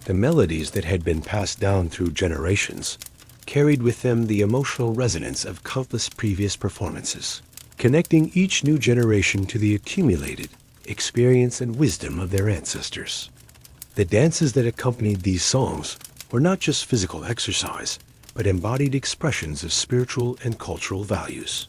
The melodies that had been passed down through generations carried with them the emotional resonance of countless previous performances, connecting each new generation to the accumulated experience and wisdom of their ancestors. The dances that accompanied these songs were not just physical exercise, but embodied expressions of spiritual and cultural values.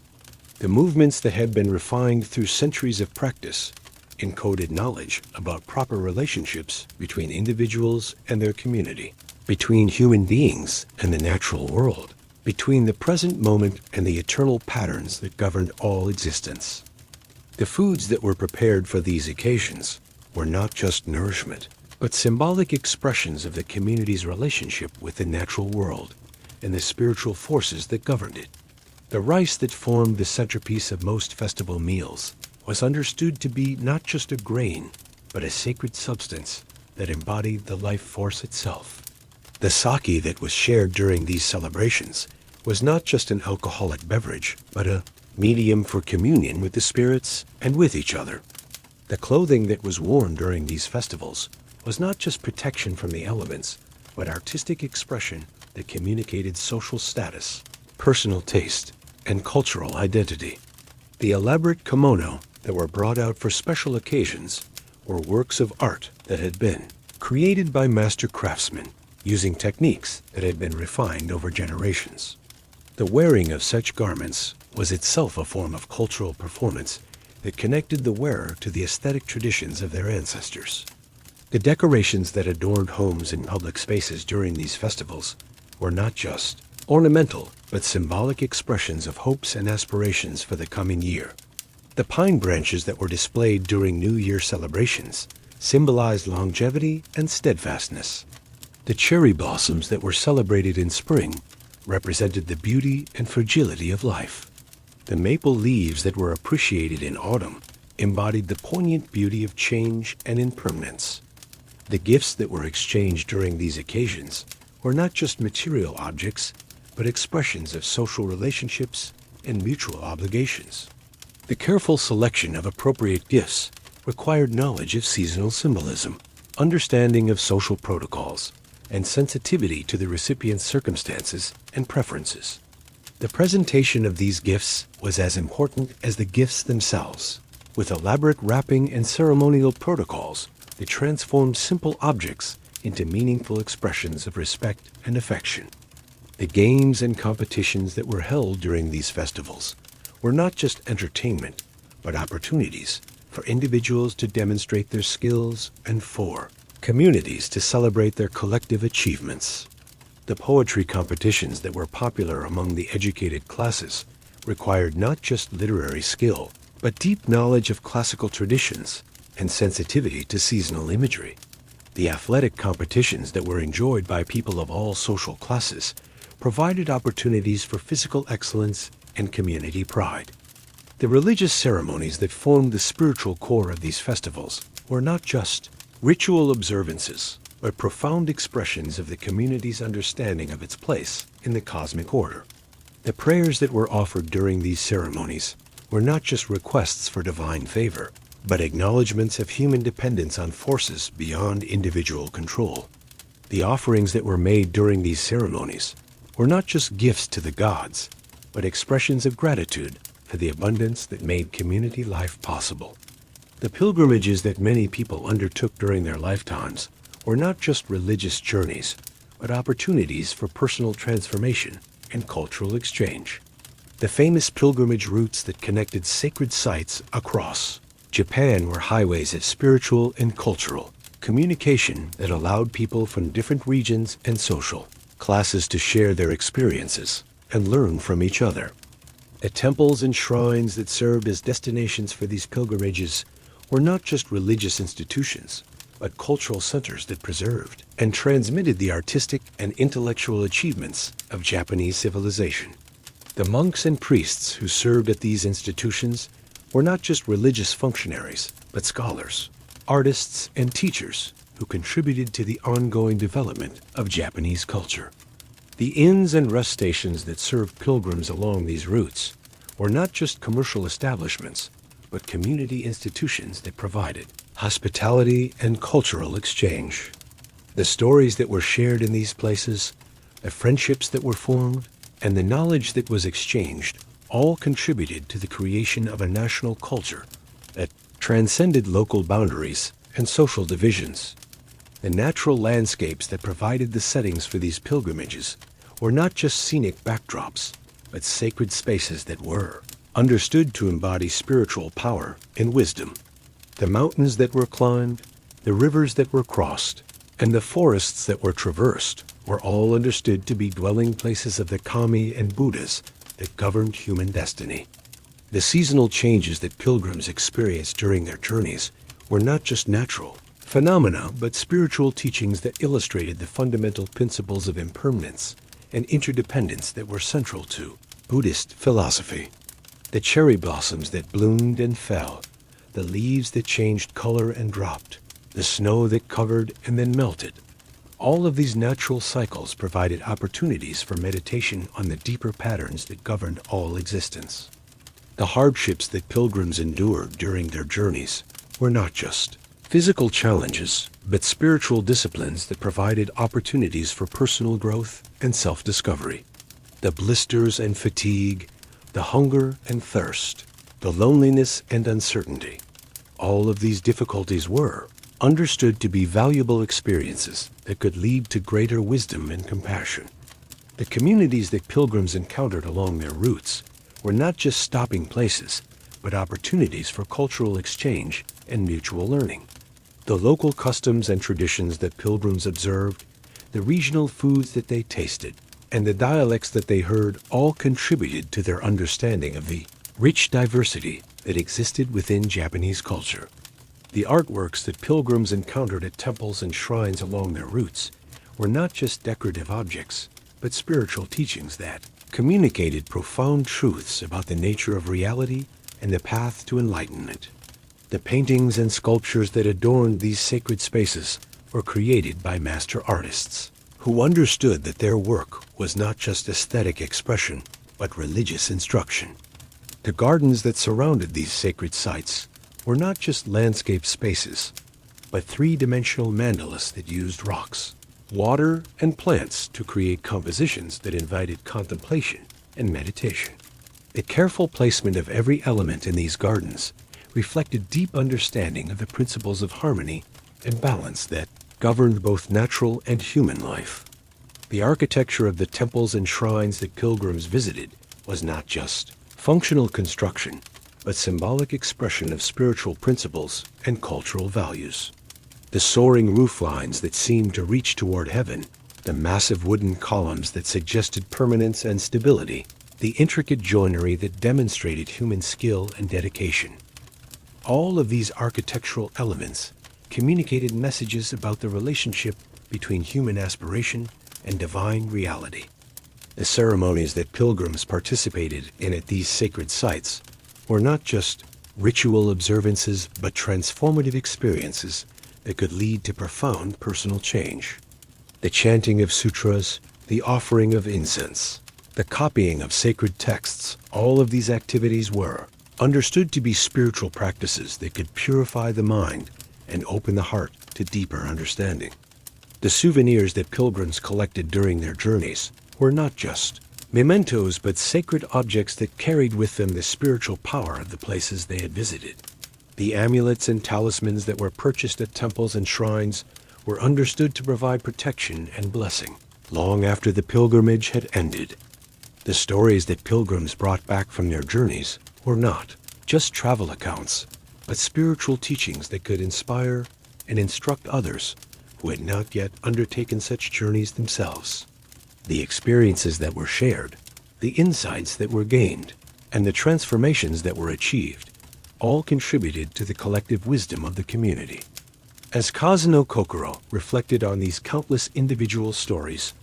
The movements that had been refined through centuries of practice encoded knowledge about proper relationships between individuals and their community, between human beings and the natural world, between the present moment and the eternal patterns that governed all existence. The foods that were prepared for these occasions were not just nourishment, but symbolic expressions of the community's relationship with the natural world and the spiritual forces that governed it. The rice that formed the centerpiece of most festival meals was understood to be not just a grain, but a sacred substance that embodied the life force itself. The sake that was shared during these celebrations was not just an alcoholic beverage, but a medium for communion with the spirits and with each other. The clothing that was worn during these festivals was not just protection from the elements, but artistic expression that communicated social status, personal taste, and cultural identity. The elaborate kimono that were brought out for special occasions were works of art that had been created by master craftsmen using techniques that had been refined over generations. The wearing of such garments was itself a form of cultural performance that connected the wearer to the aesthetic traditions of their ancestors. The decorations that adorned homes and public spaces during these festivals were not just ornamental, but symbolic expressions of hopes and aspirations for the coming year. The pine branches that were displayed during New Year celebrations symbolized longevity and steadfastness. The cherry blossoms that were celebrated in spring represented the beauty and fragility of life. The maple leaves that were appreciated in autumn embodied the poignant beauty of change and impermanence. The gifts that were exchanged during these occasions were not just material objects, but expressions of social relationships and mutual obligations. The careful selection of appropriate gifts required knowledge of seasonal symbolism, understanding of social protocols, and sensitivity to the recipient's circumstances and preferences. The presentation of these gifts was as important as the gifts themselves. With elaborate wrapping and ceremonial protocols, they transformed simple objects into meaningful expressions of respect and affection. The games and competitions that were held during these festivals were not just entertainment, but opportunities for individuals to demonstrate their skills and for communities to celebrate their collective achievements. The poetry competitions that were popular among the educated classes required not just literary skill, but deep knowledge of classical traditions and sensitivity to seasonal imagery. The athletic competitions that were enjoyed by people of all social classes provided opportunities for physical excellence and community pride. The religious ceremonies that formed the spiritual core of these festivals were not just ritual observances, but profound expressions of the community's understanding of its place in the cosmic order. The prayers that were offered during these ceremonies were not just requests for divine favor, but acknowledgments of human dependence on forces beyond individual control. The offerings that were made during these ceremonies were not just gifts to the gods, but expressions of gratitude for the abundance that made community life possible. The pilgrimages that many people undertook during their lifetimes were not just religious journeys, but opportunities for personal transformation and cultural exchange. The famous pilgrimage routes that connected sacred sites across Japan were highways of spiritual and cultural communication that allowed people from different regions and social classes to share their experiences and learn from each other. The temples and shrines that served as destinations for these pilgrimages were not just religious institutions, but cultural centers that preserved and transmitted the artistic and intellectual achievements of Japanese civilization. The monks and priests who served at these institutions were not just religious functionaries, but scholars, artists, and teachers who contributed to the ongoing development of Japanese culture. The inns and rest stations that served pilgrims along these routes were not just commercial establishments, but community institutions that provided hospitality and cultural exchange. The stories that were shared in these places, the friendships that were formed, and the knowledge that was exchanged all contributed to the creation of a national culture that transcended local boundaries and social divisions. The natural landscapes that provided the settings for these pilgrimages were not just scenic backdrops, but sacred spaces that were understood to embody spiritual power and wisdom. The mountains that were climbed, the rivers that were crossed, and the forests that were traversed were all understood to be dwelling places of the kami and buddhas that governed human destiny. The seasonal changes that pilgrims experienced during their journeys were not just natural phenomena, but spiritual teachings that illustrated the fundamental principles of impermanence and interdependence that were central to Buddhist philosophy. The cherry blossoms that bloomed and fell, the leaves that changed color and dropped, the snow that covered and then melted. All of these natural cycles provided opportunities for meditation on the deeper patterns that governed all existence. The hardships that pilgrims endured during their journeys were not just physical challenges, but spiritual disciplines that provided opportunities for personal growth and self-discovery. The blisters and fatigue, the hunger and thirst, the loneliness and uncertainty, all of these difficulties were understood to be valuable experiences that could lead to greater wisdom and compassion. The communities that pilgrims encountered along their routes were not just stopping places, but opportunities for cultural exchange and mutual learning. The local customs and traditions that pilgrims observed, the regional foods that they tasted, and the dialects that they heard all contributed to their understanding of the rich diversity that existed within Japanese culture. The artworks that pilgrims encountered at temples and shrines along their routes were not just decorative objects, but spiritual teachings that communicated profound truths about the nature of reality and the path to enlightenment. The paintings and sculptures that adorned these sacred spaces were created by master artists who understood that their work was not just aesthetic expression, but religious instruction. The gardens that surrounded these sacred sites were not just landscape spaces, but three-dimensional mandalas that used rocks, water, and plants to create compositions that invited contemplation and meditation. The careful placement of every element in these gardens reflected deep understanding of the principles of harmony and balance that governed both natural and human life. The architecture of the temples and shrines that pilgrims visited was not just functional construction, but symbolic expression of spiritual principles and cultural values. The soaring roof lines that seemed to reach toward heaven, the massive wooden columns that suggested permanence and stability, the intricate joinery that demonstrated human skill and dedication. All of these architectural elements communicated messages about the relationship between human aspiration and divine reality. The ceremonies that pilgrims participated in at these sacred sites were not just ritual observances, but transformative experiences that could lead to profound personal change. The chanting of sutras, the offering of incense, the copying of sacred texts, all of these activities were understood to be spiritual practices that could purify the mind and open the heart to deeper understanding. The souvenirs that pilgrims collected during their journeys were not just mementos, but sacred objects that carried with them the spiritual power of the places they had visited. The amulets and talismans that were purchased at temples and shrines were understood to provide protection and blessing long after the pilgrimage had ended. The stories that pilgrims brought back from their journeys were not just travel accounts, but spiritual teachings that could inspire and instruct others who had not yet undertaken such journeys themselves. The experiences that were shared, the insights that were gained, and the transformations that were achieved all contributed to the collective wisdom of the community. As Kazuno Kokoro reflected on these countless individual stories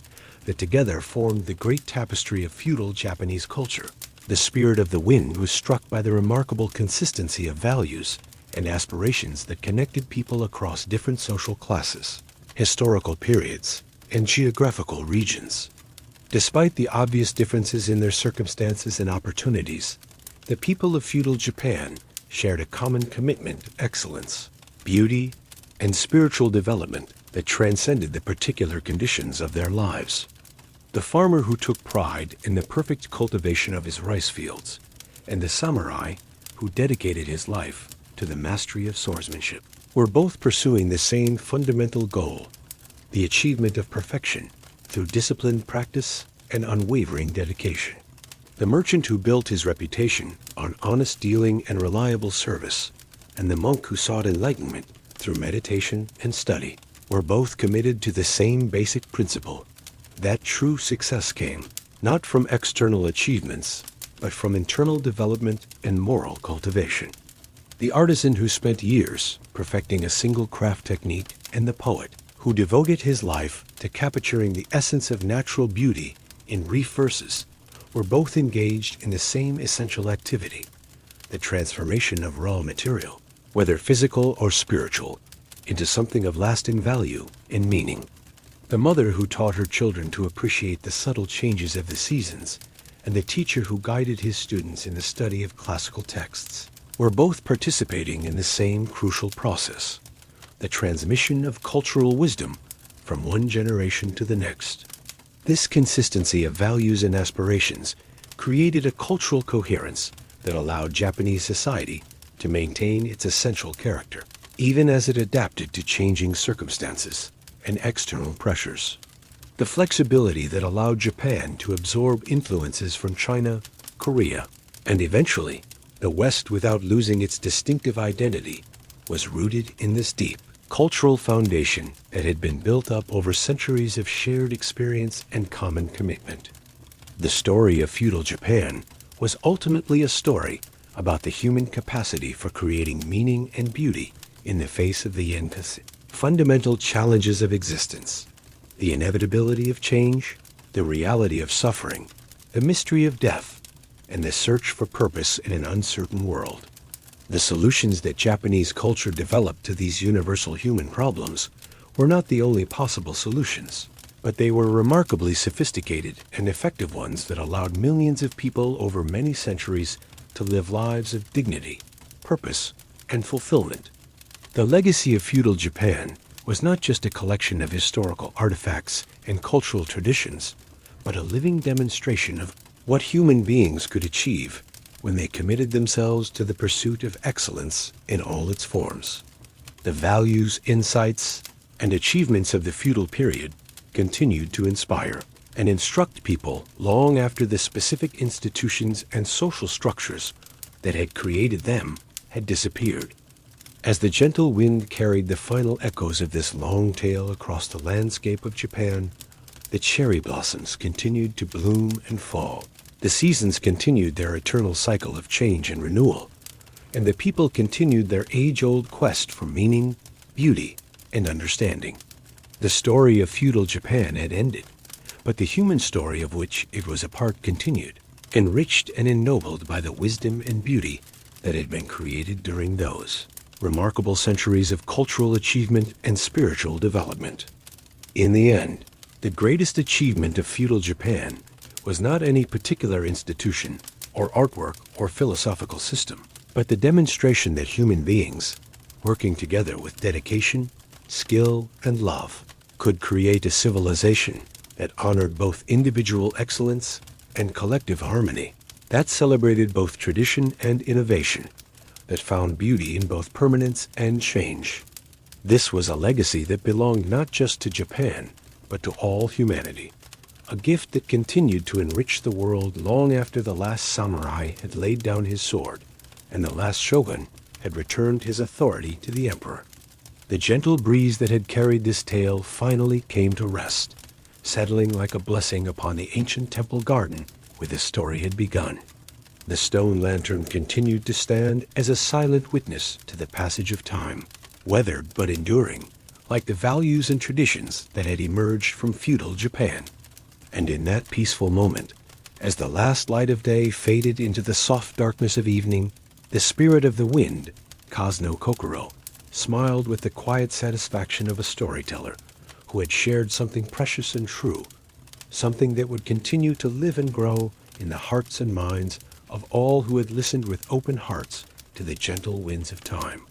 that together formed the great tapestry of feudal Japanese culture, the spirit of the wind was struck by the remarkable consistency of values and aspirations that connected people across different social classes, historical periods, and geographical regions. Despite the obvious differences in their circumstances and opportunities, the people of feudal Japan shared a common commitment to excellence, beauty, and spiritual development that transcended the particular conditions of their lives. The farmer who took pride in the perfect cultivation of his rice fields, and the samurai who dedicated his life to the mastery of swordsmanship, were both pursuing the same fundamental goal, the achievement of perfection through disciplined practice and unwavering dedication. The merchant who built his reputation on honest dealing and reliable service, and the monk who sought enlightenment through meditation and study, were both committed to the same basic principle, that true success came not from external achievements, but from internal development and moral cultivation. The artisan who spent years perfecting a single craft technique, and the poet who devoted his life to capturing the essence of natural beauty in brief verses, were both engaged in the same essential activity, the transformation of raw material, whether physical or spiritual, into something of lasting value and meaning. The mother who taught her children to appreciate the subtle changes of the seasons, and the teacher who guided his students in the study of classical texts, were both participating in the same crucial process, the transmission of cultural wisdom from one generation to the next. This consistency of values and aspirations created a cultural coherence that allowed Japanese society to maintain its essential character, even as it adapted to changing circumstances and external pressures. The flexibility that allowed Japan to absorb influences from China, Korea, And eventually, the West, without losing its distinctive identity, was rooted in this deep cultural foundation that had been built up over centuries of shared experience and common commitment. The story of feudal Japan was ultimately a story about the human capacity for creating meaning and beauty in the face of the fundamental challenges of existence, the inevitability of change, the reality of suffering, the mystery of death, and the search for purpose in an uncertain world. The solutions that Japanese culture developed to these universal human problems were not the only possible solutions, but they were remarkably sophisticated and effective ones that allowed millions of people over many centuries to live lives of dignity, purpose, and fulfillment. The legacy of feudal Japan was not just a collection of historical artifacts and cultural traditions, but a living demonstration of what human beings could achieve when they committed themselves to the pursuit of excellence in all its forms. The values, insights, and achievements of the feudal period continued to inspire and instruct people long after the specific institutions and social structures that had created them had disappeared. As the gentle wind carried the final echoes of this long tale across the landscape of Japan, the cherry blossoms continued to bloom and fall. The seasons continued their eternal cycle of change and renewal, and the people continued their age-old quest for meaning, beauty, and understanding. The story of feudal Japan had ended, but the human story of which it was a part continued, enriched and ennobled by the wisdom and beauty that had been created during those remarkable centuries of cultural achievement and spiritual development. In the end, the greatest achievement of feudal Japan was not any particular institution or artwork or philosophical system, but the demonstration that human beings, working together with dedication, skill, and love, could create a civilization that honored both individual excellence and collective harmony, that celebrated both tradition and innovation, that found beauty in both permanence and change. This was a legacy that belonged not just to Japan, but to all humanity. A gift that continued to enrich the world long after the last samurai had laid down his sword and the last shogun had returned his authority to the emperor. The gentle breeze that had carried this tale finally came to rest, settling like a blessing upon the ancient temple garden where the story had begun. The stone lantern continued to stand as a silent witness to the passage of time, weathered but enduring, like the values and traditions that had emerged from feudal Japan. And in that peaceful moment, as the last light of day faded into the soft darkness of evening, the spirit of the wind, Kazno Kokoro, smiled with the quiet satisfaction of a storyteller who had shared something precious and true, something that would continue to live and grow in the hearts and minds of all who had listened with open hearts to the gentle winds of time.